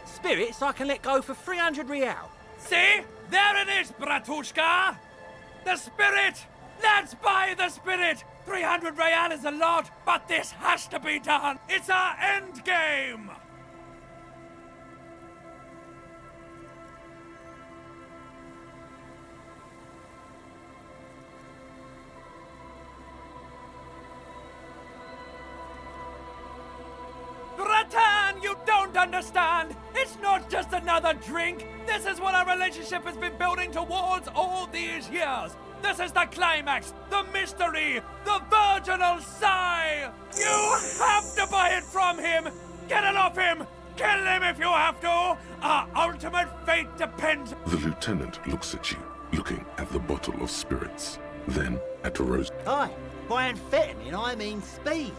Spirits I can let go for 300 real. See? There it is, Bratushka! The spirit! Let's buy the spirit! 300 real is a lot, but this has to be done! It's our end game! Bratan, you don't understand! It's not just another drink. This is what our relationship has been building towards all these years. This is the climax, the mystery, the virginal sigh. You have to buy it from him. Get it off him. Kill him if you have to. Our ultimate fate depends. The lieutenant looks at you, looking at the bottle of spirits, then at Rose. Aye, by amphetamine I mean speed.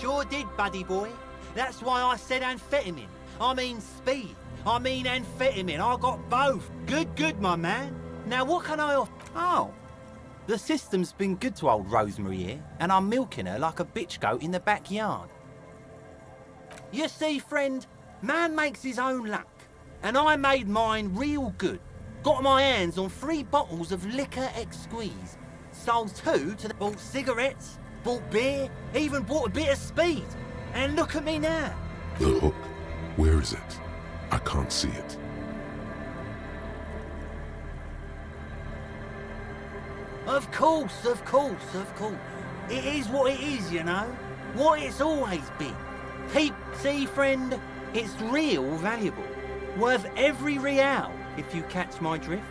Sure did, buddy boy. That's why I said amphetamine. I mean speed. I mean amphetamine. I got both. Good, my man. Now what can I offer? Oh, the system's been good to old Rosemary here, and I'm milking her like a bitch goat in the backyard. You see, friend, man makes his own luck, and I made mine real good. Got my hands on 3 bottles of liquor ex-squeeze. Sold 2 to the... Bought cigarettes, bought beer, even bought a bit of speed. And look at me now. The hook. Where is it? I can't see it. Of course. It is what it is, you know. What it's always been. See, friend, it's real valuable. Worth every real, if you catch my drift.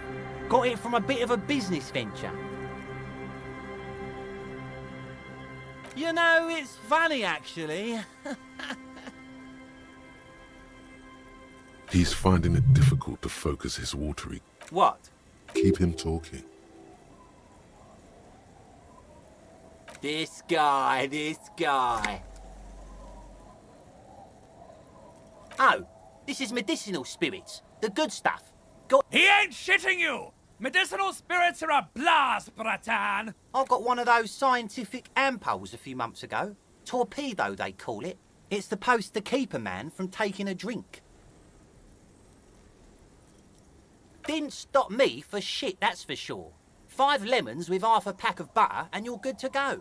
Got it from a bit of a business venture. You know, it's funny, actually. He's finding it difficult to focus his watery. What? Keep him talking. This guy. Oh, this is medicinal spirits. The good stuff. He ain't shitting you! Medicinal spirits are a blast, Bratan! I got one of those scientific ampoules a few months ago. Torpedo, they call it. It's supposed to keep a man from taking a drink. Didn't stop me for shit, that's for sure. 5 lemons with half a pack of butter and you're good to go.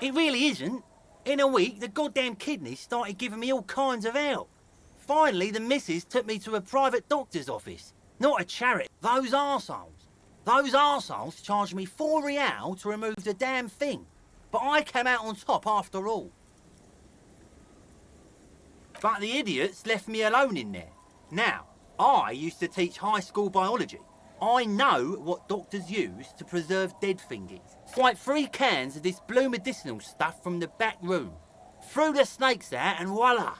It really isn't. In a week, the goddamn kidneys started giving me all kinds of help. Finally, the missus took me to a private doctor's office. Not a charity. Those arseholes charged me 4 real to remove the damn thing. But I came out on top after all. But the idiots left me alone in there. Now, I used to teach high school biology. I know what doctors use to preserve dead thingies. Swipe 3 cans of this blue medicinal stuff from the back room. Threw the snakes out and voila.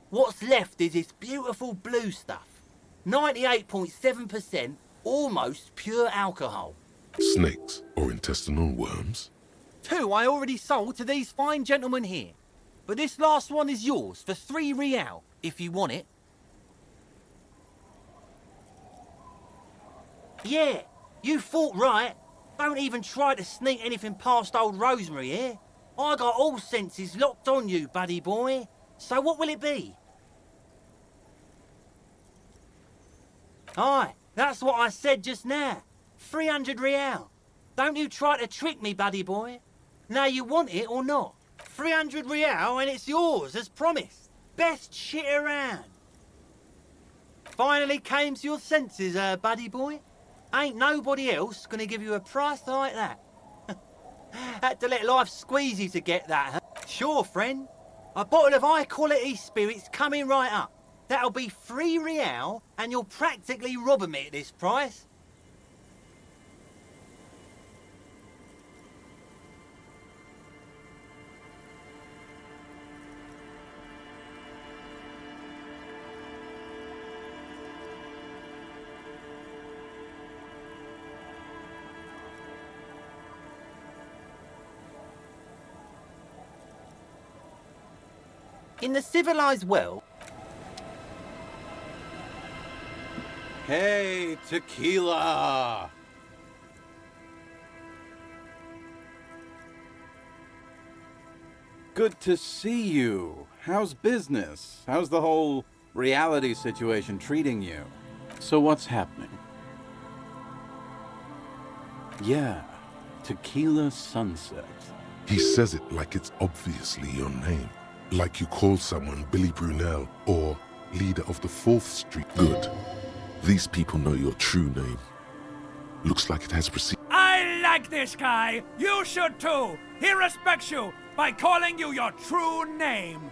What's left is this beautiful blue stuff. 98.7% almost pure alcohol. Snakes or intestinal worms? 2 I already sold to these fine gentlemen here. But this last one is yours for 3 real, if you want it. Yeah, you thought right. Don't even try to sneak anything past old Rosemary here. I got all senses locked on you, buddy boy. So what will it be? Aye, that's what I said just now. 300 real. Don't you try to trick me, buddy boy. Now you want it or not. 300 real and it's yours, as promised. Best shit around. Finally came to your senses, buddy boy. Ain't nobody else gonna give you a price like that. Had to let life squeeze you to get that, huh? Sure, friend. A bottle of high-quality spirits coming right up. That'll be 3 real, and you're practically robbing me at this price. In the civilized world... Hey, tequila! Good to see you. How's business? How's the whole reality situation treating you? So what's happening? Yeah, Tequila Sunset. He says it like it's obviously your name. Like you call someone Billy Brunel or leader of the 4th Street. Good. These people know your true name. Looks like it has proceeded. I like this guy, you should too. He respects you by calling you your true name.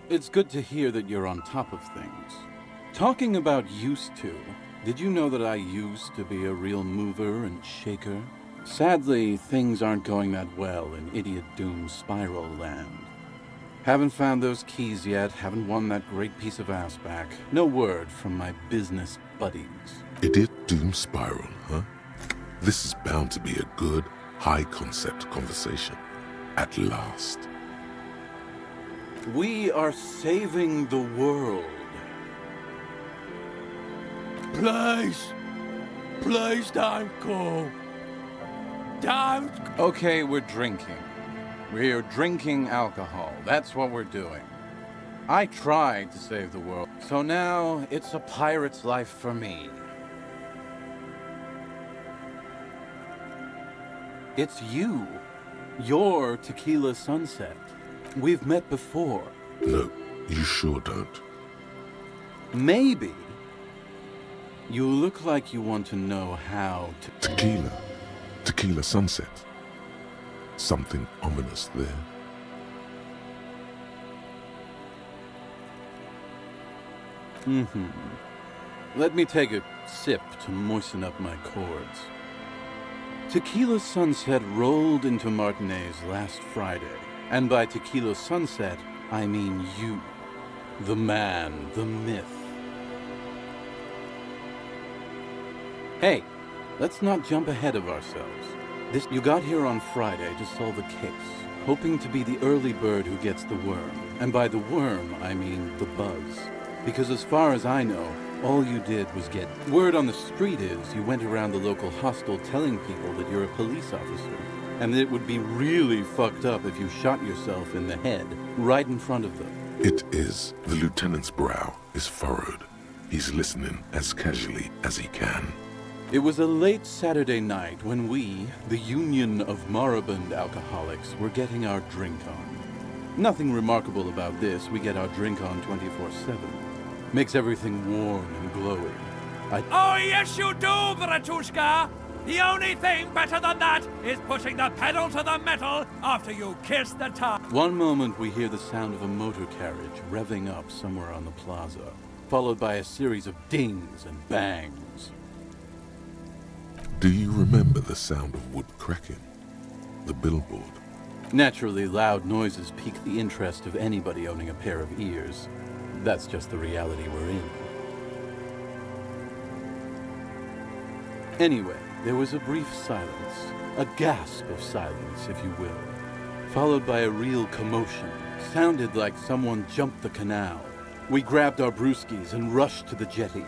It's good to hear that you're on top of things. Talking about used to, did you know that I used to be a real mover and shaker? Sadly, things aren't going that well in Idiot Doom Spiral Land. Haven't found those keys yet, haven't won that great piece of ass back. No word from my business buddies. Idiot Doom Spiral, huh? This is bound to be a good, high-concept conversation. At last. We are saving the world. Please don't go. Don't. Okay, we're drinking. We're drinking alcohol. That's what we're doing. I tried to save the world, so now it's a pirate's life for me. It's you. You're Tequila Sunset. We've met before. No, you sure don't. Maybe. You look like you want to know how to... Tequila. Tequila Sunset. Something ominous there. Let me take a sip to moisten up my chords. Tequila Sunset rolled into Martinez last Friday. And by Tequila Sunset, I mean you. The man, the myth. Hey, let's not jump ahead of ourselves. You got here on Friday to solve a case, hoping to be the early bird who gets the worm. And by the worm, I mean the buzz. Because as far as I know, all you did was get... Word on the street is you went around the local hostel telling people that you're a police officer. And that it would be really fucked up if you shot yourself in the head, right in front of them. It is. The lieutenant's brow is furrowed. He's listening as casually as he can. It was a late Saturday night when we, the Union of Moribund Alcoholics, were getting our drink on. Nothing remarkable about this. We get our drink on 24/7. Makes everything warm and glowing. Oh, yes you do, Bratushka! The only thing better than that is putting the pedal to the metal after you kiss the top. One moment we hear the sound of a motor carriage revving up somewhere on the plaza, followed by a series of dings and bangs. Do you remember the sound of wood cracking? The billboard? Naturally, loud noises pique the interest of anybody owning a pair of ears. That's just the reality we're in. Anyway, there was a brief silence, a gasp of silence, if you will, followed by a real commotion. Sounded like someone jumped the canal. We grabbed our brewskis and rushed to the jetty.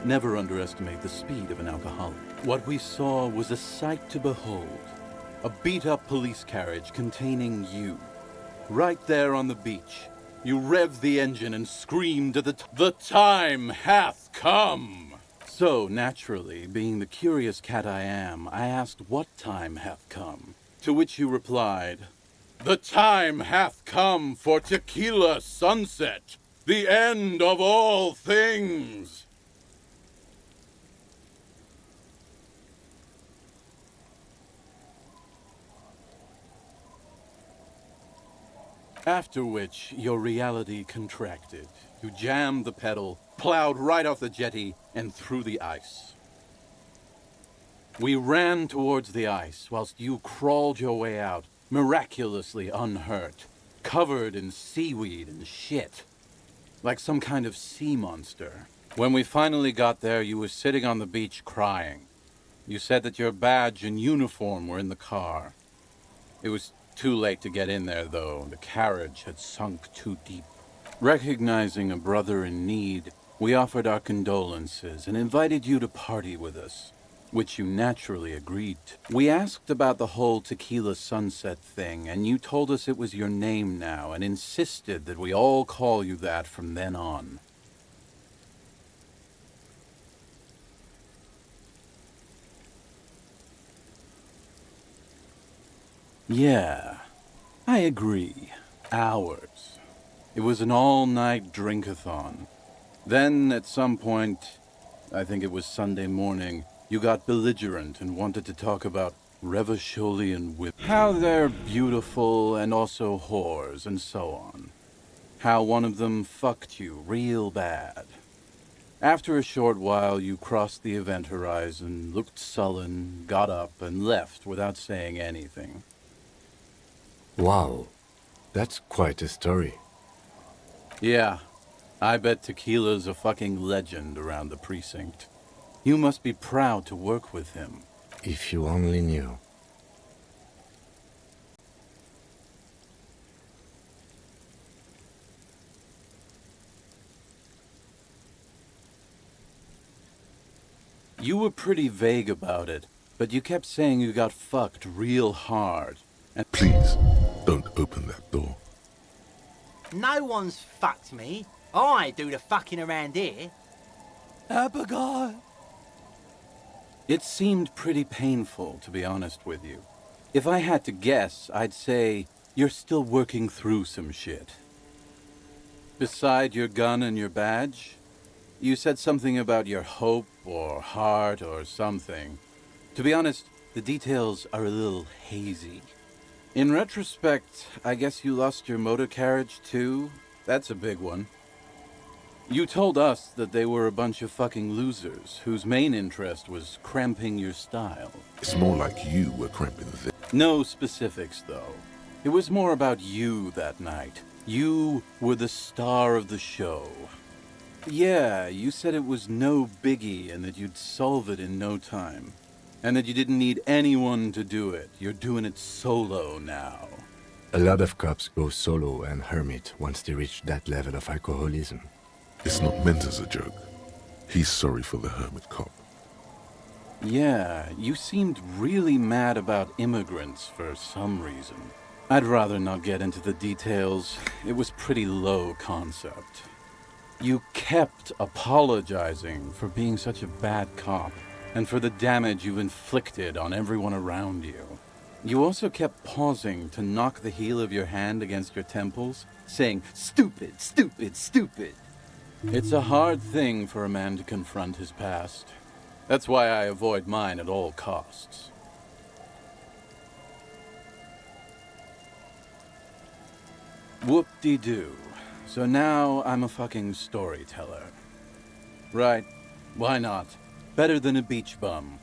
Never underestimate the speed of an alcoholic. What we saw was a sight to behold. A beat-up police carriage containing you. Right there on the beach. You revved the engine and screamed at the time hath come! So, naturally, being the curious cat I am, I asked what time hath come. To which you replied, "The time hath come for Tequila Sunset, the end of all things." After which, your reality contracted. You jammed the pedal, plowed right off the jetty, and through the ice. We ran towards the ice, whilst you crawled your way out, miraculously unhurt, covered in seaweed and shit, like some kind of sea monster. When we finally got there, you were sitting on the beach crying. You said that your badge and uniform were in the car. It was too late to get in there, though. The carriage had sunk too deep. Recognizing a brother in need, we offered our condolences and invited you to party with us, which you naturally agreed to. We asked about the whole Tequila Sunset thing, and you told us it was your name now and insisted that we all call you that from then on. Yeah, I agree. Ours. It was an all-night drink-a-thon. Then, at some point, I think it was Sunday morning, you got belligerent and wanted to talk about Revacholian women. How they're beautiful and also whores and so on. How one of them fucked you real bad. After a short while, you crossed the event horizon, looked sullen, got up, and left without saying anything. Wow, that's quite a story. Yeah, I bet Tequila's a fucking legend around the precinct. You must be proud to work with him. If you only knew. You were pretty vague about it, but you kept saying you got fucked real hard. And please, don't open that door. No one's fucked me. I do the fucking around here. Abigail. It seemed pretty painful, to be honest with you. If I had to guess, I'd say you're still working through some shit. Beside your gun and your badge, you said something about your hope or heart or something. To be honest, the details are a little hazy. In retrospect, I guess you lost your motor carriage too? That's a big one. You told us that they were a bunch of fucking losers whose main interest was cramping your style. It's more like you were cramping the... No specifics, though. It was more about you that night. You were the star of the show. Yeah, you said it was no biggie and that you'd solve it in no time. And that you didn't need anyone to do it. You're doing it solo now. A lot of cops go solo and hermit once they reach that level of alcoholism. It's not meant as a joke. He's sorry for the hermit cop. Yeah, you seemed really mad about immigrants for some reason. I'd rather not get into the details. It was pretty low concept. You kept apologizing for being such a bad cop and for the damage you've inflicted on everyone around you. You also kept pausing to knock the heel of your hand against your temples, saying, "Stupid, stupid, stupid." It's a hard thing for a man to confront his past. That's why I avoid mine at all costs. Whoop-de-doo. So now I'm a fucking storyteller. Right, why not? Better than a beach bum.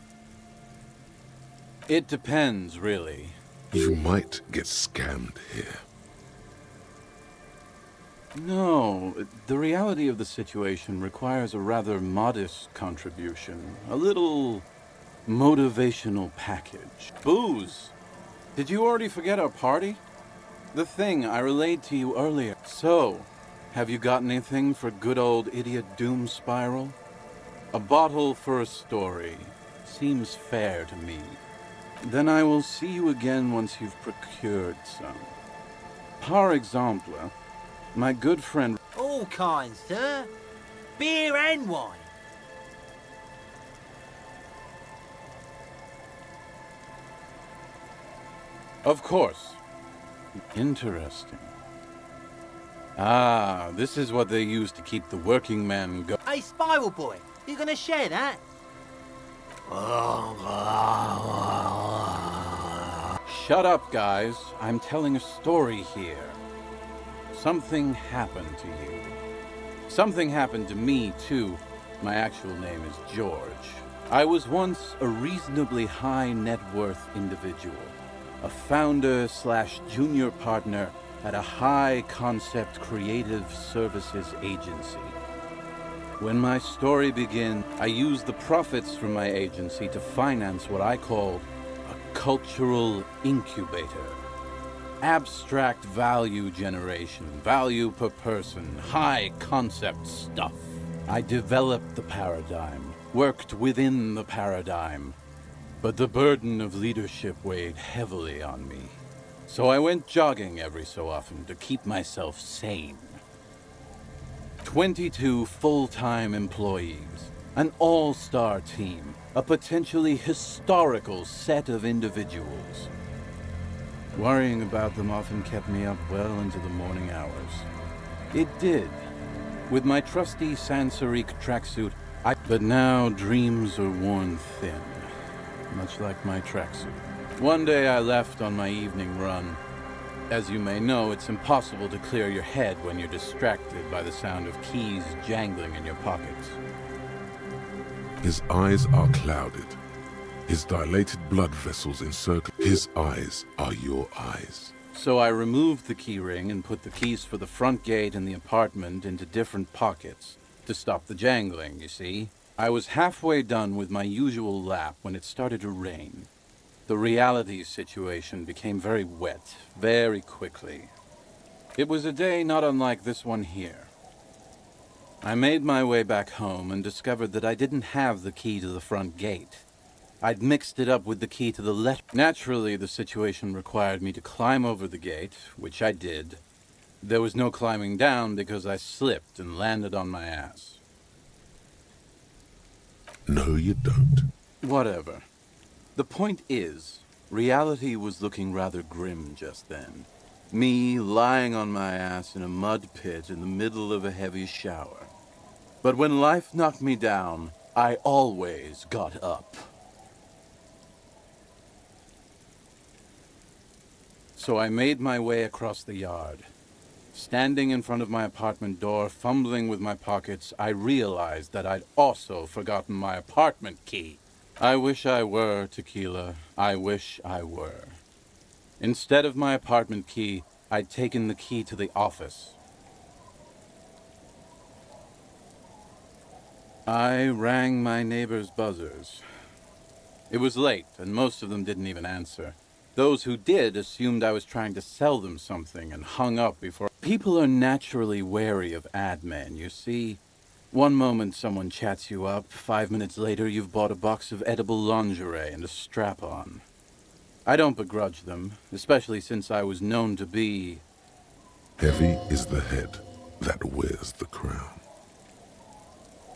It depends, really. You might get scammed here. No, the reality of the situation requires a rather modest contribution. A little motivational package. Booze! Did you already forget our party? The thing I relayed to you earlier. So, have you got anything for good old idiot Doom Spiral? A bottle for a story. Seems fair to me. Then I will see you again once you've procured some. Par exemple, my good friend... All kinds, sir. Beer and wine. Of course. Interesting. Ah, this is what they use to keep the working man going. Hey, Spiral Boy, you gonna share that? Shut up, guys. I'm telling a story here. Something happened to you. Something happened to me, too. My actual name is George. I was once a reasonably high net worth individual. A founder/junior partner at a high-concept creative services agency. When my story begins, I used the profits from my agency to finance what I called a cultural incubator. Abstract value generation, value per person, high-concept stuff. I developed the paradigm, worked within the paradigm, but the burden of leadership weighed heavily on me. So I went jogging every so often to keep myself sane. 22 full-time employees, an all-star team, a potentially historical set of individuals. Worrying about them often kept me up well into the morning hours. It did. With my trusty sans-serif tracksuit, but now dreams are worn thin, much like my tracksuit. One day I left on my evening run. As you may know, it's impossible to clear your head when you're distracted by the sound of keys jangling in your pockets. His eyes are clouded. His dilated blood vessels encircle. His eyes are your eyes. So I removed the key ring and put the keys for the front gate and the apartment into different pockets to stop the jangling, you see. I was halfway done with my usual lap when it started to rain. The reality situation became very wet, very quickly. It was a day not unlike this one here. I made my way back home and discovered that I didn't have the key to the front gate. I'd mixed it up with the key to the left. Naturally, the situation required me to climb over the gate, which I did. There was no climbing down because I slipped and landed on my ass. No, you don't. Whatever. The point is, reality was looking rather grim just then. Me lying on my ass in a mud pit in the middle of a heavy shower. But when life knocked me down, I always got up. So I made my way across the yard. Standing in front of my apartment door, fumbling with my pockets, I realized that I'd also forgotten my apartment key. I wish I were, Tequila. I wish I were. Instead of my apartment key, I'd taken the key to the office. I rang my neighbors' buzzers. It was late, and most of them didn't even answer. Those who did assumed I was trying to sell them something and hung up before. People are naturally wary of ad men, you see. One moment someone chats you up, 5 minutes later you've bought a box of edible lingerie and a strap-on. I don't begrudge them, especially since I was known to be... Heavy is the head that wears the crown.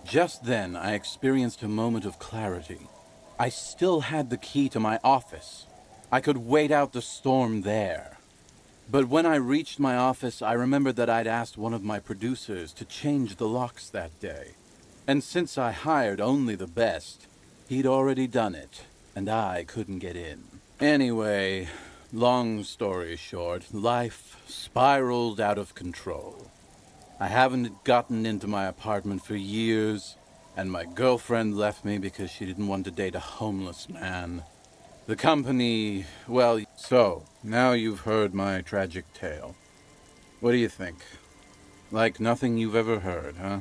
Just then I experienced a moment of clarity. I still had the key to my office. I could wait out the storm there. But when I reached my office, I remembered that I'd asked one of my producers to change the locks that day. And since I hired only the best, he'd already done it, and I couldn't get in. Anyway, long story short, life spiraled out of control. I haven't gotten into my apartment for years, and my girlfriend left me because she didn't want to date a homeless man. The company, well, so, now you've heard my tragic tale. What do you think? Like nothing you've ever heard, huh?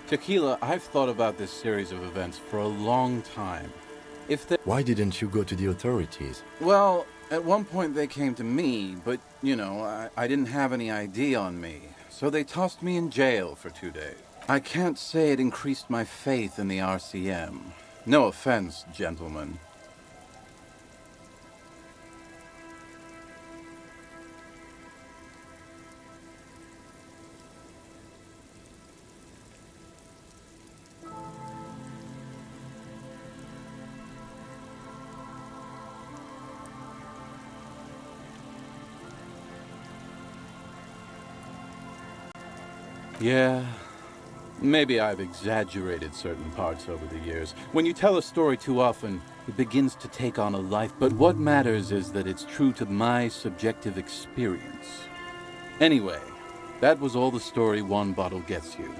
Tequila, I've thought about this series of events for a long time. Why didn't you go to the authorities? Well, at one point they came to me, but, you know, I didn't have any ID on me. So they tossed me in jail for 2 days. I can't say it increased my faith in the RCM. No offense, gentlemen. Yeah, maybe I've exaggerated certain parts over the years. When you tell a story too often, it begins to take on a life. But what matters is that it's true to my subjective experience. Anyway, that was all the story one bottle gets you.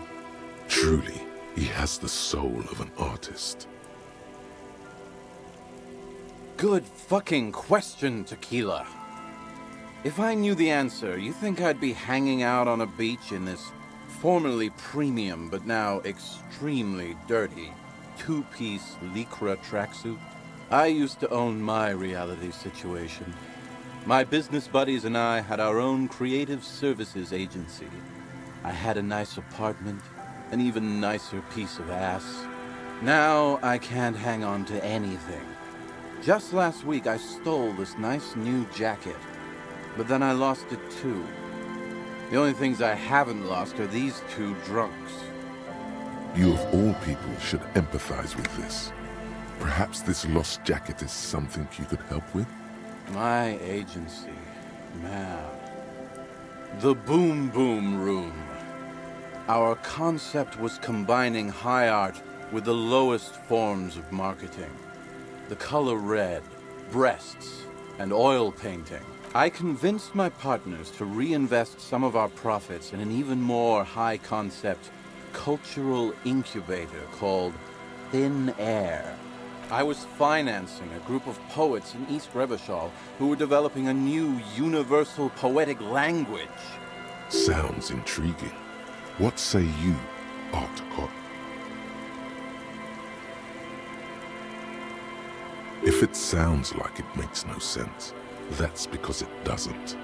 Truly, he has the soul of an artist. Good fucking question, Tequila. If I knew the answer, you think I'd be hanging out on a beach in this formerly premium but now extremely dirty two-piece lycra tracksuit? I used to own my reality situation. My business buddies and I had our own creative services agency. I had a nice apartment, an even nicer piece of ass. Now I can't hang on to anything. Just last week I stole this nice new jacket, but then I lost it too. The only things I haven't lost are these two drunks. You of all people should empathize with this. Perhaps this lost jacket is something you could help with? My agency. Man. The Boom Boom Room. Our concept was combining high art with the lowest forms of marketing. The color red, breasts, and oil painting. I convinced my partners to reinvest some of our profits in an even more high-concept cultural incubator called Thin Air. I was financing a group of poets in East Revachol who were developing a new universal poetic language. Sounds intriguing. What say you, Artcot? If it sounds like it makes no sense, that's because it doesn't.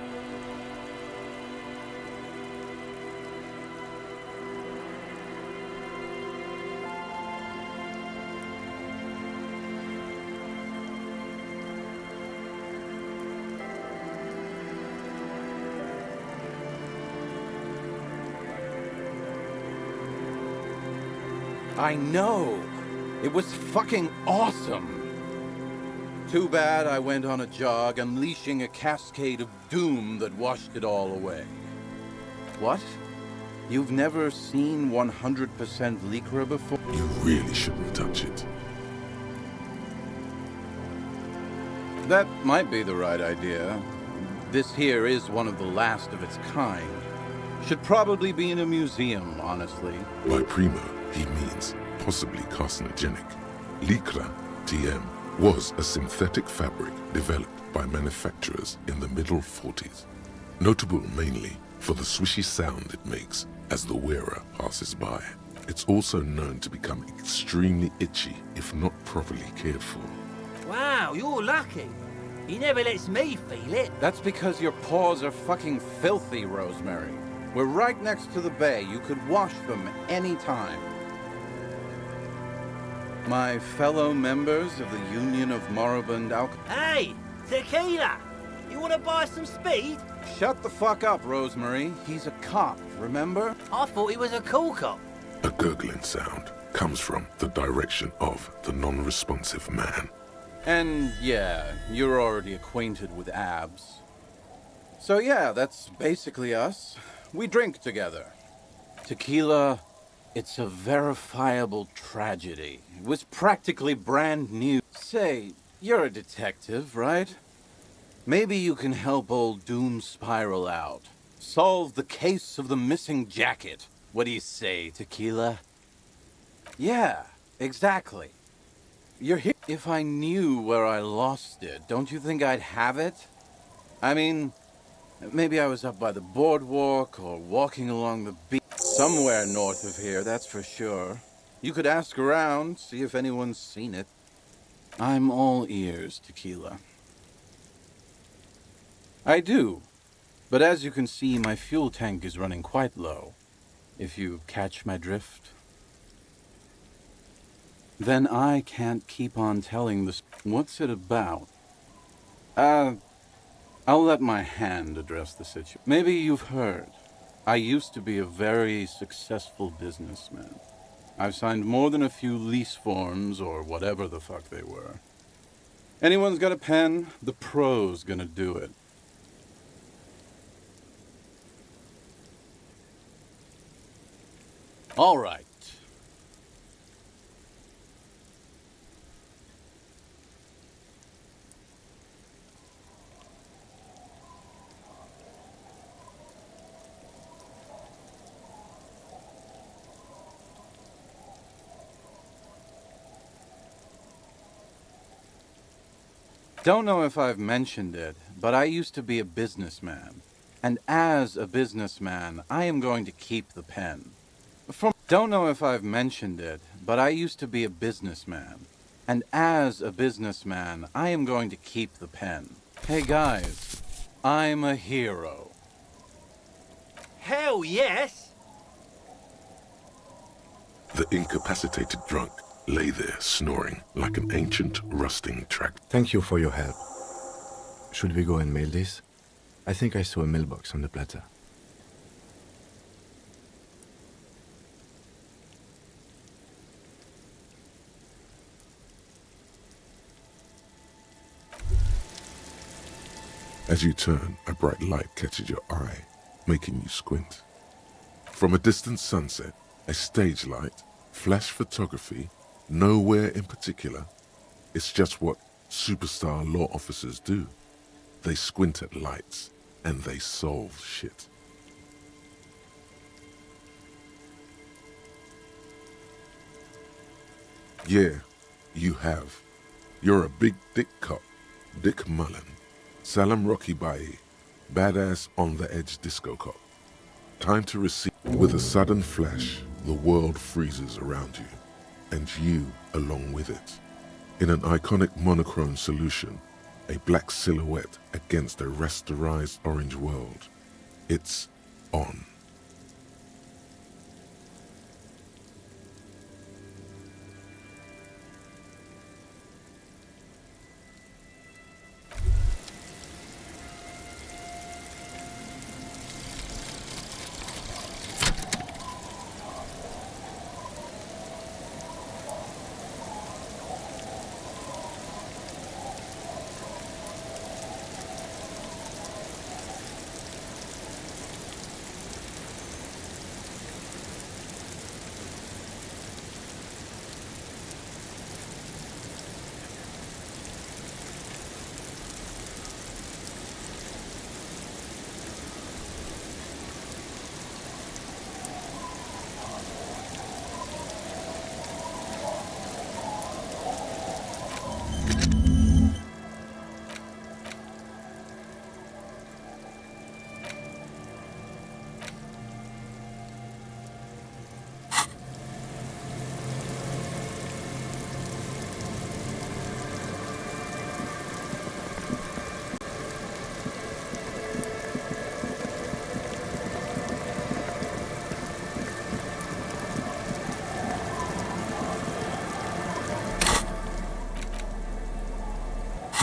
I know! It was fucking awesome! Too bad I went on a jog, unleashing a cascade of doom that washed it all away. What? You've never seen 100% Lycra before? You really shouldn't touch it. That might be the right idea. This here is one of the last of its kind. Should probably be in a museum, honestly. By primo, he means possibly carcinogenic. Lycra, TM, was a synthetic fabric developed by manufacturers in the middle 40s. Notable mainly for the swishy sound it makes as the wearer passes by. It's also known to become extremely itchy if not properly cared for. Wow, you're lucky. He never lets me feel it. That's because your paws are fucking filthy, Rosemary. We're right next to the bay. You could wash them any time. My fellow members of the Union of Moribund Hey, tequila! You want to buy some speed? Shut the fuck up, Rosemary. He's a cop, remember? I thought he was a cool cop. A gurgling sound comes from the direction of the non-responsive man. And yeah, you're already acquainted with abs. So yeah, that's basically us. We drink together. Tequila, it's a verifiable tragedy. It was practically brand new. Say, you're a detective, right? Maybe you can help old Doom Spiral out. Solve the case of the missing jacket. What do you say, Tequila? Yeah, exactly. You're here. If I knew where I lost it, don't you think I'd have it? I mean, maybe I was up by the boardwalk or walking along the beach. Somewhere north of here, that's for sure. You could ask around, see if anyone's seen it. I'm all ears, Tequila. I do. But as you can see, my fuel tank is running quite low. If you catch my drift. Then I can't keep on telling this. What's it about? I'll let my hand address the situation. Maybe you've heard. I used to be a very successful businessman. I've signed more than a few lease forms or whatever the fuck they were. Anyone's got a pen? The pro's gonna do it. All right. Don't know if I've mentioned it, but I used to be a businessman. And as a businessman, I am going to keep the pen. Don't know if I've mentioned it, but I used to be a businessman. And as a businessman, I am going to keep the pen. Hey guys, I'm a hero. Hell yes! The incapacitated drunk lay there snoring like an ancient rusting tractor. Thank you for your help. Should we go and mail this? I think I saw a mailbox on the plaza. As you turn, a bright light catches your eye, making you squint. From a distant sunset, a stage light, flash photography, nowhere in particular. It's just what superstar law officers do. They squint at lights, and they solve shit. Yeah, you have. You're a big dick cop, Dick Mullen, Salam Rocky Bayi, badass on-the-edge disco cop. Time to receive. With a sudden flash, the world freezes around you, and you along with it. In an iconic monochrome solution, a black silhouette against a rasterized orange world. It's on.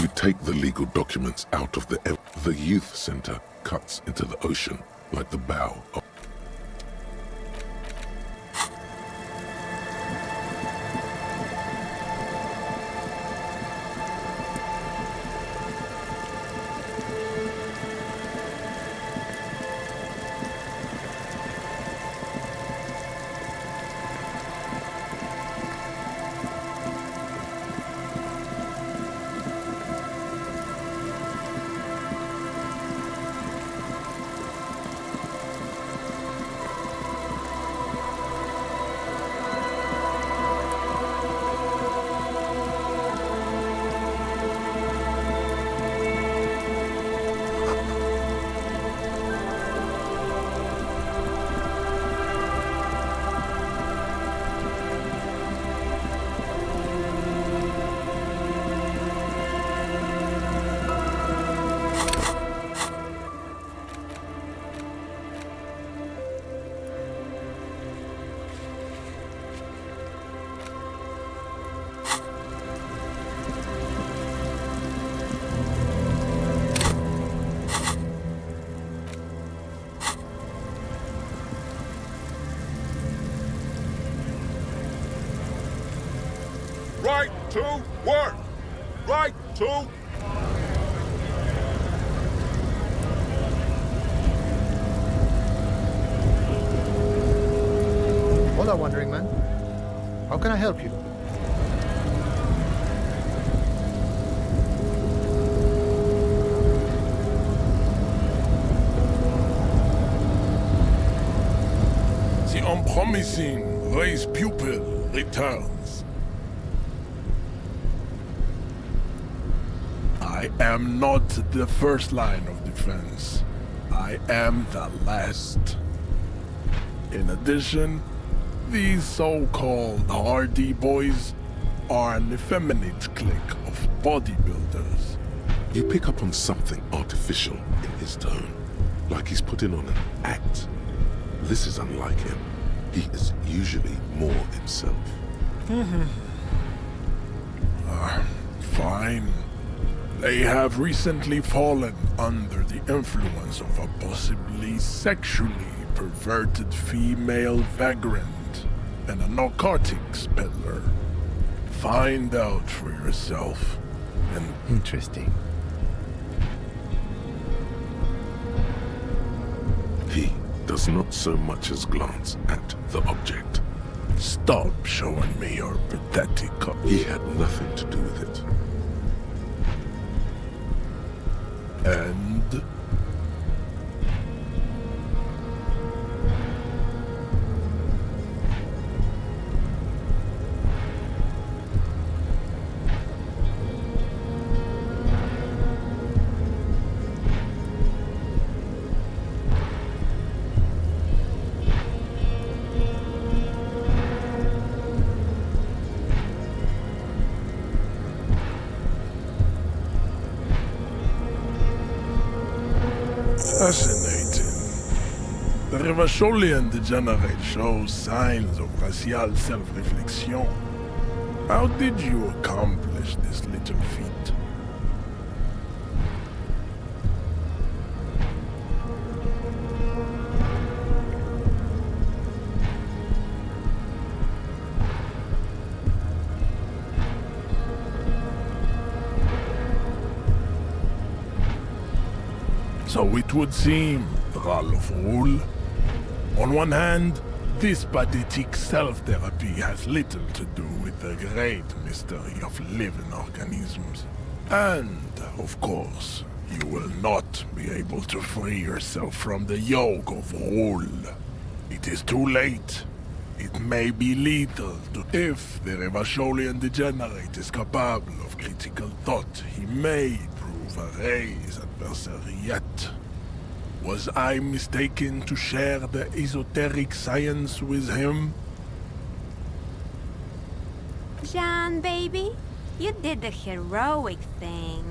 You take the legal documents out of the youth center cuts into the ocean like the bow of... Right to work! Right to... Hola, Wandering Man. How can I help you? The unpromising race pupil returns. I am not the first line of defense. I am the last. In addition, these so-called Hardy Boys are an effeminate clique of bodybuilders. You pick up on something artificial in his tone, like he's putting on an act. This is unlike him. He is usually more himself. Fine. They have recently fallen under the influence of a possibly sexually perverted female vagrant and a narcotics peddler. Find out for yourself. And interesting. He does not so much as glance at the object. Stop showing me your pathetic copy. He had nothing to do with it. And? Fascinating. The Revacholian degenerate shows signs of racial self-reflection. How did you accomplish this little feat? So it would seem, Thrall of Rule. On one hand, this pathetic self-therapy has little to do with the great mystery of living organisms. And, of course, you will not be able to free yourself from the yoke of Rule. It is too late. It may be lethal to... If the Revacholian degenerate is capable of critical thought, he may prove a race adversary yet. Was I mistaken to share the esoteric science with him? Jean, baby, you did the heroic thing.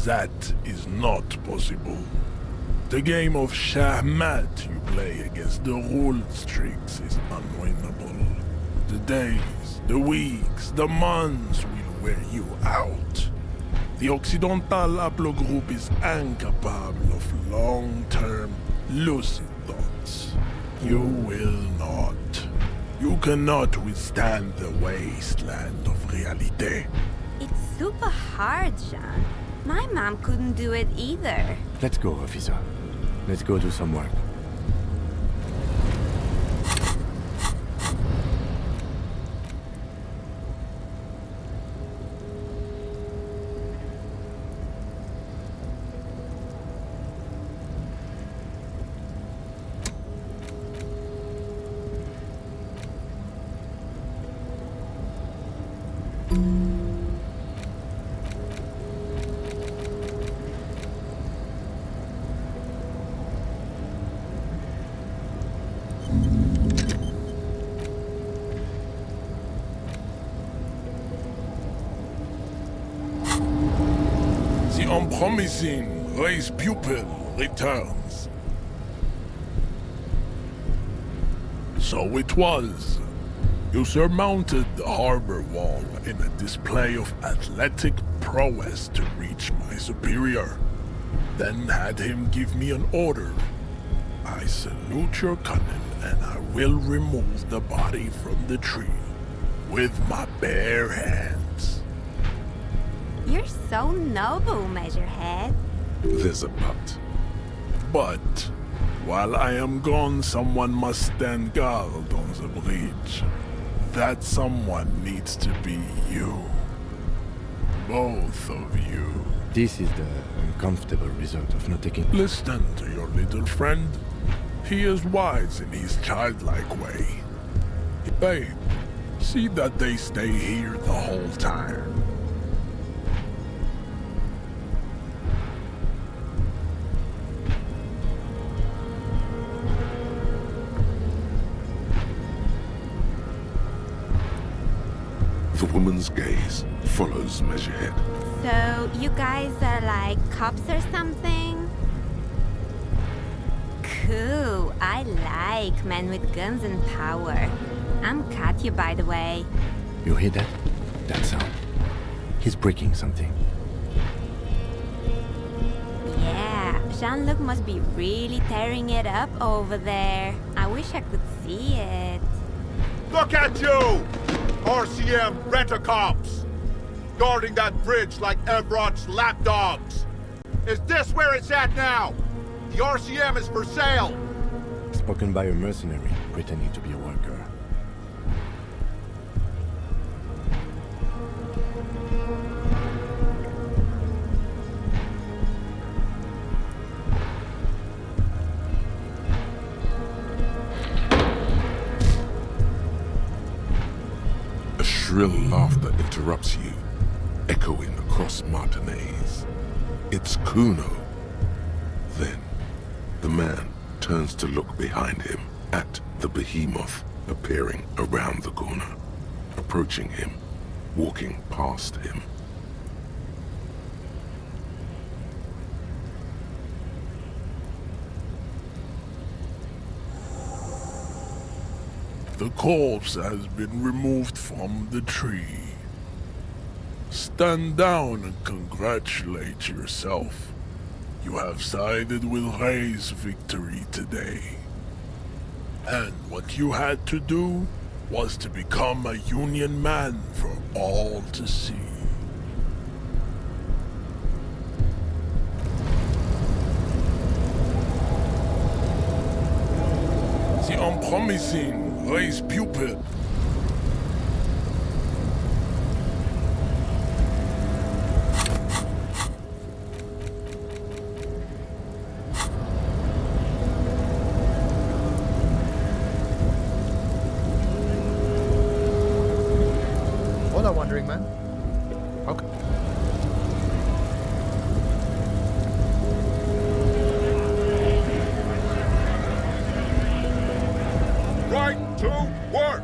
That is not possible. The game of Shahmat you play against the rule streaks is unwinnable. The days, the weeks, the months will wear you out. The Occidental haplogroup is incapable of long-term, lucid thoughts. You will not. You cannot withstand the wasteland of realité. It's super hard, Jean. My mom couldn't do it either. Let's go, officer. Let's go do some work. The unpromising race pupil returns. So it was. You surmounted the harbor wall in a display of athletic prowess to reach my superior. Then had him give me an order. I salute your cunning, and I will remove the body from the tree with my bare hands. You're so noble, Measurehead. There's a but. But while I am gone, someone must stand guard on the bridge. That someone needs to be you. Both of you. This is the uncomfortable result of not taking... Listen to your little friend. He is wise in his childlike way. Babe, see that they stay here the whole time. The woman's gaze follows Measurehead. So, you guys are like cops or something? Cool. I like men with guns and power. I'm Katya, by the way. You hear that? That sound. He's breaking something. Yeah, Jean-Luc must be really tearing it up over there. I wish I could see it. Look at you! RCM rent-a-cops! Guarding that bridge like Everett's lapdogs! Is this where it's at now? The RCM is for sale. Spoken by a mercenary pretending to be a worker. A shrill laughter interrupts you, echoing across Martinez. It's Kuno. Then, the man turns to look behind him at the behemoth appearing around the corner, approaching him, walking past him. The corpse has been removed from the tree. Stand down and congratulate yourself. You have sided with Ray's victory today. And what you had to do was to become a Union man for all to see. The unpromising Ray's pupil. All I'm wondering, man. Okay. Right to work!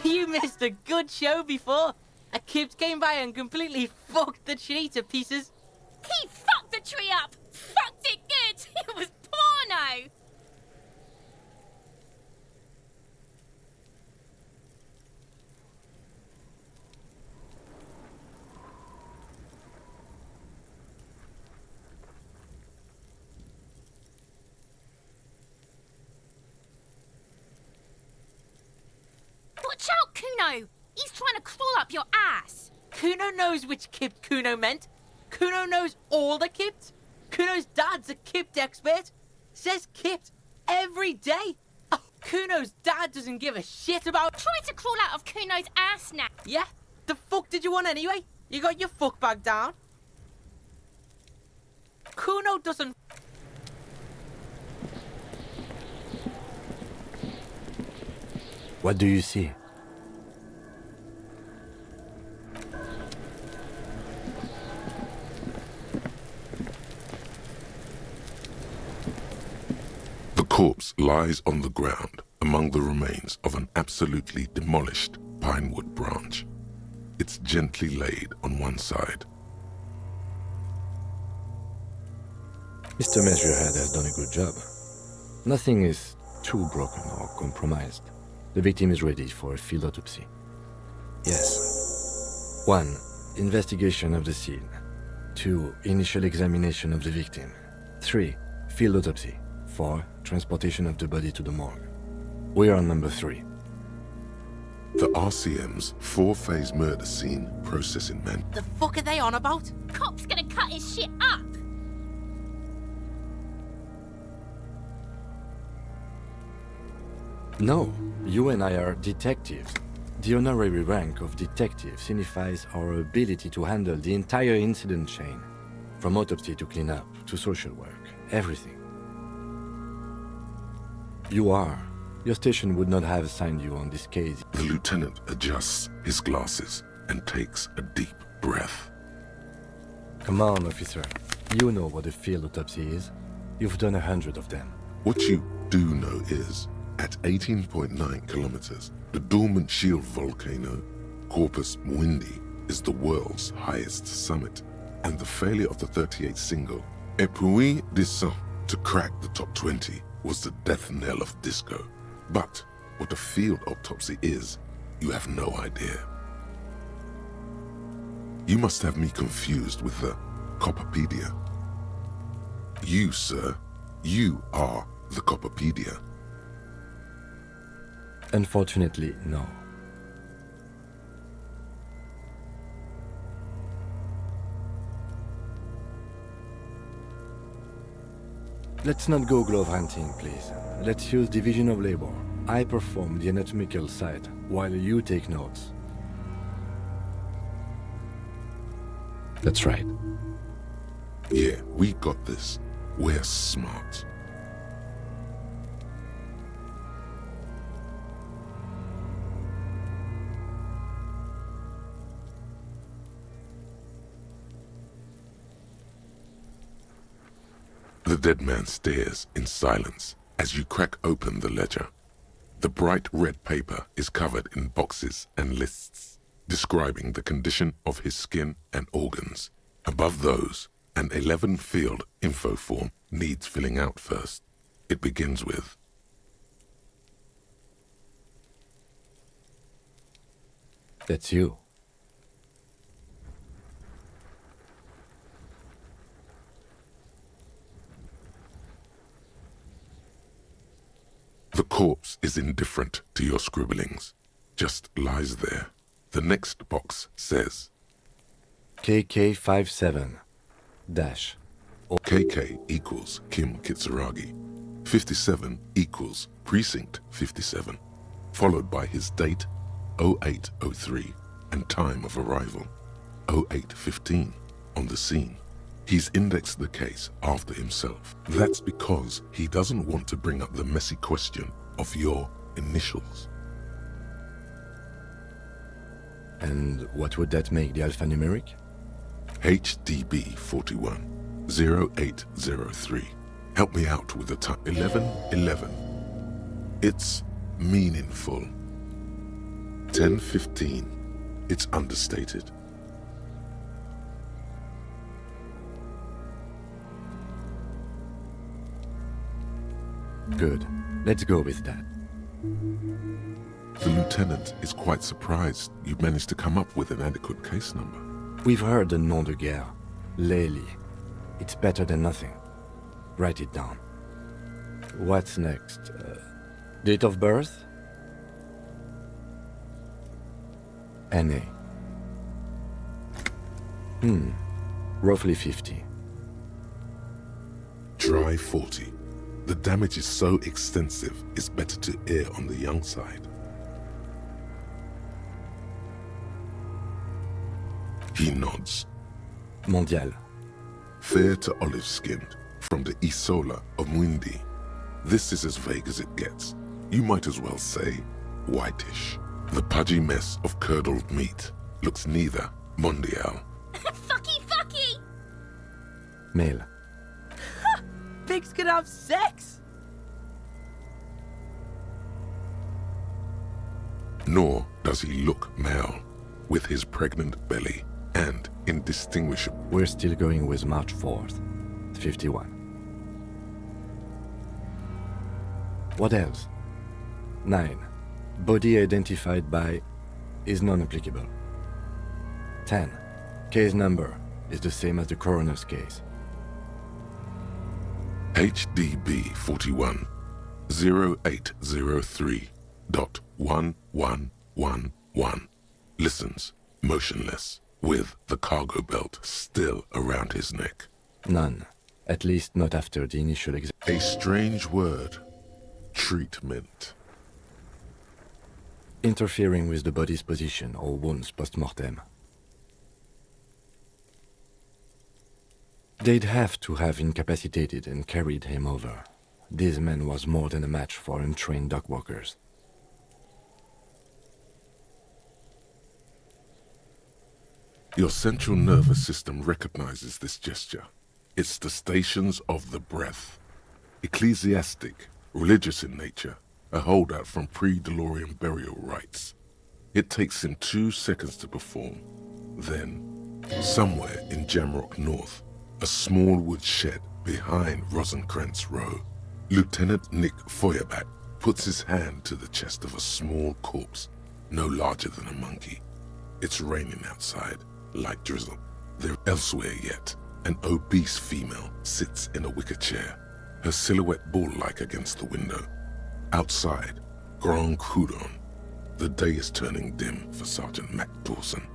You missed a good show before. A kid came by and completely fucked the tree to pieces. He fucked the tree up! Fucked it good! It was porno! Watch out, Kuno! He's trying to crawl up your ass! Kuno knows which Kipt Kuno meant. Kuno knows all the Kipt. Kuno's dad's a Kipt expert. Says Kipt every day. Oh, Kuno's dad doesn't give a shit about... Try to crawl out of Kuno's ass now! Yeah? The fuck did you want anyway? You got your fuck bag down? Kuno doesn't... What do you see? The corpse lies on the ground among the remains of an absolutely demolished pinewood branch. It's gently laid on one side. Mr. Measurehead has done a good job. Nothing is too broken or compromised. The victim is ready for a field autopsy. Yes. 1. Investigation of the scene. 2. Initial examination of the victim. 3. Field autopsy. 4. Transportation of the body to the morgue. We are on number 3. The RCM's 4-phase murder scene processing men. The fuck are they on about? Cop's gonna cut his shit up! No, you and I are detectives. The honorary rank of detective signifies our ability to handle the entire incident chain. From autopsy to cleanup, to social work, everything. You are. Your station would not have assigned you on this case. The lieutenant adjusts his glasses and takes a deep breath. Come on, officer. You know what a field autopsy is. You've done 100 of them. What you do know is, at 18.9 kilometers, the dormant shield volcano, Corpus Muindi, is the world's highest summit, and the failure of the 38 single, Epui Descent, to crack the top 20 was the death knell of disco. But what a field autopsy is, you have no idea. You must have me confused with the Copperpedia. You, sir, you are the Copperpedia. Unfortunately, no. Let's not go glove hunting, please. Let's use division of labor. I perform the anatomical side, while you take notes. That's right. Yeah, we got this. We're smart. The dead man stares in silence as you crack open the ledger. The bright red paper is covered in boxes and lists, describing the condition of his skin and organs. Above those, an 11-field info form needs filling out first. It begins with, That's you. The corpse is indifferent to your scribblings, just lies there. The next box says, KK57 dash. KK equals Kim Kitsuragi. 57 equals Precinct 57, followed by his date 0803 and time of arrival 0815 on the scene. He's indexed the case after himself. That's because he doesn't want to bring up the messy question of your initials. And what would that make the alphanumeric? HDB 41 0803. Help me out with the time. 1111. It's meaningful. 1015. It's understated. Good. Let's go with that. The lieutenant is quite surprised you managed to come up with an adequate case number. We've heard the nom de guerre. Lely. It's better than nothing. Write it down. What's next? Date of birth? NA. Roughly 50. Try 40. The damage is so extensive, it's better to err on the young side. He nods. Mondial. Fair to olive-skinned, from the Isola of Mwindi. This is as vague as it gets. You might as well say whitish. The pudgy mess of curdled meat looks neither mondial. Fucky! Male. Pigs can have sex! Nor does he look male, with his pregnant belly and indistinguishable. We're still going with March 4th, 51. What else? 9. Body identified by is non-applicable. 10. Case number is the same as the coroner's case. HDB 41 0803.1111 listens, motionless, with the cargo belt still around his neck. None. At least not after the initial exam. A strange word. Treatment. Interfering with the body's position or wounds post-mortem. They'd have to have incapacitated and carried him over. This man was more than a match for untrained dock workers. Your central nervous system recognizes this gesture. It's the stations of the breath. Ecclesiastic, religious in nature, a holdout from pre-DeLorean burial rites. It takes him 2 seconds to perform. Then, somewhere in Jamrock North, a small wood shed behind Rosencrantz Row, Lieutenant Nick Feuerbach puts his hand to the chest of a small corpse, no larger than a monkey. It's raining outside, light drizzle. There elsewhere yet, an obese female sits in a wicker chair, her silhouette bull-like against the window. Outside, Grand Coudon. The day is turning dim for Sergeant Mac Dawson.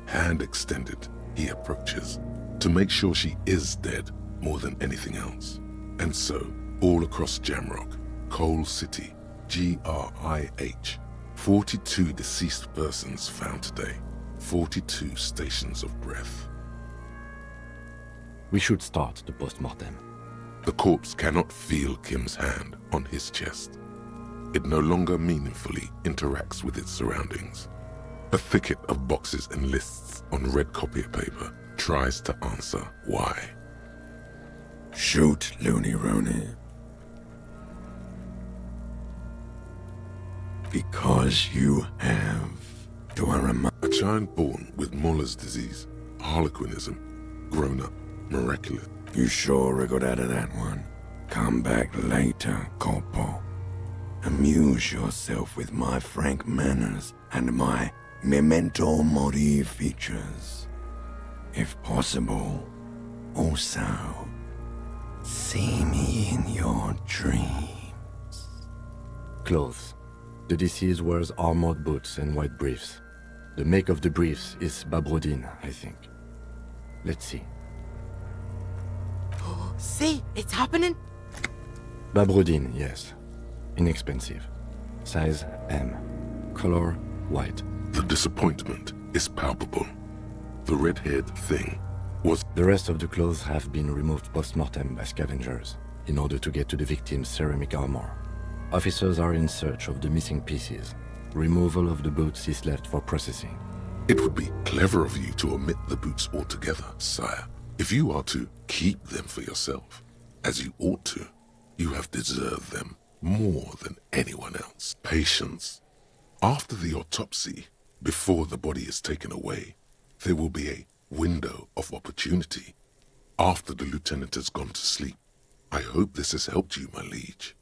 Hand extended, he approaches, to make sure she is dead more than anything else. And so, all across Jamrock, Coal City, GRIH, 42 deceased persons found today, 42 stations of breath. We should start the post-mortem. The corpse cannot feel Kim's hand on his chest. It no longer meaningfully interacts with its surroundings. A thicket of boxes and lists on red copier paper tries to answer why. Shoot, Looney Rooney. Because you have. Do I remind? A child born with Muller's disease, harlequinism, grown up, miraculous. You sure wriggled out of that one. Come back later, Corporal. Amuse yourself with my frank manners and my memento mori features. If possible, also, see me in your dreams. Clothes. The deceased wears armored boots and white briefs. The make of the briefs is Babrodin, I think. Let's see. See, it's happening. Babrodin, yes. Inexpensive. Size M. Color white. The disappointment is palpable. The red-haired thing was... The rest of the clothes have been removed post-mortem by scavengers in order to get to the victim's ceramic armor. Officers are in search of the missing pieces. Removal of the boots is left for processing. It would be clever of you to omit the boots altogether, sire. If you are to keep them for yourself, as you ought to, you have deserved them more than anyone else. Patience. After the autopsy, before the body is taken away, there will be a window of opportunity. After the lieutenant has gone to sleep. I hope this has helped you, my liege.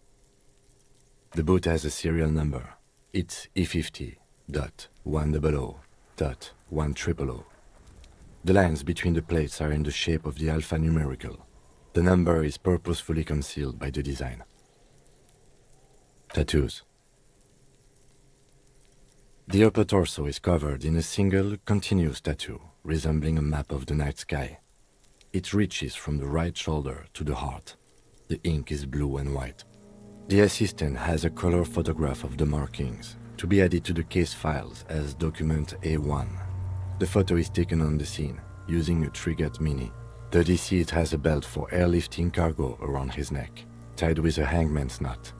The boot has a serial number. It's E50.100.100. The lines between the plates are in the shape of the alphanumerical. The number is purposefully concealed by the design. Tattoos. The upper torso is covered in a single, continuous tattoo, resembling a map of the night sky. It reaches from the right shoulder to the heart. The ink is blue and white. The assistant has a color photograph of the markings, to be added to the case files as document A1. The photo is taken on the scene, using a Trigat Mini. The deceased has a belt for airlifting cargo around his neck, tied with a hangman's knot.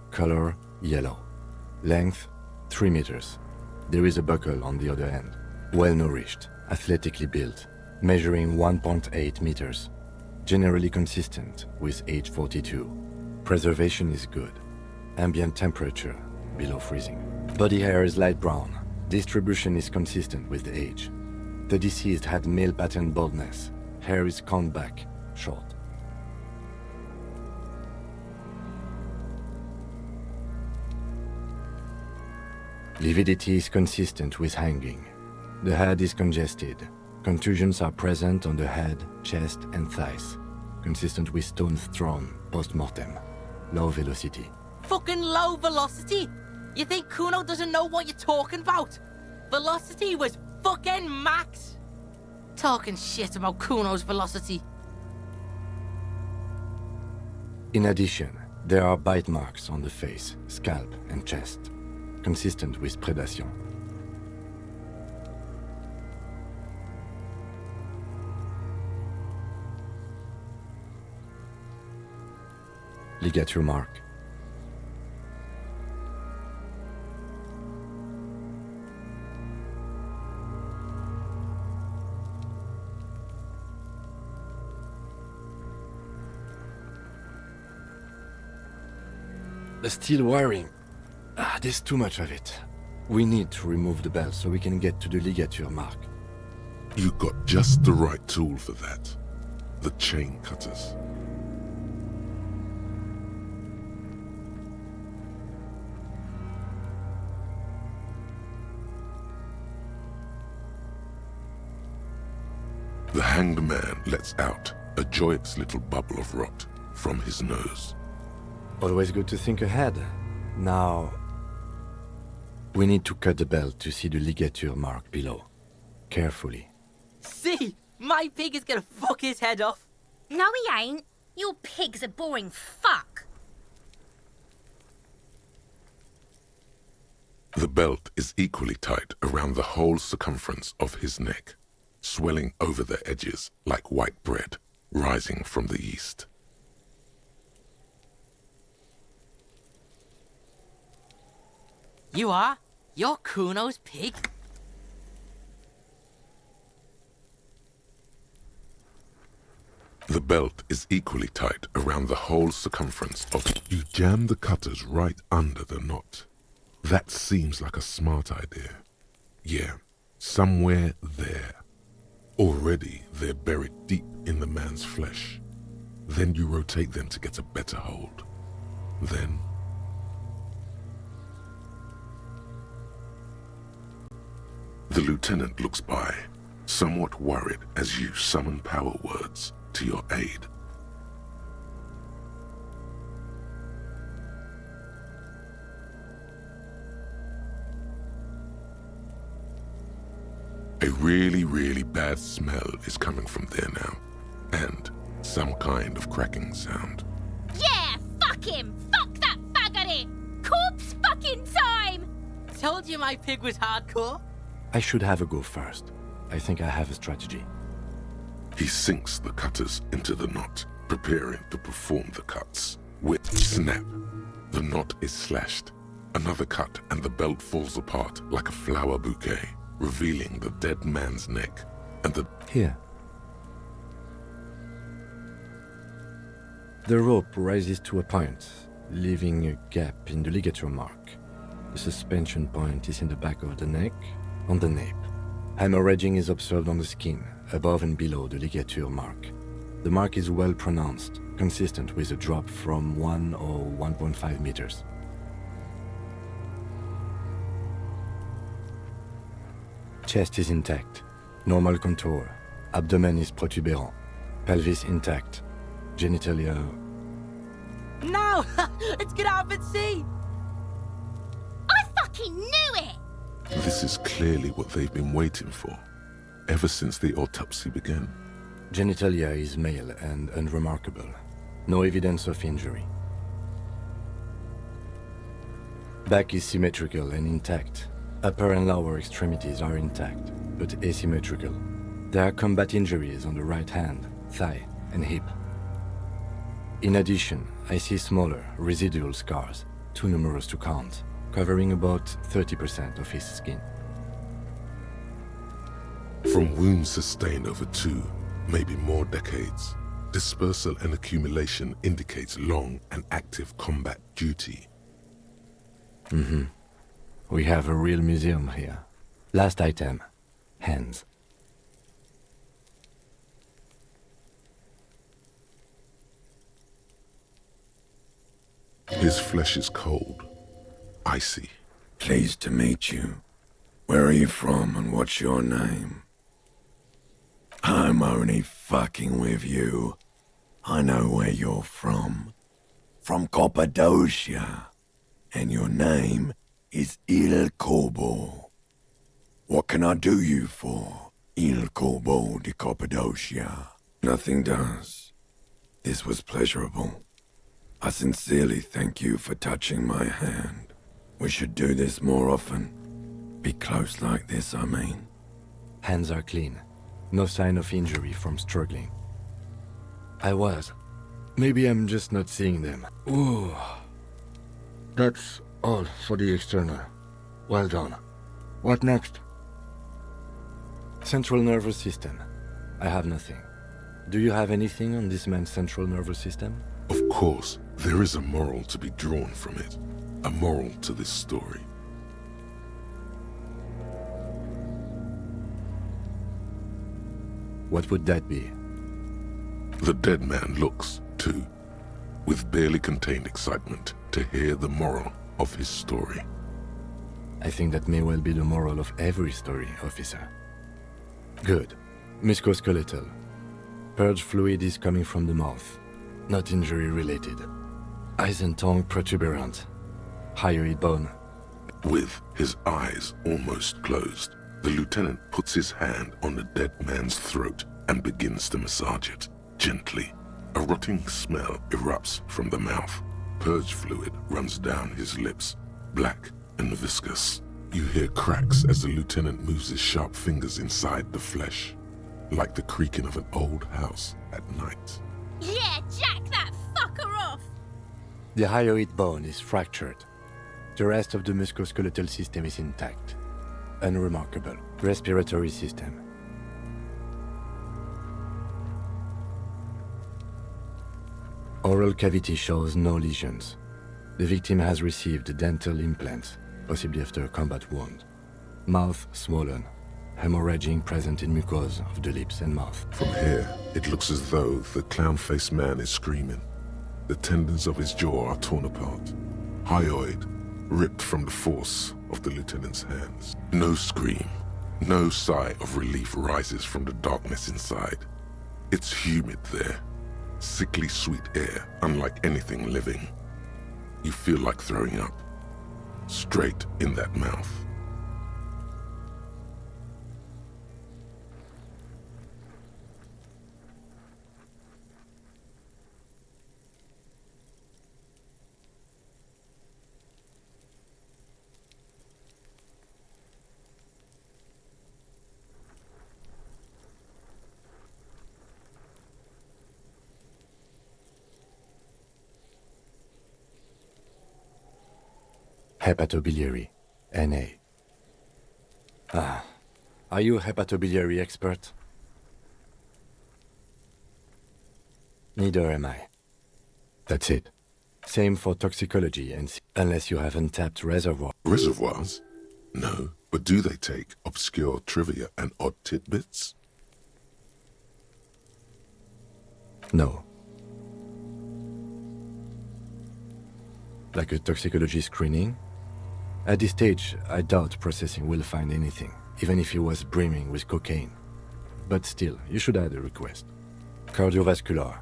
Color, yellow. Length, 3 meters. There is a buckle on the other end. Well-nourished, athletically built, measuring 1.8 meters. Generally consistent with age 42. Preservation is good. Ambient temperature, below freezing. Body hair is light brown. Distribution is consistent with the age. The deceased had male pattern baldness. Hair is combed back, short. Lividity is consistent with hanging. The head is congested. Contusions are present on the head, chest, and thighs. Consistent with stones thrown post-mortem. Low velocity. Fucking low velocity? You think Kuno doesn't know what you're talking about? Velocity was fucking max. Talking shit about Kuno's velocity. In addition, there are bite marks on the face, scalp, and chest, consistent with predation. Ligature mark. The steel wiring. There's too much of it. We need to remove the belt so we can get to the ligature mark. You got just the right tool for that. The chain cutters. The hanged man lets out a joyous little bubble of rot from his nose. Always good to think ahead. Now, we need to cut the belt to see the ligature mark below. Carefully. See? My pig is gonna fuck his head off. No, he ain't. Your pig's a boring fuck. The belt is equally tight around the whole circumference of his neck, swelling over the edges like white bread rising from the east. You are? You're Kuno's pig? The belt is equally tight around the whole circumference of... You jam the cutters right under the knot. That seems like a smart idea. Yeah, somewhere there. Already they're buried deep in the man's flesh. Then you rotate them to get a better hold. Then... The lieutenant looks by, somewhat worried as you summon power words to your aid. A really, really bad smell is coming from there now, and some kind of cracking sound. Yeah, fuck him! Fuck that faggoty! Corpse fucking time! Told you my pig was hardcore. I should have a go first. I think I have a strategy. He sinks the cutters into the knot, preparing to perform the cuts. With snap, the knot is slashed. Another cut and the belt falls apart like a flower bouquet, revealing the dead man's neck and the... Here. The rope rises to a point, leaving a gap in the ligature mark. The suspension point is in the back of the neck, on the nape. Hemorrhaging is observed on the skin, above and below the ligature mark. The mark is well pronounced, consistent with a drop from 1 or 1.5 meters. Chest is intact, normal contour. Abdomen is protuberant, pelvis intact, genitalia... No! Let's get up and see! I fucking knew it! This is clearly what they've been waiting for, ever since the autopsy began. Genitalia is male and unremarkable. No evidence of injury. Back is symmetrical and intact. Upper and lower extremities are intact, but asymmetrical. There are combat injuries on the right hand, thigh, and hip. In addition, I see smaller, residual scars, too numerous to count, covering about 30% of his skin. From wounds sustained over 2, maybe more decades, dispersal and accumulation indicates long and active combat duty. Mm-hmm. We have a real museum here. Last item, hands. His flesh is cold, icy. Pleased to meet you. Where are you from and what's your name? I'm only fucking with you. I know where you're from. From Cappadocia. And your name is Il Corbo. What can I do you for, Il Corbo de Cappadocia? Nothing does. This was pleasurable. I sincerely thank you for touching my hand. We should do this more often. Be close like this, I mean. Hands are clean. No sign of injury from struggling. I was. Maybe I'm just not seeing them. Ooh. That's all for the external. Well done. What next? Central nervous system. I have nothing. Do you have anything on this man's central nervous system? Of course, there is a moral to be drawn from it. A moral to this story. What would that be? The dead man looks, too, with barely contained excitement to hear the moral of his story. I think that may well be the moral of every story, officer. Good. Musculoskeletal. Purge fluid is coming from the mouth. Not injury-related. Eyes and tongue protuberant. Hyoid bone. With his eyes almost closed, the lieutenant puts his hand on the dead man's throat and begins to massage it, gently. A rotting smell erupts from the mouth. Purge fluid runs down his lips, black and viscous. You hear cracks as the lieutenant moves his sharp fingers inside the flesh, like the creaking of an old house at night. Yeah, jack that fucker off! The hyoid bone is fractured. The rest of the musculoskeletal system is intact. Unremarkable. Respiratory system. Oral cavity shows no lesions. The victim has received dental implants, possibly after a combat wound. Mouth swollen. Hemorrhaging present in mucosa of the lips and mouth. From here, it looks as though the clown-faced man is screaming. The tendons of his jaw are torn apart. Hyoid ripped from the force of the lieutenant's hands. No scream, no sigh of relief rises from the darkness inside. It's humid there. Sickly sweet air, unlike anything living. You feel like throwing up. Straight in that mouth. Hepatobiliary, NA. Are you a hepatobiliary expert? Neither am I. That's it. Same for toxicology, and unless you have untapped reservoir. Reservoirs? No, but do they take obscure trivia and odd tidbits? No. Like a toxicology screening? At this stage, I doubt processing will find anything, even if he was brimming with cocaine. But still, you should add a request. Cardiovascular.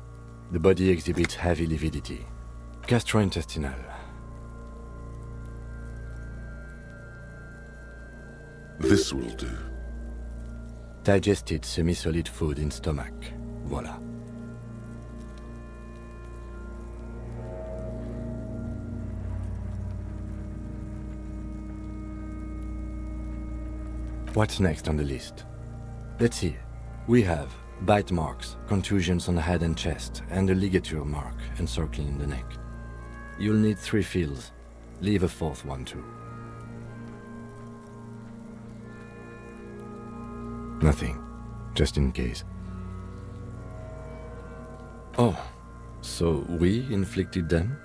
The body exhibits heavy lividity. Gastrointestinal. This will do. Digested semi-solid food in stomach. Voila. What's next on the list? Let's see. We have bite marks, contusions on the head and chest, and a ligature mark encircling the neck. You'll need 3 feels. Leave a 4th one too. Nothing. Just in case. Oh, so we inflicted them?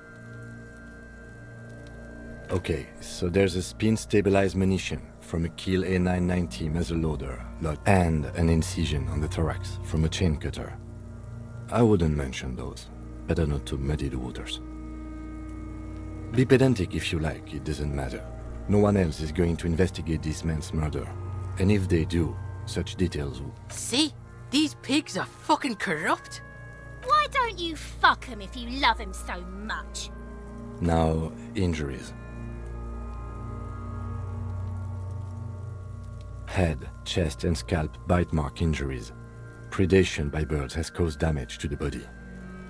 Okay, so there's a spin-stabilized munition from a Kiel A990 muzzleloader and an incision on the thorax from a chain cutter. I wouldn't mention those. Better not to muddy the waters. Be pedantic if you like, it doesn't matter. No one else is going to investigate this man's murder. And if they do, such details will... See? These pigs are fucking corrupt. Why don't you fuck him if you love him so much? Now, injuries. Head, chest and scalp bite mark injuries. Predation by birds has caused damage to the body.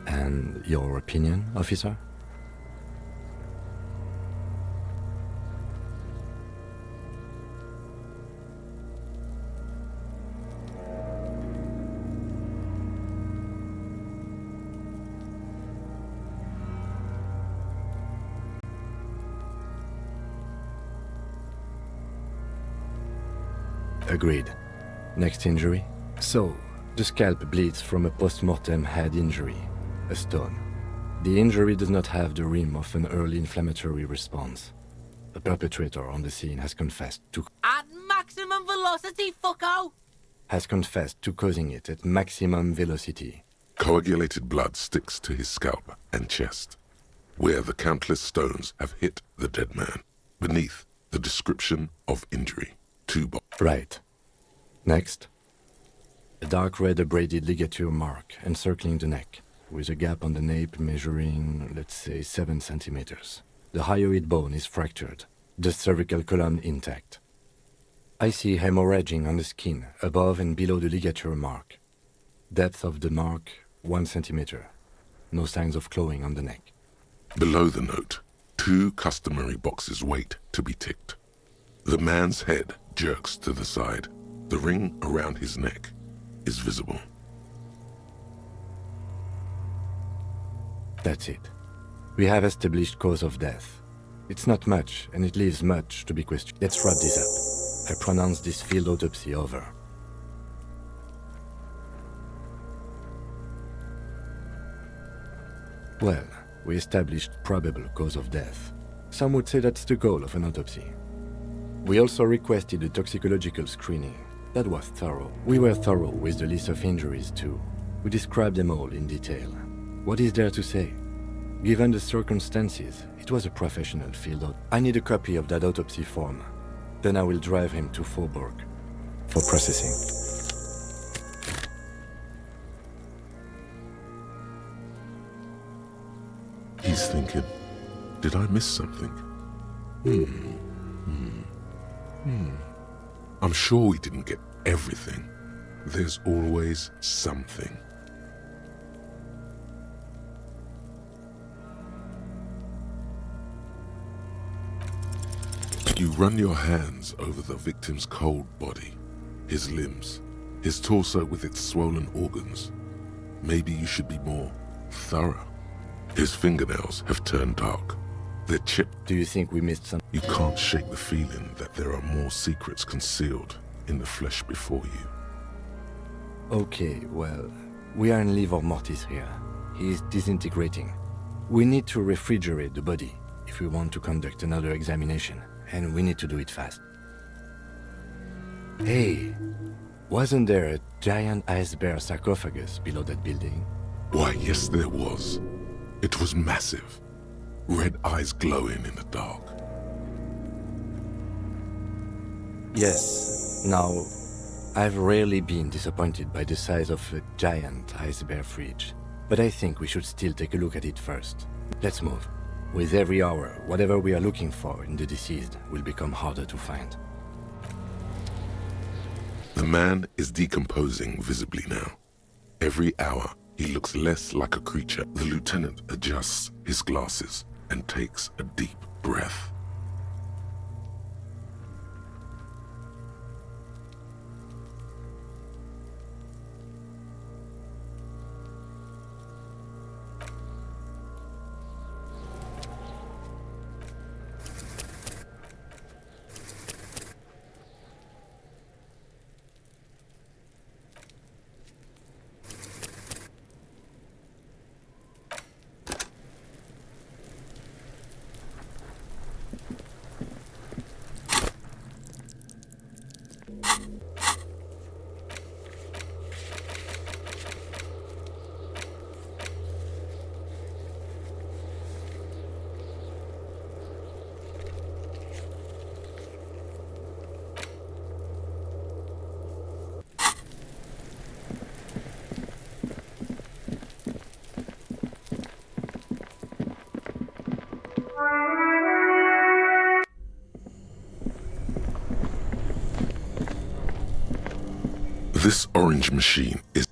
And your opinion, officer? Agreed. Next injury? So, the scalp bleeds from a post-mortem head injury, a stone. The injury does not have the rim of an early inflammatory response. The perpetrator on the scene has confessed to... At maximum velocity, fucko! Has confessed to causing it at maximum velocity. Coagulated blood sticks to his scalp and chest, where the countless stones have hit the dead man. Beneath, the description of injury. 2 Right. Next. A dark red abraded ligature mark encircling the neck, with a gap on the nape measuring, let's say, 7 centimeters. The hyoid bone is fractured, the cervical column intact. I see hemorrhaging on the skin, above and below the ligature mark. Depth of the mark, 1 centimeter. No signs of clawing on the neck. Below the note, 2 customary boxes wait to be ticked. The man's head jerks to the side. The ring around his neck is visible. That's it. We have established cause of death. It's not much, and it leaves much to be questioned. Let's wrap this up. I pronounce this field autopsy over. Well, we established probable cause of death. Some would say that's the goal of an autopsy. We also requested a toxicological screening. That was thorough. We were thorough with the list of injuries too. We described them all in detail. What is there to say? Given the circumstances, it was a professional field out. I need a copy of that autopsy form. Then I will drive him to Faubourg for processing. He's thinking, did I miss something? I'm sure we didn't get everything. There's always something. You run your hands over the victim's cold body, his limbs, his torso with its swollen organs. Maybe you should be more thorough. His fingernails have turned dark. They're chipped. Do you think we missed some? You can't shake the feeling that there are more secrets concealed in the flesh before you. Okay, well, we are in livor mortis here. He is disintegrating. We need to refrigerate the body if we want to conduct another examination, and we need to do it fast. Hey, wasn't there a giant ice bear sarcophagus below that building? Why, yes there was. It was massive. Red eyes glowing in the dark. Yes. Now, I've rarely been disappointed by the size of a giant ice bear fridge, but I think we should still take a look at it first. Let's move. With every hour, whatever we are looking for in the deceased will become harder to find. The man is decomposing visibly now. Every hour, he looks less like a creature. The lieutenant adjusts his glasses and takes a deep breath. This orange machine is...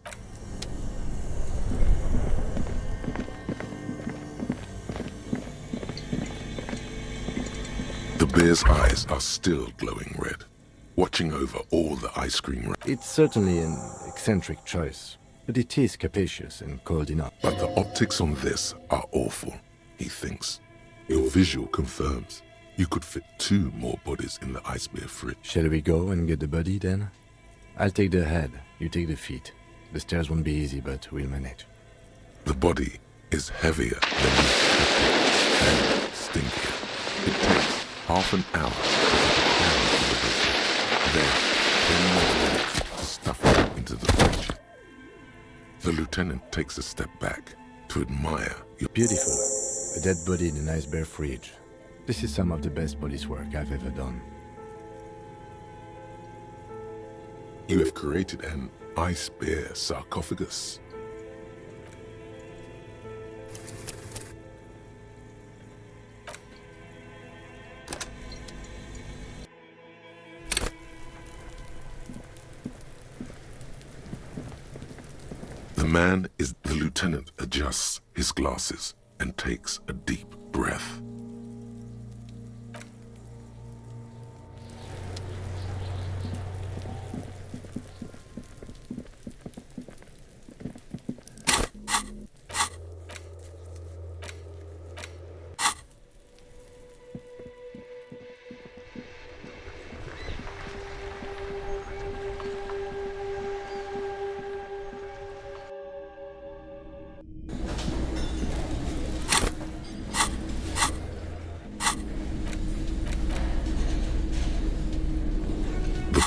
The bear's eyes are still glowing red, watching over all the ice cream. It's certainly an eccentric choice, but it is capacious and cold enough. But the optics on this are awful, he thinks. Your visual confirms you could fit 2 more bodies in the ice bear fridge. Shall we go and get the body then? I'll take the head, you take the feet. The stairs won't be easy, but we'll manage. The body is heavier than you expected and stinkier. It takes half an hour to get it down to the basement. Then 10 more minutes to stuff it into the fridge. The lieutenant takes a step back to admire your... Beautiful. A dead body in an ice bear fridge. This is some of the best police work I've ever done. You have created an ice bear sarcophagus. The lieutenant adjusts his glasses and takes a deep breath.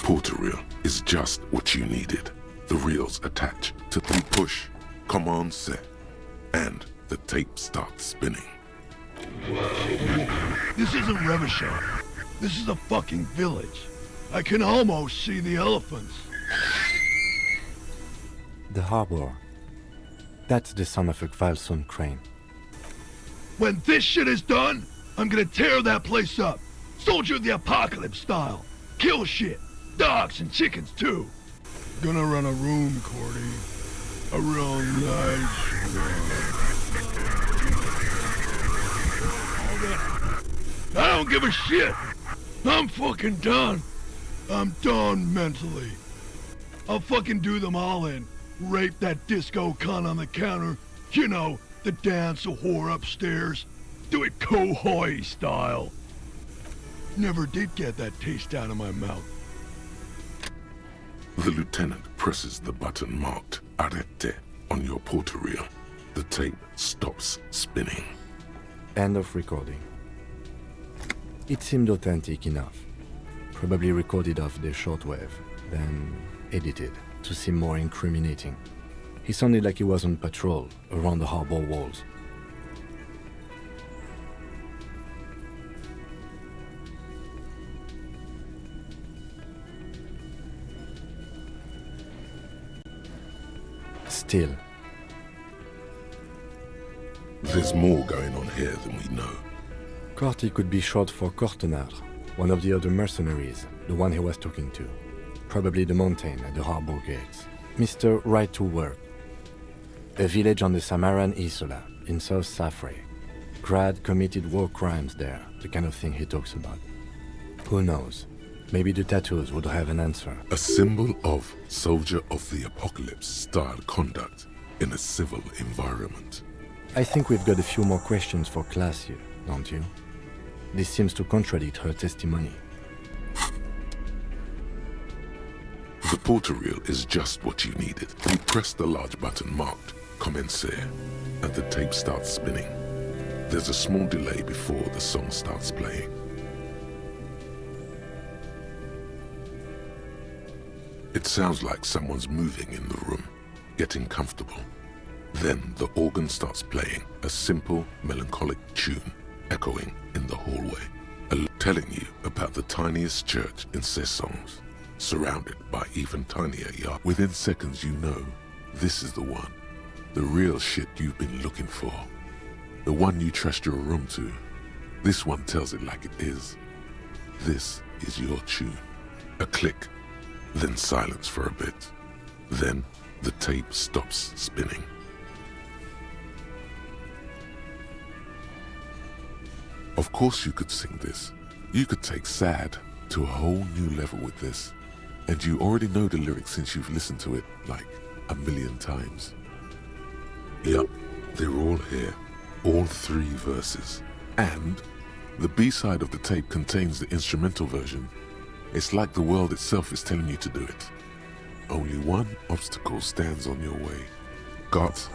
Porter reel is just what you needed. The reels attach to the push, command set, and the tape starts spinning. This isn't Revachol. This is a fucking village. I can almost see the elephants. The harbor. That's the son of a Kvalson crane. When this shit is done, I'm gonna tear that place up. Soldier of the Apocalypse style. Kill shit. Dogs and chickens, too. Gonna run a room, Cordy. A real nice I don't give a shit. I'm fucking done. I'm done mentally. I'll fucking do them all in. Rape that disco cunt on the counter. You know, the dance a whore upstairs. Do it Kohoi style. Never did get that taste out of my mouth. The lieutenant presses the button marked Arrete on your porter reel. The tape stops spinning. End of recording. It seemed authentic enough. Probably recorded off the shortwave, then edited to seem more incriminating. He sounded like he was on patrol around the harbor walls. Still, there's more going on here than we know. Corty could be short for Cortenard, one of the other mercenaries, the one he was talking to. Probably the mountain at the harbor gates. Mr. Right to Work. A village on the Samaran Isola, in South Safre. Grad committed war crimes there, the kind of thing he talks about. Who knows? Maybe the tattoos would have an answer. A symbol of Soldier of the Apocalypse style conduct in a civil environment. I think we've got a few more questions for class here, don't you? This seems to contradict her testimony. The porter reel is just what you needed. You press the large button marked Commencer, and the tape starts spinning. There's a small delay before the song starts playing. It sounds like someone's moving in the room, getting comfortable. Then the organ starts playing a simple, melancholic tune echoing in the hallway, telling you about the tiniest church in Cessons, surrounded by even tinier yards. Within seconds you know this is the one, the real shit you've been looking for, the one you trust your room to. This one tells it like it is. This is your tune. A click, then silence for a bit. Then the tape stops spinning. Of course you could sing this. You could take sad to a whole new level with this. And you already know the lyrics since you've listened to it like 1,000,000 times. Yup, they're all here. All 3 verses. And the B-side of the tape contains the instrumental version. It's like the world itself is telling you to do it. Only one obstacle stands on your way. Gart.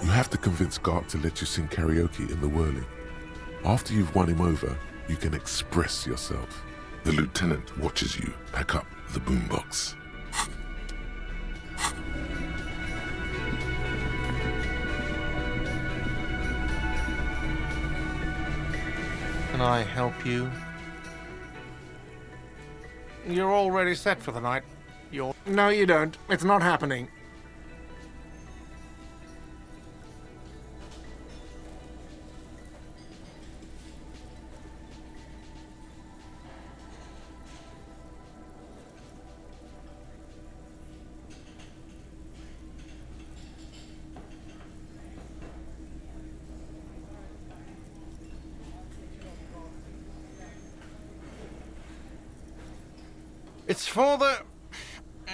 You have to convince Gart to let you sing karaoke in the whirling. After you've won him over, you can express yourself. The lieutenant watches you pack up the boombox. Can I help you? You're already set for the night. No, you don't. It's not happening.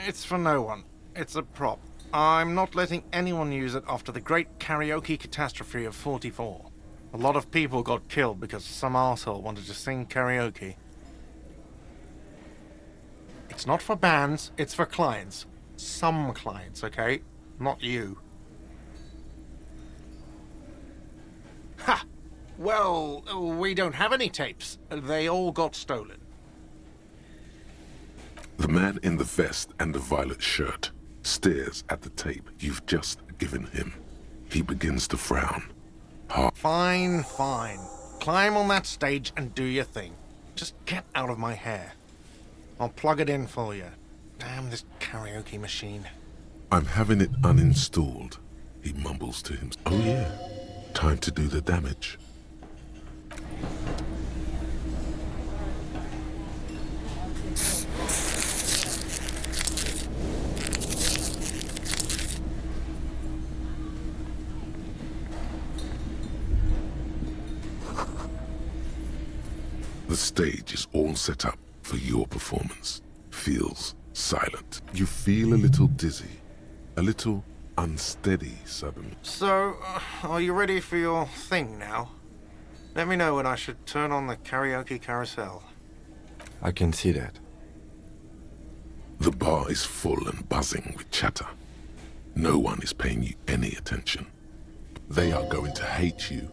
It's for no one. It's a prop. I'm not letting anyone use it after the great karaoke catastrophe of '44. A lot of people got killed because some arsehole wanted to sing karaoke. It's not for bands, it's for clients. Some clients, okay? Not you. Ha! Well, we don't have any tapes. They all got stolen. The man in the vest and the violet shirt stares at the tape you've just given him. He begins to frown. Fine, fine. Climb on that stage and do your thing. Just get out of my hair. I'll plug it in for you. Damn this karaoke machine. I'm having it uninstalled, he mumbles to himself. Oh yeah, time to do the damage. The stage is all set up for your performance. Feels silent. You feel a little dizzy, a little unsteady suddenly. So, are you ready for your thing now? Let me know when I should turn on the karaoke carousel. I can see that. The bar is full and buzzing with chatter. No one is paying you any attention. They are going to hate you.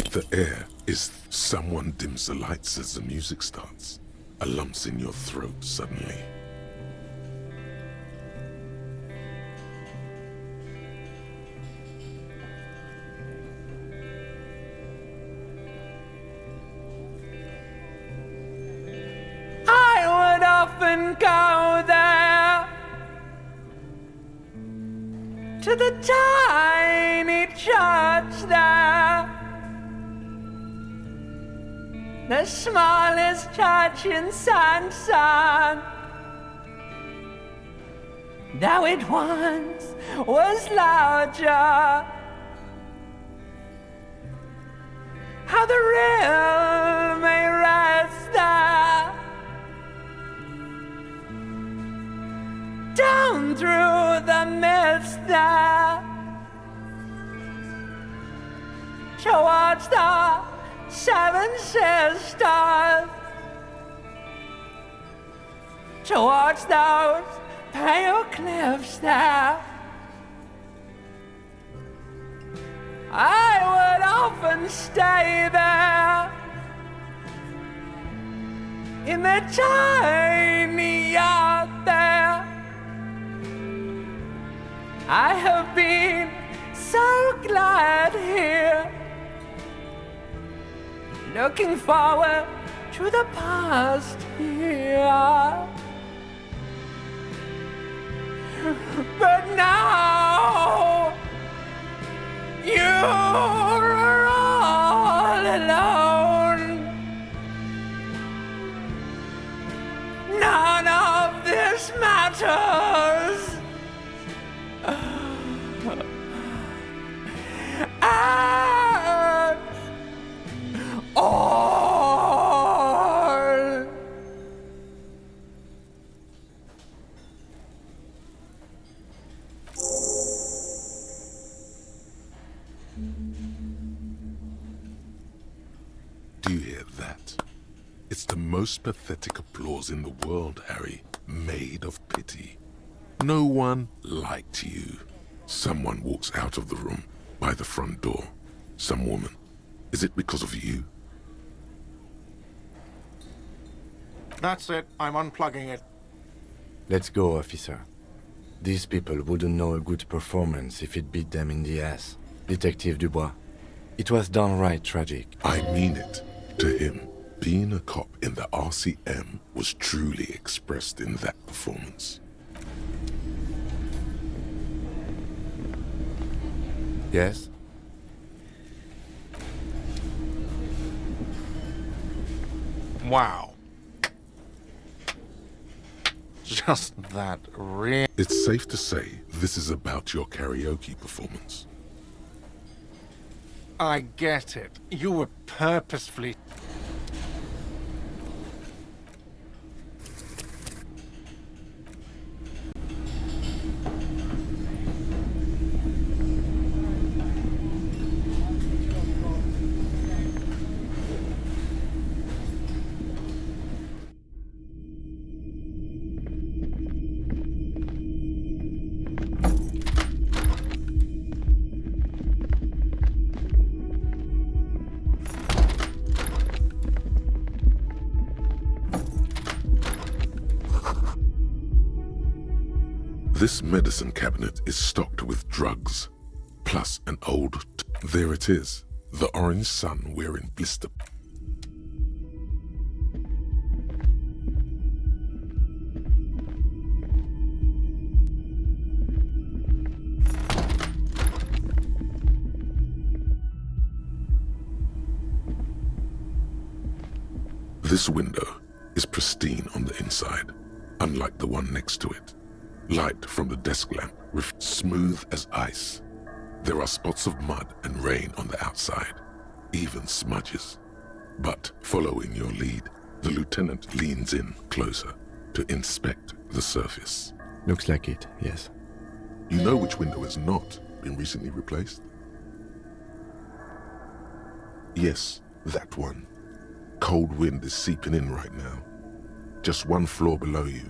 The air is... Someone dims the lights as the music starts. A lump's in your throat suddenly. I would often go there to the tiny church there. The smallest church in Sansan. Though it once was larger. How the real may rest there. Down through the mist there. Towards the Seven Sisters, towards those pale cliffs there. I would often stay there in the tiny yacht there. I have been so glad here. Looking forward to the past here. But now you're all alone. None of this matters. Do you hear that? It's the most pathetic applause in the world, Harry. Made of pity. No one liked you. Someone walks out of the room by the front door. Some woman. Is it because of you? That's it. I'm unplugging it. Let's go, officer. These people wouldn't know a good performance if it beat them in the ass. Detective Dubois. It was downright tragic. I mean it. To him, being a cop in the RCM was truly expressed in that performance. Yes? Wow. Just that real. It's safe to say this is about your karaoke performance. I get it. You were purposefully... This medicine cabinet is stocked with drugs, plus an old... There it is, the orange sun wearing blister. This window is pristine on the inside, unlike the one next to it. Light from the desk lamp, smooth as ice. There are spots of mud and rain on the outside, even smudges. But following your lead, the lieutenant leans in closer to inspect the surface. Looks like it, yes. You know which window has not been recently replaced? Yes, that one. Cold wind is seeping in right now. Just one floor below you.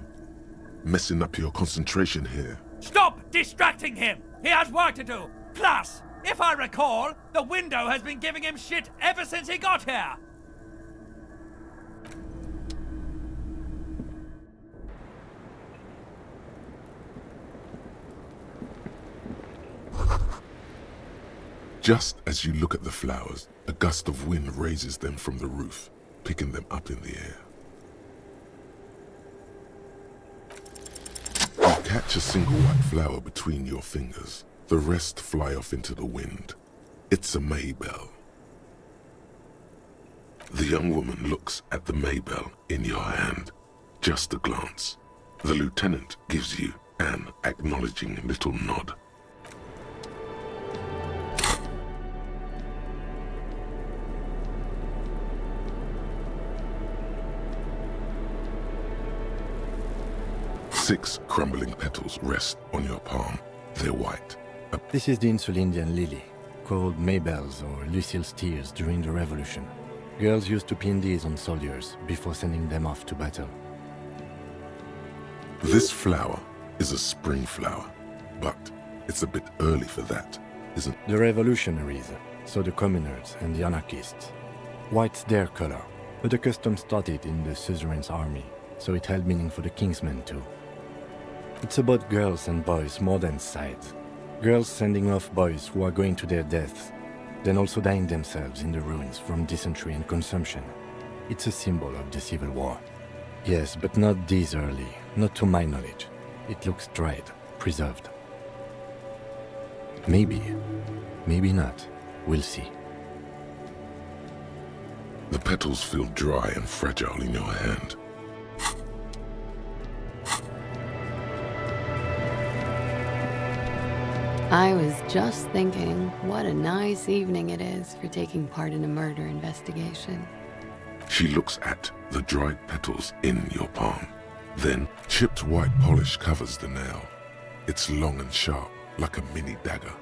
Messing up your concentration here. Stop distracting him! He has work to do! Plus, if I recall, the window has been giving him shit ever since he got here! Just as you look at the flowers, a gust of wind raises them from the roof, picking them up in the air. You catch a single white flower between your fingers. The rest fly off into the wind. It's a Maybell. The young woman looks at the Maybell in your hand. Just a glance. The lieutenant gives you an acknowledging little nod. Six crumbling petals rest on your palm. They're white. This is the Insulindian lily, called Maybells or Lucille's tears during the Revolution. Girls used to pin these on soldiers before sending them off to battle. This flower is a spring flower, but it's a bit early for that, isn't it? The revolutionaries, so the communards and the anarchists. White's their color, but the custom started in the suzerain's army, so it held meaning for the king's men too. It's about girls and boys more than sides. Girls sending off boys who are going to their deaths, then also dying themselves in the ruins from dysentery and consumption. It's a symbol of the Civil War. Yes, but not this early, not to my knowledge. It looks dried, preserved. Maybe, maybe not. We'll see. The petals feel dry and fragile in your hand. I was just thinking, what a nice evening it is for taking part in a murder investigation. She looks at the dried petals in your palm. Then, chipped white polish covers the nail. It's long and sharp, like a mini dagger.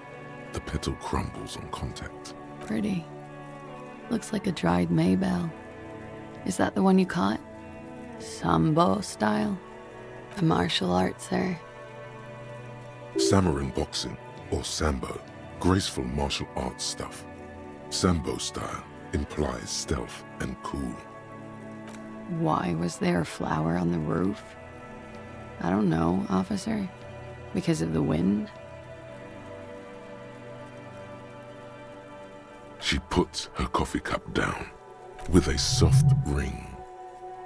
The petal crumbles on contact. Pretty. Looks like a dried Maybell. Is that the one you caught? Sambo style? A martial art, sir. Samurai boxing, or Sambo, graceful martial arts stuff. Sambo style implies stealth and cool. Why was there a flower on the roof? I don't know, officer. Because of the wind? She puts her coffee cup down with a soft ring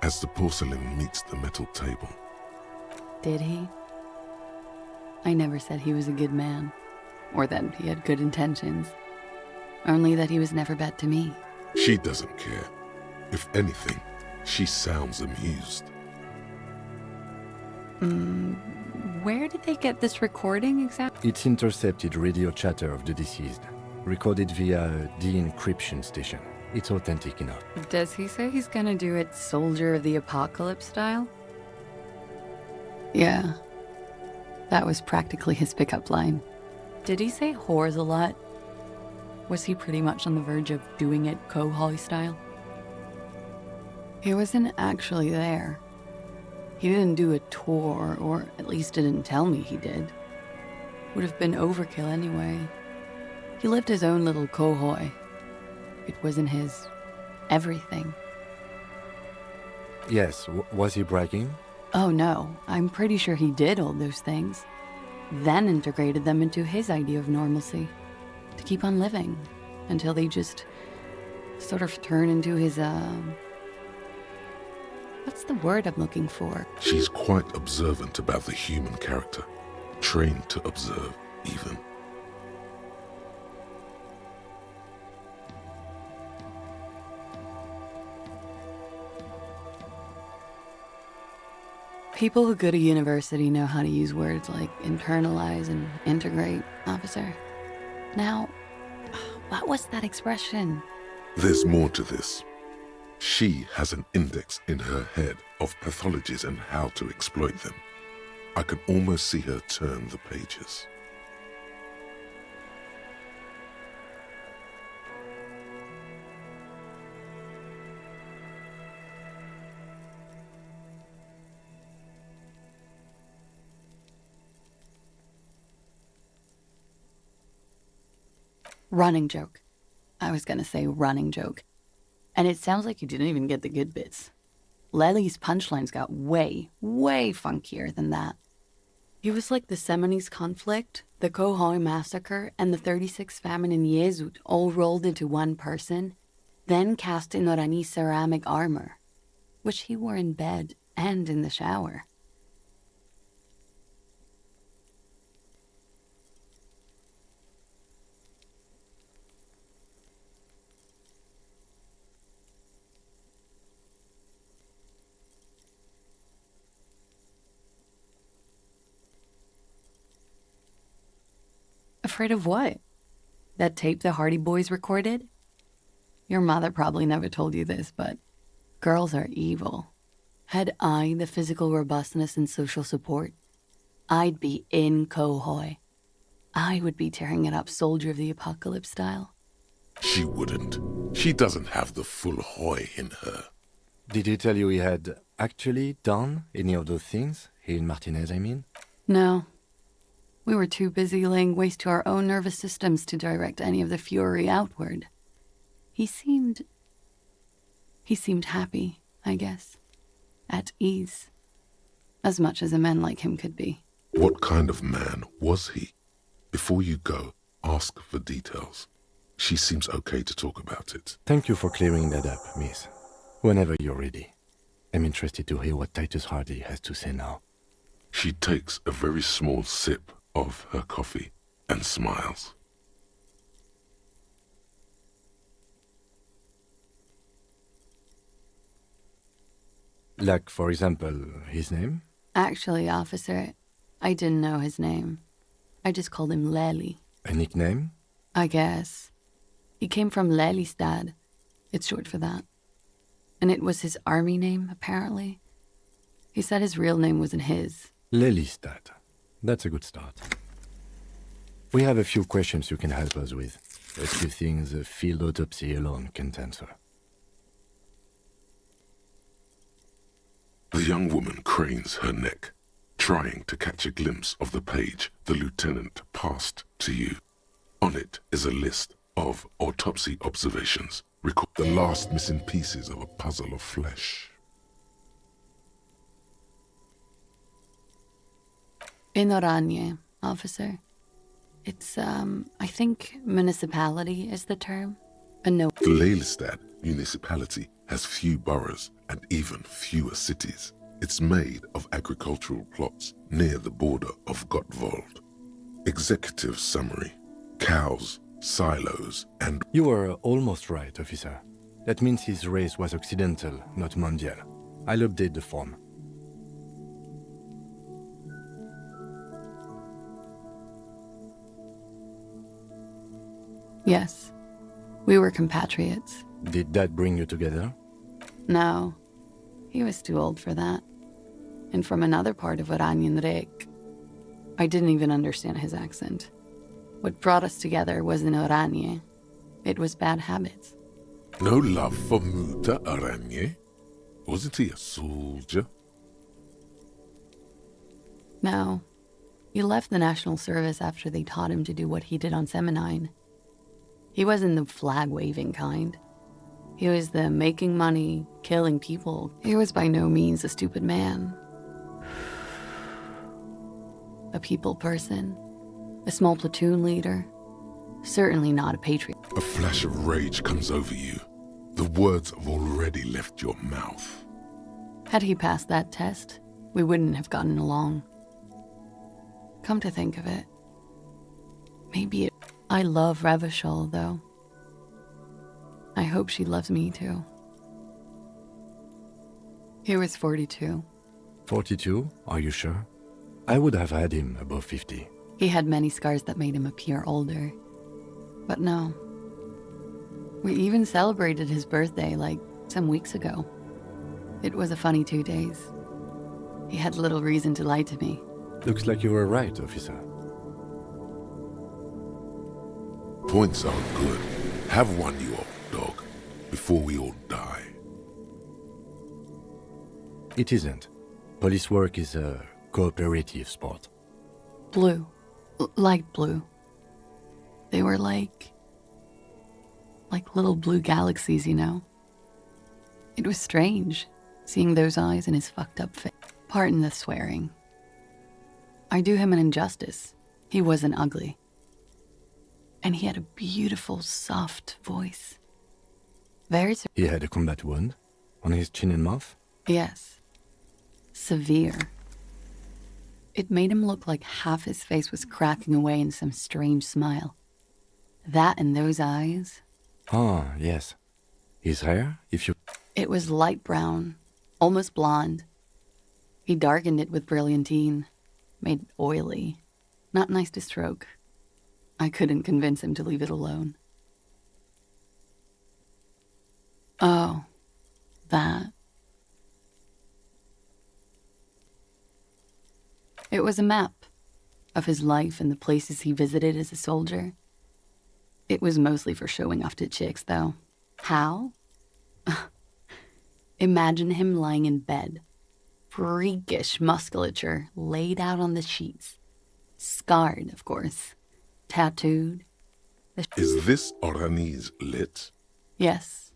as the porcelain meets the metal table. Did he? I never said he was a good man, or that he had good intentions. Only that he was never bad to me. She doesn't care. If anything, she sounds amused. Where did they get this recording exactly? It's intercepted radio chatter of the deceased, recorded via a de-encryption station. It's authentic enough. Does he say he's gonna do it Soldier of the Apocalypse style? Yeah. That was practically his pickup line. Did he say whores a lot? Was he pretty much on the verge of doing it Kohoi style? He wasn't actually there. He didn't do a tour, or at least didn't tell me he did. Would have been overkill anyway. He lived his own little Kohoi. It wasn't his everything. Yes, was he bragging? Oh no, I'm pretty sure he did all those things. Then integrated them into his idea of normalcy. To keep on living. Until they just sort of turn into his, what's the word I'm looking for? She's quite observant about the human character. Trained to observe, even. People who go to university know how to use words like internalize and integrate, officer. Now, what was that expression? There's more to this. She has an index in her head of pathologies and how to exploit them. I can almost see her turn the pages. Running joke. I was gonna say running joke. And it sounds like you didn't even get the good bits. Lely's punchlines got way, way funkier than that. He was like the Seminoles conflict, the Kohoi massacre, and the 36 famine in Yezud all rolled into one person, then cast in Orani ceramic armor, which he wore in bed and in the shower. Afraid of what? That tape the Hardy Boys recorded? Your mother probably never told you this, but girls are evil. Had I the physical robustness and social support, I'd be in Kohoi. I would be tearing it up Soldier of the Apocalypse style. She wouldn't. She doesn't have the full Hoi in her. Did he tell you he had actually done any of those things? He and Martinez, I mean? No. We were too busy laying waste to our own nervous systems to direct any of the fury outward. He seemed happy, I guess. At ease. As much as a man like him could be. What kind of man was he? Before you go, ask for details. She seems okay to talk about it. Thank you for clearing that up, miss. Whenever you're ready. I'm interested to hear what Titus Hardy has to say now. She takes a very small sip of her coffee and smiles. Like, for example, his name? Actually, officer, I didn't know his name. I just called him Lely. A nickname? I guess. He came from Lelystad. It's short for that. And it was his army name, apparently. He said his real name wasn't his. Lelystad. That's a good start. We have a few questions you can help us with. A few things a field autopsy alone can't answer. The young woman cranes her neck, trying to catch a glimpse of the page the lieutenant passed to you. On it is a list of autopsy observations, record the last missing pieces of a puzzle of flesh. In Oranje, officer. It's, I think municipality is the term. And no. The Lelystad municipality has few boroughs and even fewer cities. It's made of agricultural plots near the border of Gottwald. Executive summary: cows, silos, and... You were almost right, officer. That means his race was occidental, not mondial. I'll update the form. Yes, we were compatriots. Did that bring you together? No, he was too old for that. And from another part of Oranien Rek. I didn't even understand his accent. What brought us together wasn't Oranje. It was bad habits. No love for Muta Oranje? Wasn't he a soldier? No. He left the National Service after they taught him to do what he did on Seminine. He wasn't the flag-waving kind. He was the making money, killing people. He was by no means a stupid man. A people person. A small platoon leader. Certainly not a patriot. A flash of rage comes over you. The words have already left your mouth. Had he passed that test, we wouldn't have gotten along. Come to think of it, I love Revachol, though. I hope she loves me, too. He was 42. 42? Are you sure? I would have had him above 50. He had many scars that made him appear older. But no. We even celebrated his birthday, like, some weeks ago. It was a funny 2 days. He had little reason to lie to me. Looks like you were right, officer. Points are good. Have one, you old dog, before we all die. It isn't. Police work is a cooperative sport. Blue. Light blue. They were like little blue galaxies, you know? It was strange, seeing those eyes in his fucked up face. Pardon the swearing. I do him an injustice. He wasn't ugly. And he had a beautiful, soft voice. Very... He had a combat wound on his chin and mouth? Yes. Severe. It made him look like half his face was cracking away in some strange smile. That and those eyes... Ah, yes. His hair, if you... It was light brown, almost blonde. He darkened it with brilliantine, made it oily. Not nice to stroke. I couldn't convince him to leave it alone. Oh, that. It was a map of his life and the places he visited as a soldier. It was mostly for showing off to chicks, though. How? Imagine him lying in bed. Freakish musculature laid out on the sheets. Scarred, of course. Tattooed. Is this Oranese lit? Yes.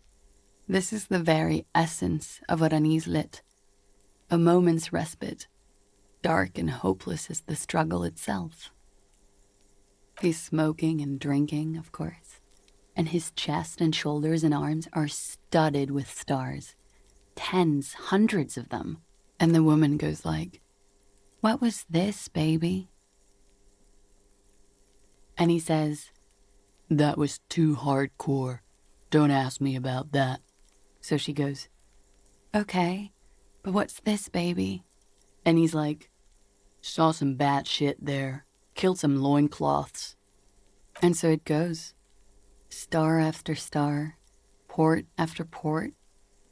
This is the very essence of Oranese lit. A moment's respite. Dark and hopeless as the struggle itself. He's smoking and drinking, of course. And his chest and shoulders and arms are studded with stars. Tens, hundreds of them. And the woman goes like, "What was this, baby?" And he says, "That was too hardcore. Don't ask me about that." So she goes, "Okay, but what's this, baby?" And he's like, "Saw some bat shit there. Killed some loincloths." And so it goes. Star after star, port after port,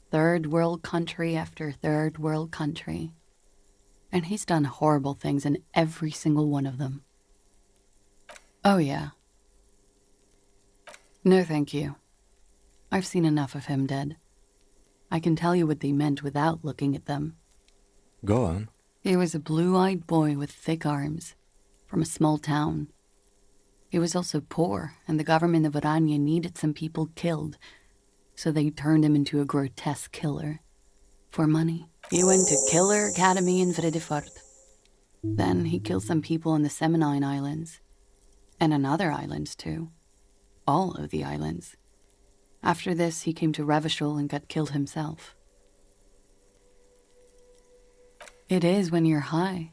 third world country after third world country. And he's done horrible things in every single one of them. Oh yeah. No thank you. I've seen enough of him dead. I can tell you what they meant without looking at them. Go on. He was a blue-eyed boy with thick arms, from a small town. He was also poor, and the government of Oranje needed some people killed, so they turned him into a grotesque killer. For money. He went to Killer Academy in Vredefort. Then he killed some people in the Seminine Islands. And on other islands, too. All of the islands. After this, he came to Revachol and got killed himself. It is when you're high.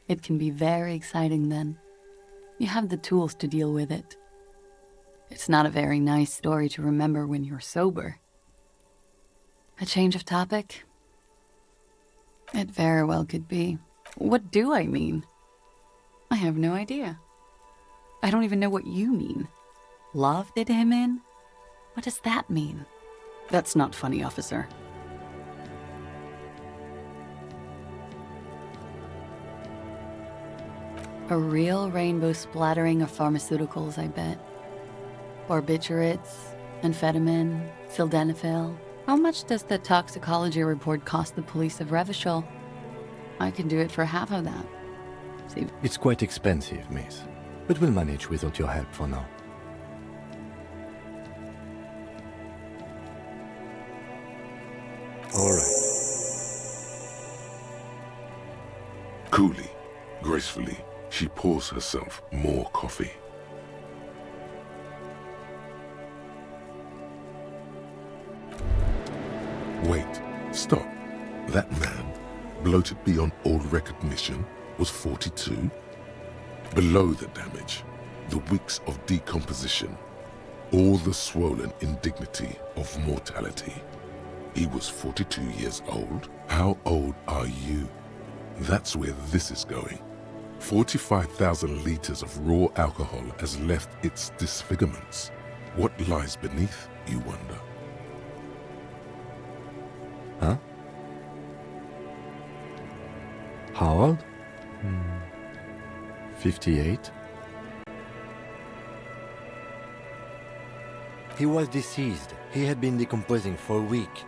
It can be very exciting then. You have the tools to deal with it. It's not a very nice story to remember when you're sober. A change of topic? It very well could be. What do I mean? I have no idea. I don't even know what you mean. Love did him in? What does that mean? That's not funny, officer. A real rainbow splattering of pharmaceuticals, I bet. Barbiturates, amphetamine, sildenafil. How much does the toxicology report cost the police of Revachol? I can do it for half of that. See? It's quite expensive, miss. But we'll manage without your help for now. All right. Coolly, gracefully, she pours herself more coffee. Wait, stop. That man, bloated beyond all recognition, was 42? Below the damage, the weeks of decomposition, all the swollen indignity of mortality. He was 42 years old? How old are you? That's where this is going. 45,000 liters of raw alcohol has left its disfigurements. What lies beneath, you wonder? Huh? How old? 58. He was deceased. He had been decomposing for a week.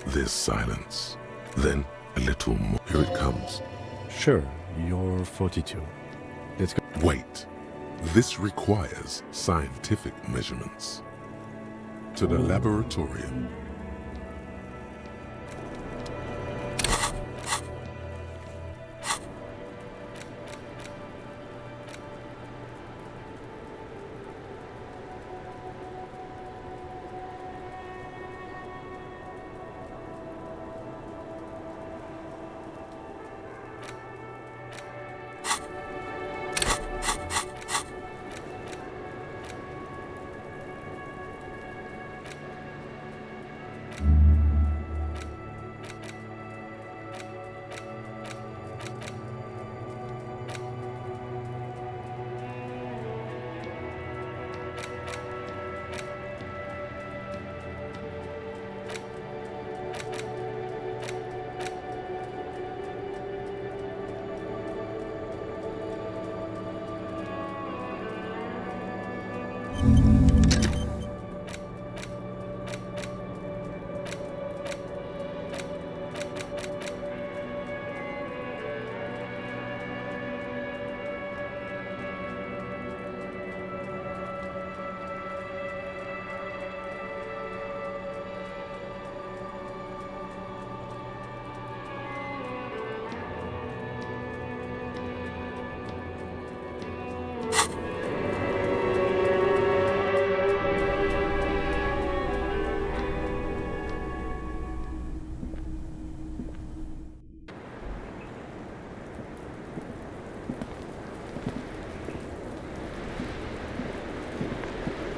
There's silence. Then a little more. Here it comes. Sure, you're 42. Let's go. Wait. This requires scientific measurements. To the laboratorium.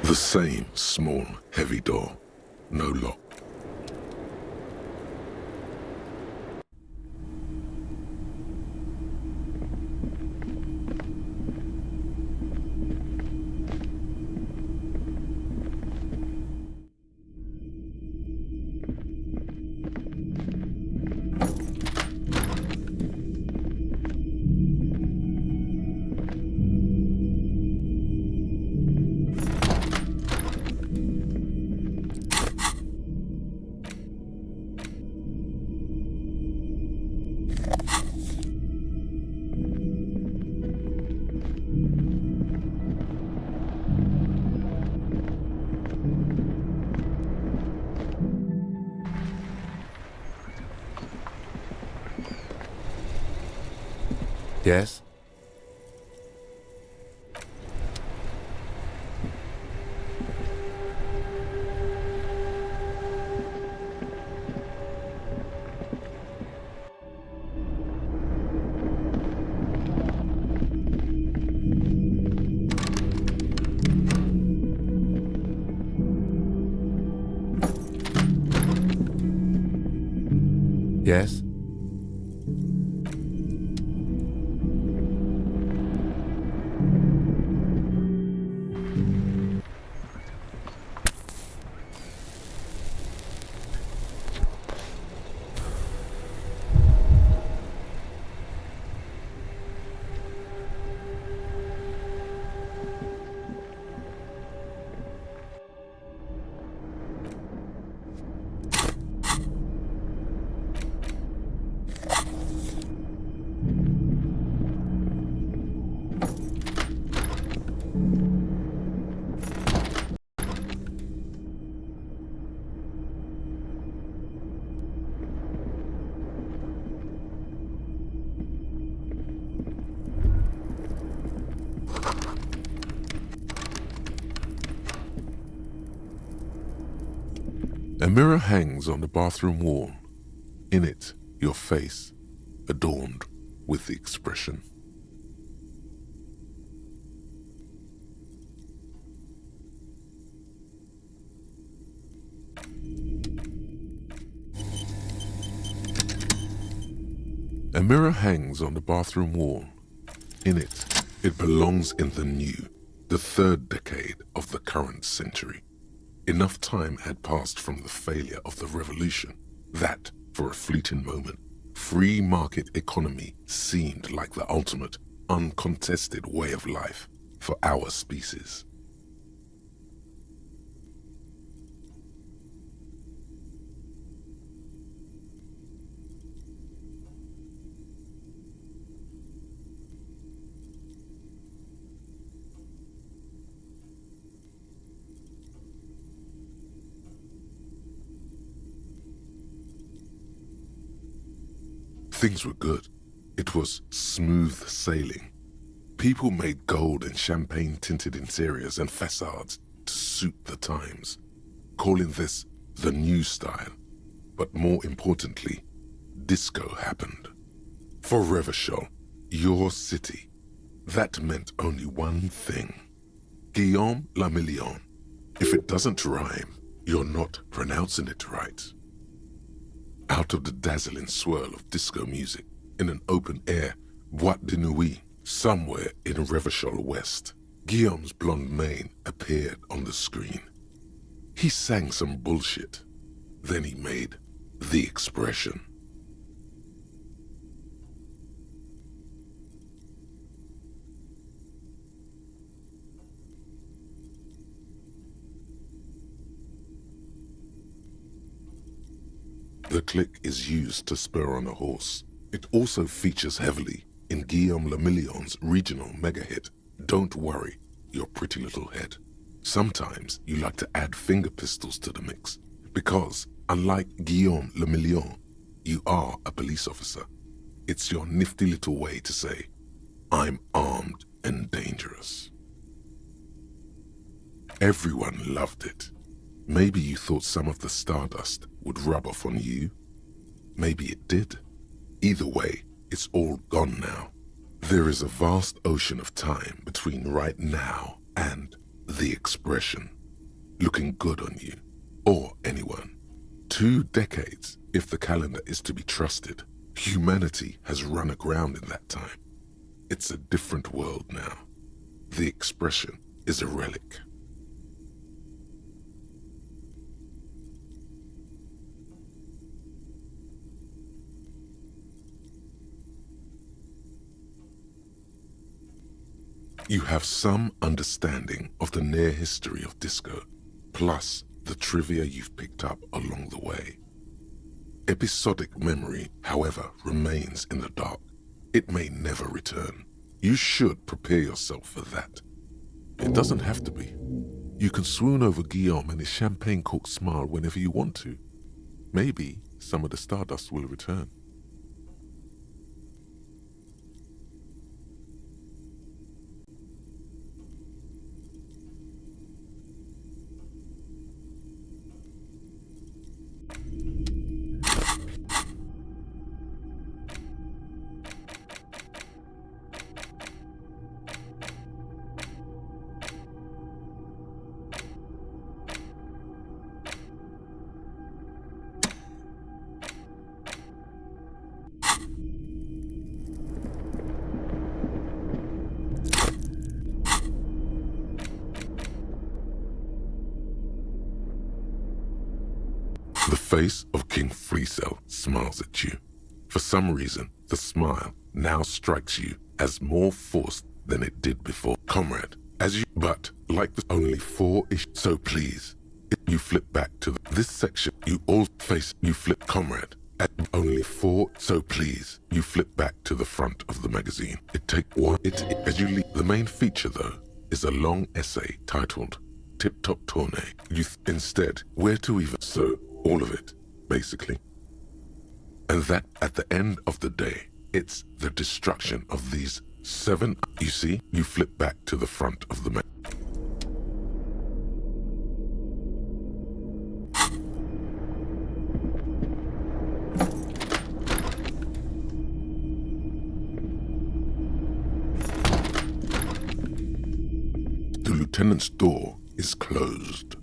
The same small, heavy door. No lock. Yes? Yes? A mirror hangs on the bathroom wall. In it, your face, adorned with the expression. A mirror hangs on the bathroom wall. In it, it belongs in the new, the third decade of the current century. Enough time had passed from the failure of the revolution that, for a fleeting moment, free market economy seemed like the ultimate, uncontested way of life for our species. Things were good. It was smooth sailing. People made gold and champagne-tinted interiors and facades to suit the times, calling this the new style. But more importantly, disco happened. For Revachol, your city, that meant only one thing. Guillaume le Million. If it doesn't rhyme, you're not pronouncing it right. Out of the dazzling swirl of disco music, in an open-air boîte de nuit, somewhere in Revachol West, Guillaume's blonde mane appeared on the screen. He sang some bullshit. Then he made the expression. The click is used to spur on a horse. It also features heavily in Guillaume le Million's regional mega hit, Don't Worry, Your Pretty Little Head. Sometimes you like to add finger pistols to the mix, because unlike Guillaume le Million, you are a police officer. It's your nifty little way to say, I'm armed and dangerous. Everyone loved it. Maybe you thought some of the stardust would rub off on you. Maybe it did. Either way, it's all gone now. There is a vast ocean of time between right now and the expression. Looking good on you, or anyone. 2 decades, if the calendar is to be trusted. Humanity has run aground in that time. It's a different world now. The expression is a relic. You have some understanding of the near history of disco, plus the trivia you've picked up along the way. Episodic memory, however, remains in the dark. It may never return. You should prepare yourself for that. It doesn't have to be. You can swoon over Guillaume and his champagne-corked smile whenever you want to. Maybe some of the stardust will return. The face of King Freecell smiles at you. For some reason, the smile now strikes you as more forced than it did before. Comrade, but like the only 4-ish, so please, if you flip back to this section, you all face, you flip, comrade, at only 4, so please, you flip back to the front of the magazine. As you leave, the main feature though, is a long essay titled Tip Top Tournée. Instead, where to even, so, all of it, basically. And that, at the end of the day, it's the destruction of these 7, you see, you flip back to the front of the The lieutenant's door is closed.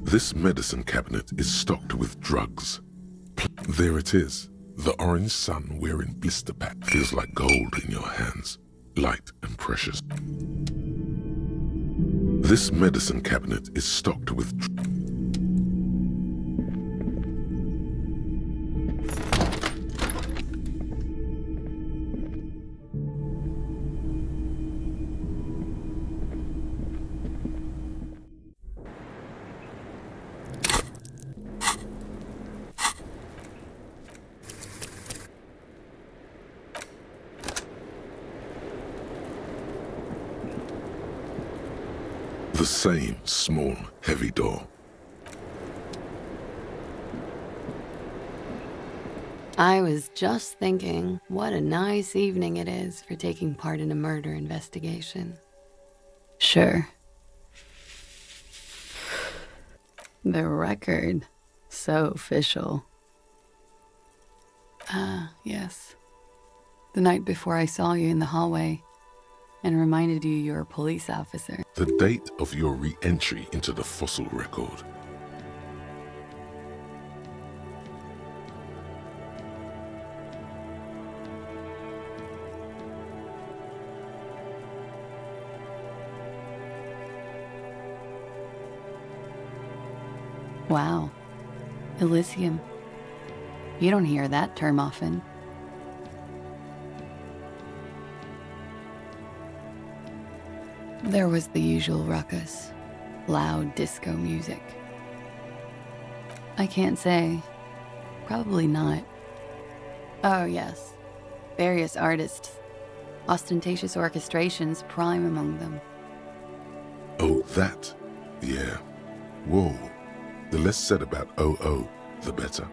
This medicine cabinet is stocked with drugs. There it is. The orange sun wearing blister pack feels like gold in your hands, light and precious. This medicine cabinet is stocked with the same small, heavy door. I was just thinking, what a nice evening it is for taking part in a murder investigation. Sure. The record. So official. Yes. The night before I saw you in the hallway and reminded you you're a police officer. The date of your re-entry into the fossil record. Wow. Elysium. You don't hear that term often. There was the usual ruckus, loud disco music. I can't say. Probably not. Oh yes, various artists. Ostentatious orchestrations prime among them. Oh, that? Yeah. Whoa. The less said about OO, the better.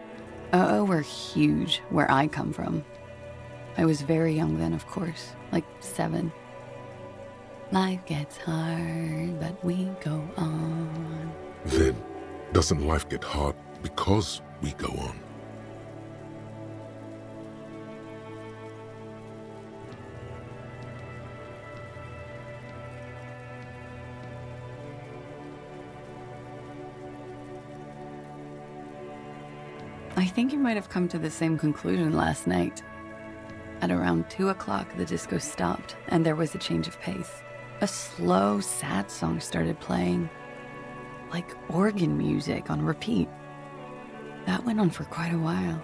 OO were huge where I come from. I was very young then, of course, like 7. Life gets hard, but we go on. Then, doesn't life get hard because we go on? I think you might have come to the same conclusion last night. At around 2 o'clock, the disco stopped, and there was a change of pace. A slow, sad song started playing, like organ music on repeat. That went on for quite a while.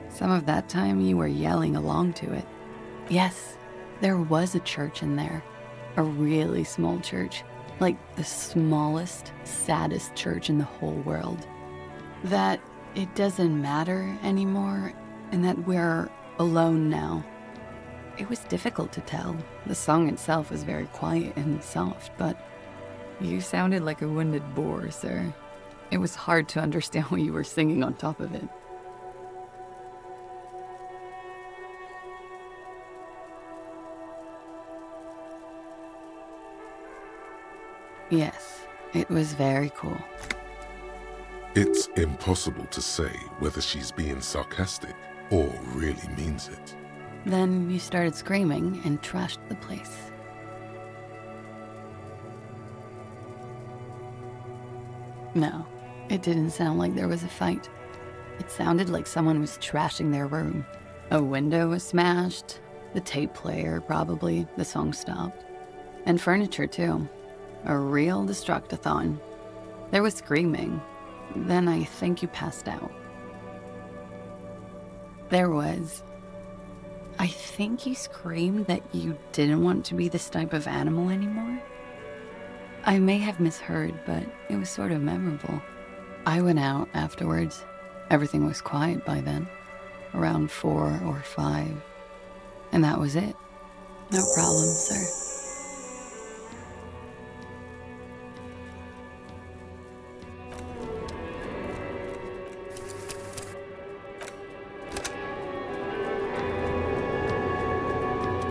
Some of that time you were yelling along to it. Yes, there was a church in there. A really small church, like the smallest, saddest church in the whole world. That it doesn't matter anymore, and that we're alone now. It was difficult to tell. The song itself was very quiet and soft, but you sounded like a wounded boar, sir. It was hard to understand what you were singing on top of it. Yes, it was very cool. It's impossible to say whether she's being sarcastic or really means it. Then you started screaming and trashed the place. No, It didn't sound like there was a fight. It sounded like someone was trashing their room. A window was smashed, the tape player probably, the song stopped. And furniture too. A real destructathon. There was screaming. Then I think you passed out. There was. I think you screamed that you didn't want to be this type of animal anymore. I may have misheard, but it was sort of memorable. I went out afterwards. Everything was quiet by then. Around 4 or 5. And that was it. No problem, sir.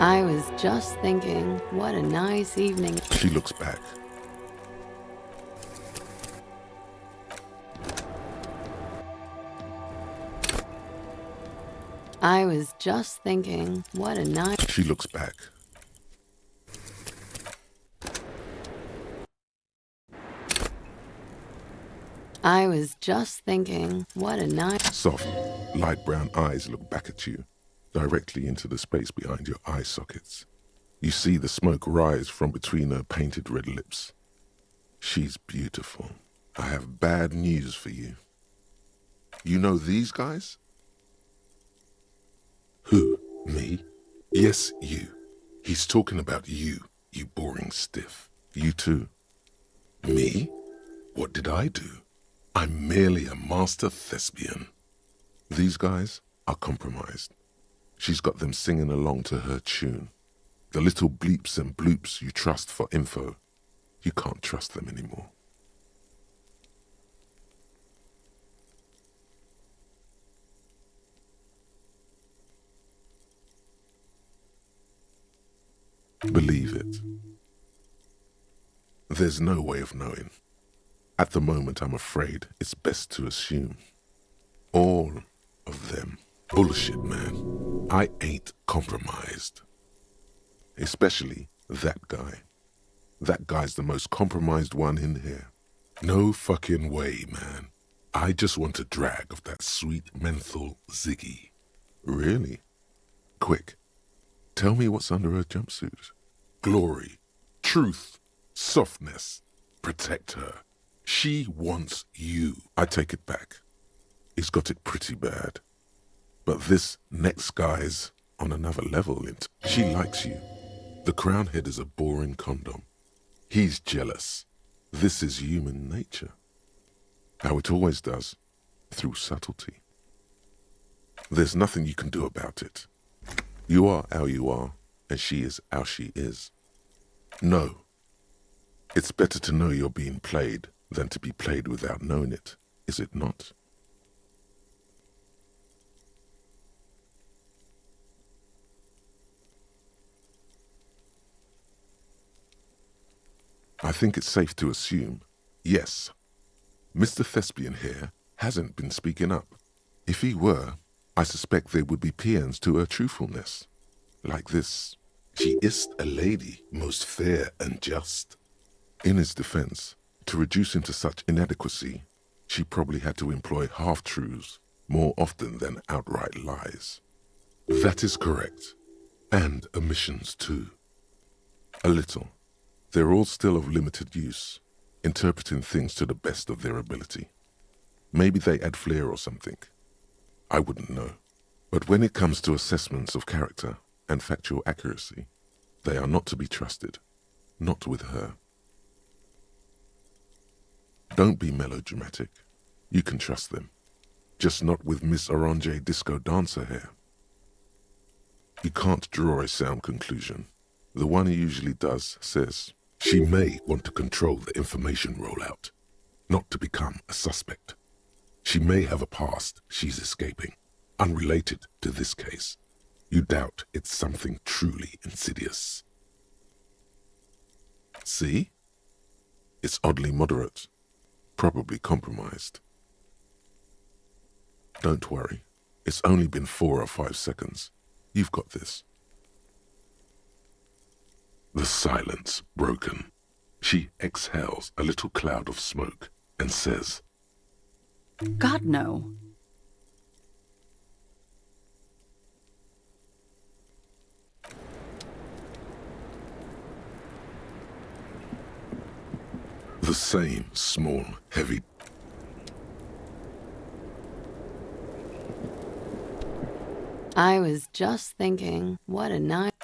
I was just thinking, what a nice evening. She looks back. I was just thinking, what a nice... She looks back. I was just thinking, what a nice... Soft, light brown eyes look back at you, directly into the space behind your eye sockets. You see the smoke rise from between her painted red lips. She's beautiful. I have bad news for you. You know these guys? Who? Me? Yes, you. He's talking about you, you boring stiff. You too. Me? What did I do? I'm merely a master thespian. These guys are compromised. She's got them singing along to her tune. The little bleeps and bloops you trust for info, you can't trust them anymore. Believe it. There's no way of knowing. At the moment, I'm afraid it's best to assume. All of them. Bullshit, man. I ain't compromised. Especially that guy. That guy's the most compromised one in here. No fucking way, man. I just want a drag of that sweet menthol Ziggy. Really? Quick. Tell me what's under her jumpsuit. Glory, truth, softness. Protect her. She wants you. I take it back. He's got it pretty bad. But this next guy's on another level. She likes you. The crown head is a boring condom. He's jealous. This is human nature. How it always does, through subtlety. There's nothing you can do about it. You are how you are, and she is how she is. No. It's better to know you're being played than to be played without knowing it, is it not? I think it's safe to assume, yes, Mr. Thespian here hasn't been speaking up. If he were, I suspect there would be paeans to her truthfulness. Like this, she is a lady, most fair and just. In his defense, to reduce him to such inadequacy, she probably had to employ half-truths more often than outright lies. That is correct. And omissions too. A little. They're all still of limited use, interpreting things to the best of their ability. Maybe they add flair or something. I wouldn't know. But when it comes to assessments of character and factual accuracy, they are not to be trusted. Not with her. Don't be melodramatic. You can trust them. Just not with Miss Orange Disco Dancer here. You can't draw a sound conclusion. The one he usually does says, she may want to control the information rollout, not to become a suspect. She may have a past she's escaping, unrelated to this case. You doubt it's something truly insidious. See? It's oddly moderate, probably compromised. Don't worry, it's only been 4 or 5 seconds. You've got this. The silence broken. She exhales a little cloud of smoke and says, God, no. The same small, heavy... I was just thinking, what a night.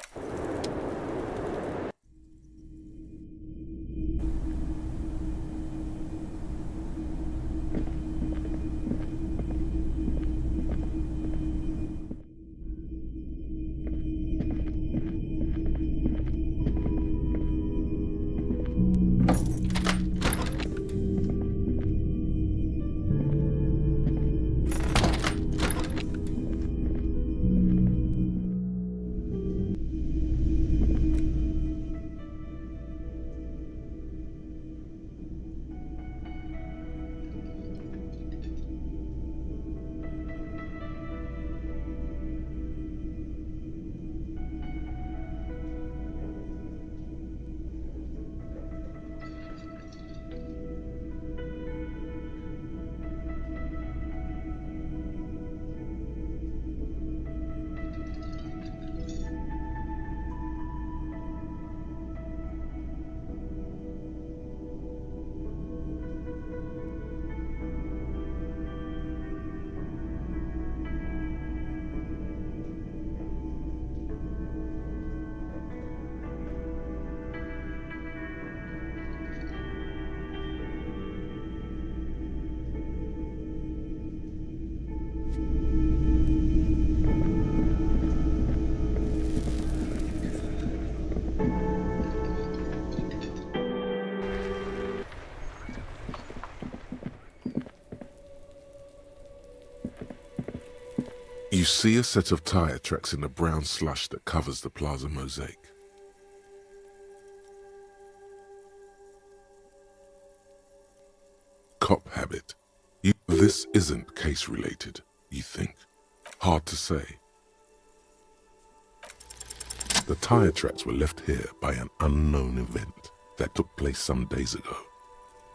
You see a set of tire tracks in the brown slush that covers the plaza mosaic. Cop habit. This isn't case-related, you think. Hard to say. The tire tracks were left here by an unknown event that took place some days ago.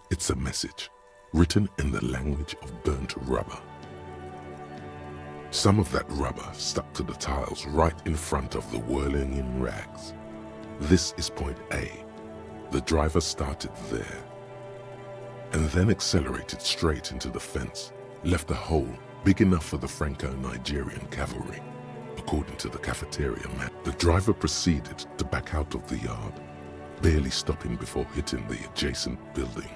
It's a message, written in the language of burnt rubber. Some of that rubber stuck to the tiles right in front of the whirling in rags. This is point A. The driver started there, and then accelerated straight into the fence, left a hole big enough for the Franco-Nigerian cavalry. According to the cafeteria man, the driver proceeded to back out of the yard, barely stopping before hitting the adjacent building.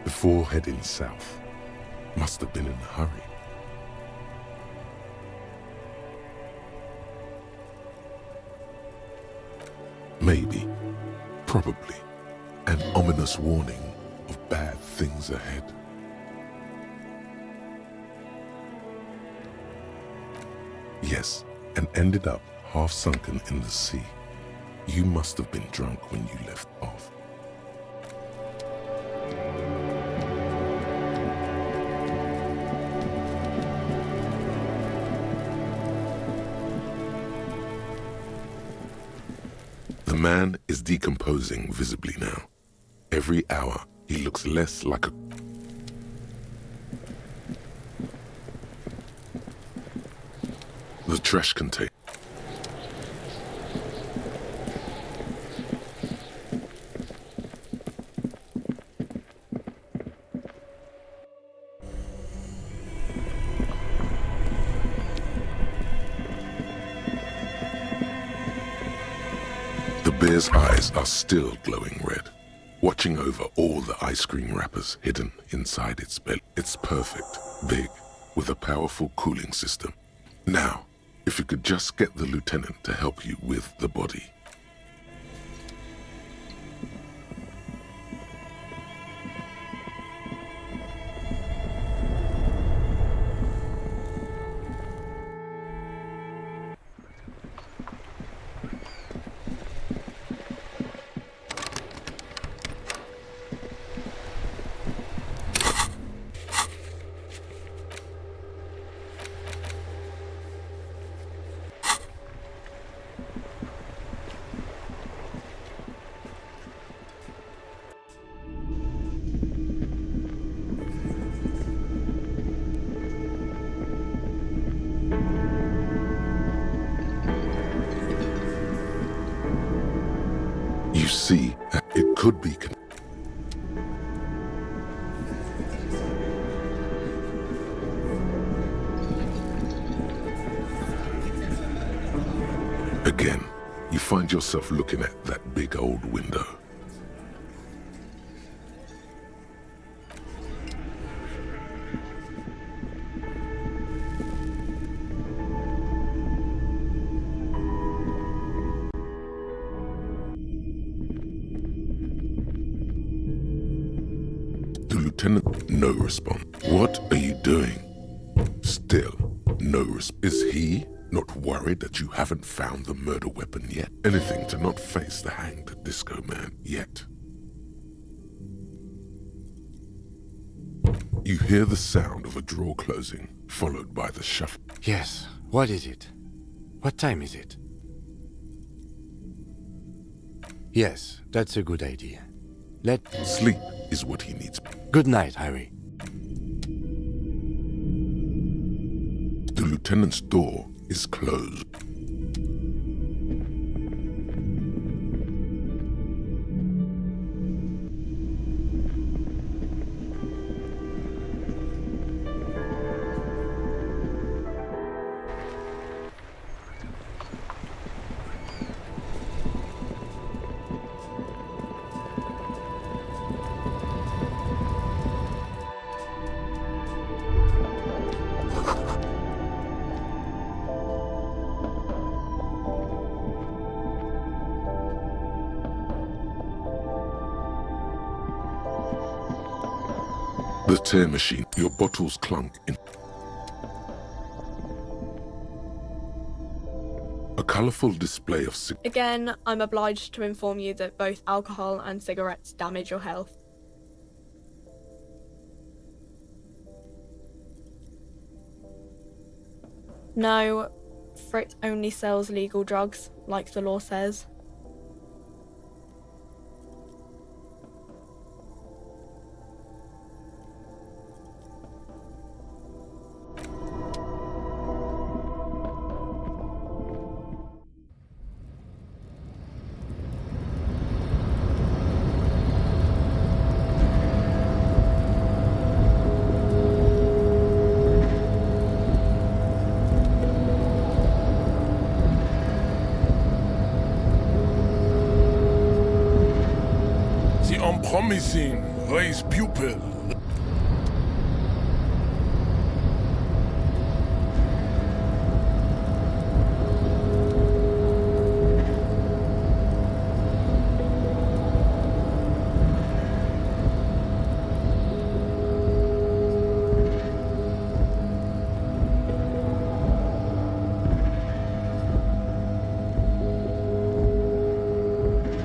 Before heading south, must have been in a hurry. Maybe, probably, an ominous warning of bad things ahead. Yes, and ended up half sunken in the sea. You must have been drunk when you left off. The man is decomposing visibly now. Every hour, he looks less like a... The trash container. The bear's eyes are still glowing red, watching over all the ice cream wrappers hidden inside its belly. It's perfect, big, with a powerful cooling system. Now, if you could just get the lieutenant to help you with the body. You see, it could be... Again, you find yourself looking at that big old window. The lieutenant, no response. What are you doing? Still, no response. Is he not worried that you haven't found the murder weapon yet? Anything to not face the hanged disco man yet. You hear the sound of a drawer closing, followed by the shuffle. Yes, what is it? What time is it? Yes, that's a good idea. Sleep is what he needs. Good night, Harry. The lieutenant's door is closed. The tear machine, your bottles clunk in. A colourful display of Again, I'm obliged to inform you that both alcohol and cigarettes damage your health. No, Frit only sells legal drugs, like the law says. Promising race pupil.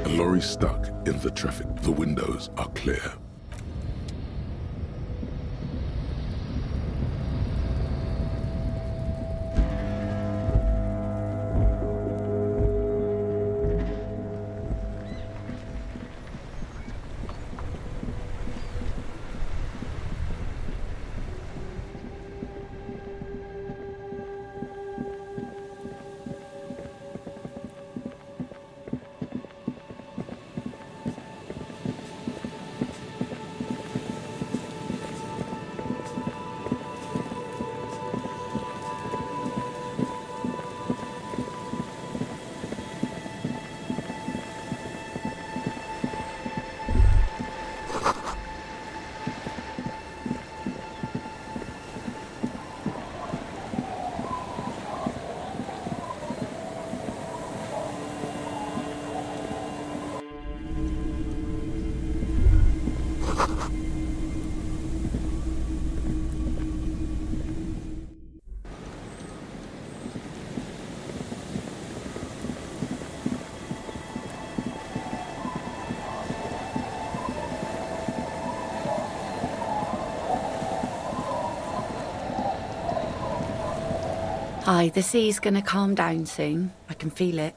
A lorry stuck in the traffic. The windows are clear. Hi, the sea's gonna calm down soon. I can feel it.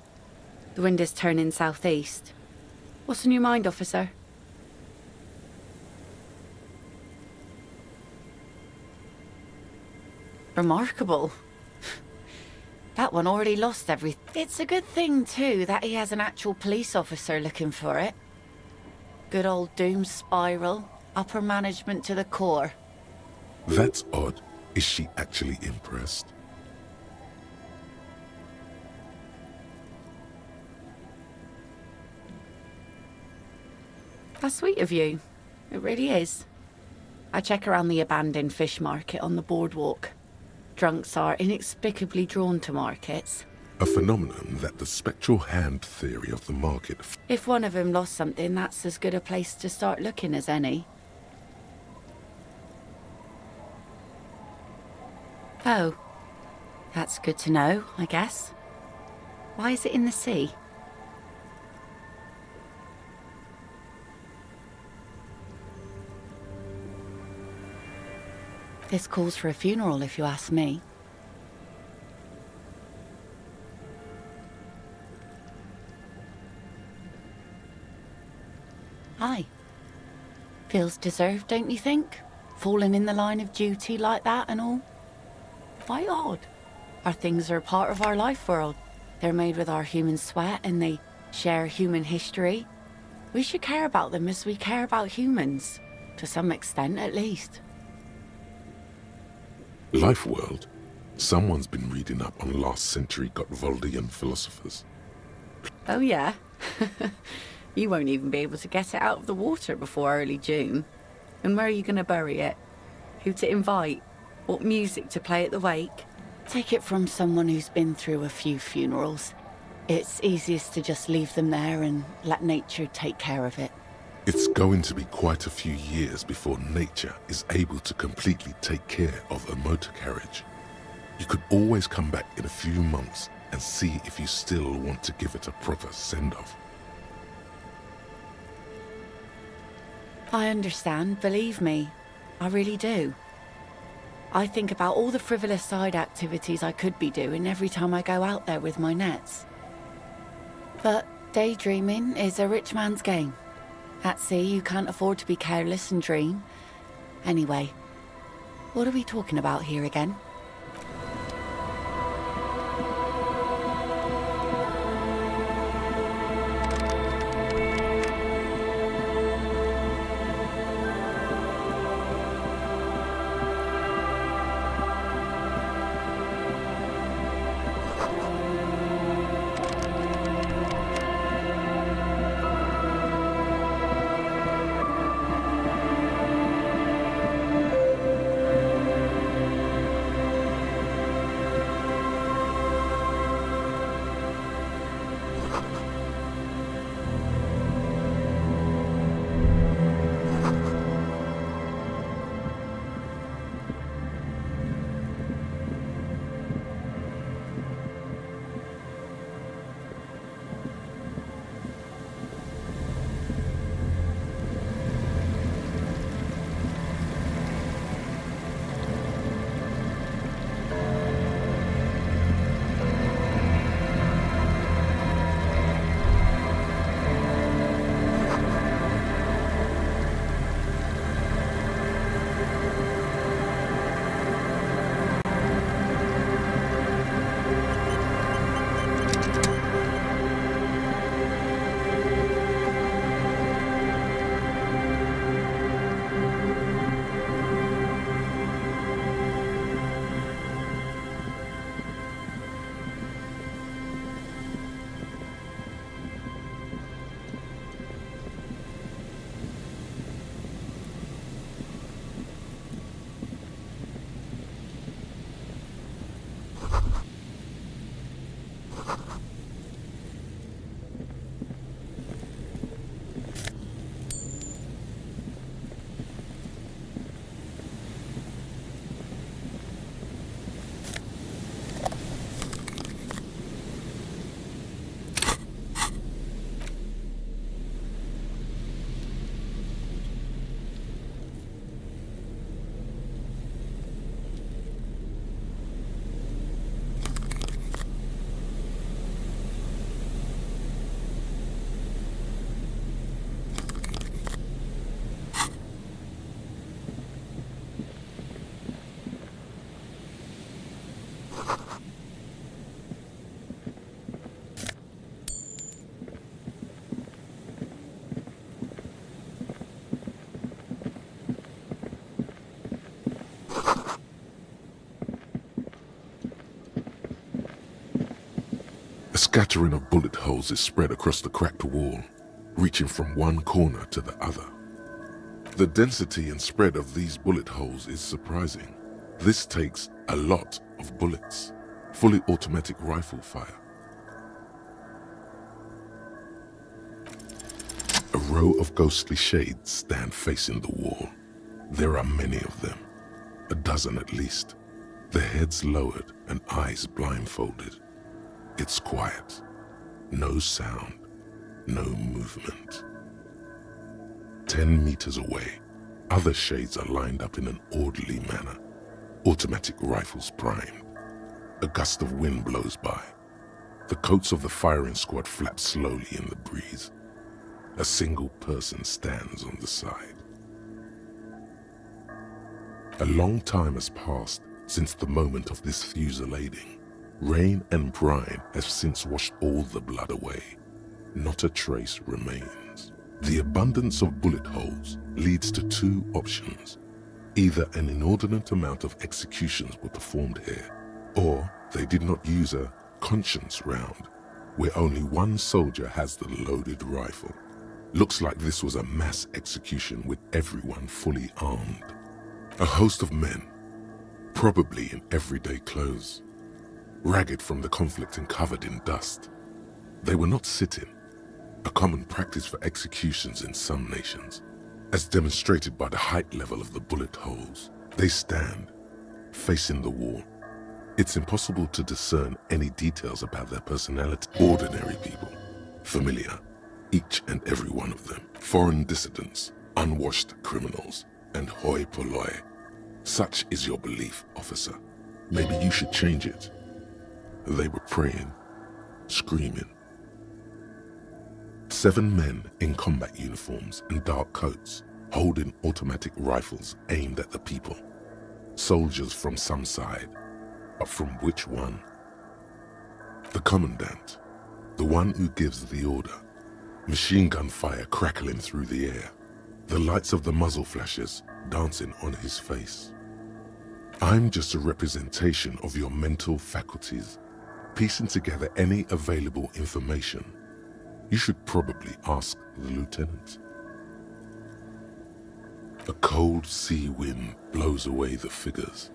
The wind is turning southeast. What's on your mind, officer? Remarkable. That one already lost everything. It's a good thing, too, that he has an actual police officer looking for it. Good old doom spiral. Upper management to the core. That's odd. Is she actually impressed? That's sweet of you. It really is. I check around the abandoned fish market on the boardwalk. Drunks are inexplicably drawn to markets. A phenomenon that the spectral hand theory of the market... If one of them lost something, that's as good a place to start looking as any. Oh. That's good to know, I guess. Why is it in the sea? This calls for a funeral, if you ask me. Aye. Feels deserved, don't you think? Falling in the line of duty like that and all. Why odd? Our things are a part of our life world. They're made with our human sweat and they share human history. We should care about them as we care about humans. To some extent, at least. Life world? Someone's been reading up on last century Gottwaldian philosophers. Oh yeah? You won't even be able to get it out of the water before early June. And where are you going to bury it? Who to invite? What music to play at the wake? Take it from someone who's been through a few funerals. It's easiest to just leave them there and let nature take care of it. It's going to be quite a few years before nature is able to completely take care of a motor carriage. You could always come back in a few months and see if you still want to give it a proper send-off. I understand, believe me. I really do. I think about all the frivolous side activities I could be doing every time I go out there with my nets. But daydreaming is a rich man's game. At sea, you can't afford to be careless and dream. Anyway, what are we talking about here again? A scattering of bullet holes is spread across the cracked wall, reaching from one corner to the other. The density and spread of these bullet holes is surprising. This takes a lot of bullets. Fully automatic rifle fire. A row of ghostly shades stand facing the wall. There are many of them, a dozen at least, their heads lowered and eyes blindfolded. It's quiet, no sound, no movement. 10 meters away, other shades are lined up in an orderly manner, automatic rifles primed. A gust of wind blows by. The coats of the firing squad flap slowly in the breeze. A single person stands on the side. A long time has passed since the moment of this fusillading. Rain and brine have since washed all the blood away. Not a trace remains. The abundance of bullet holes leads to two options. Either an inordinate amount of executions were performed here, or they did not use a conscience round, where only one soldier has the loaded rifle. Looks like this was a mass execution with everyone fully armed. A host of men, probably in everyday clothes, ragged from the conflict and covered in dust. They were not sitting, a common practice for executions in some nations. As demonstrated by the height level of the bullet holes, they stand, facing the wall. It's impossible to discern any details about their personality. Ordinary people, familiar, each and every one of them. Foreign dissidents, unwashed criminals, and hoi polloi. Such is your belief, officer. Maybe you should change it. They were praying, screaming. 7 men in combat uniforms and dark coats, holding automatic rifles aimed at the people. Soldiers from some side, but from which one? The commandant, the one who gives the order. Machine gun fire crackling through the air, the lights of the muzzle flashes dancing on his face. I'm just a representation of your mental faculties, piecing together any available information. You should probably ask the lieutenant. A cold sea wind blows away the figures.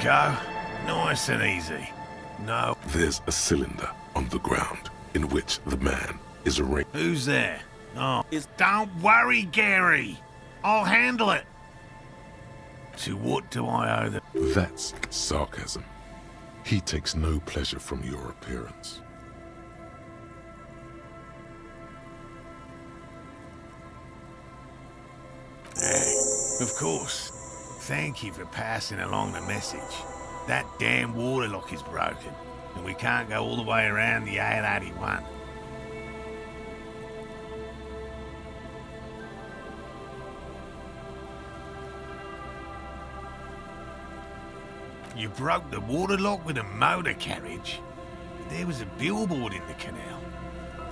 go. Nice and easy. No. There's a cylinder on the ground in which the man is arranged. Who's there? Oh, don't worry, Gary. I'll handle it. To what do I owe them? That's sarcasm. He takes no pleasure from your appearance. Of course. Thank you for passing along the message. That damn water lock is broken, and we can't go all the way around the A81. You broke the water lock with a motor carriage? There was a billboard in the canal.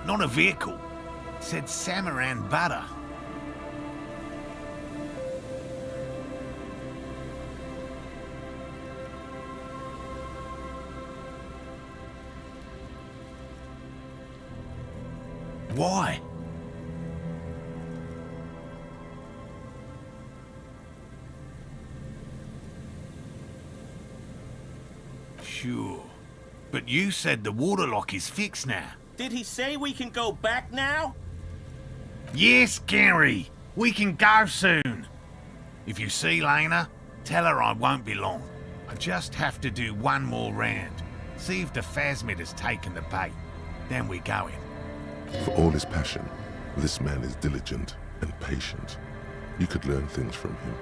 Not a vehicle. It said Samaran Butter. Why? Sure. But you said the water lock is fixed now. Did he say we can go back now? Yes, Gary. We can go soon. If you see Lena, tell her I won't be long. I just have to do one more round. See if the phasmid has taken the bait. Then we go in. For all his passion, this man is diligent and patient. You could learn things from him.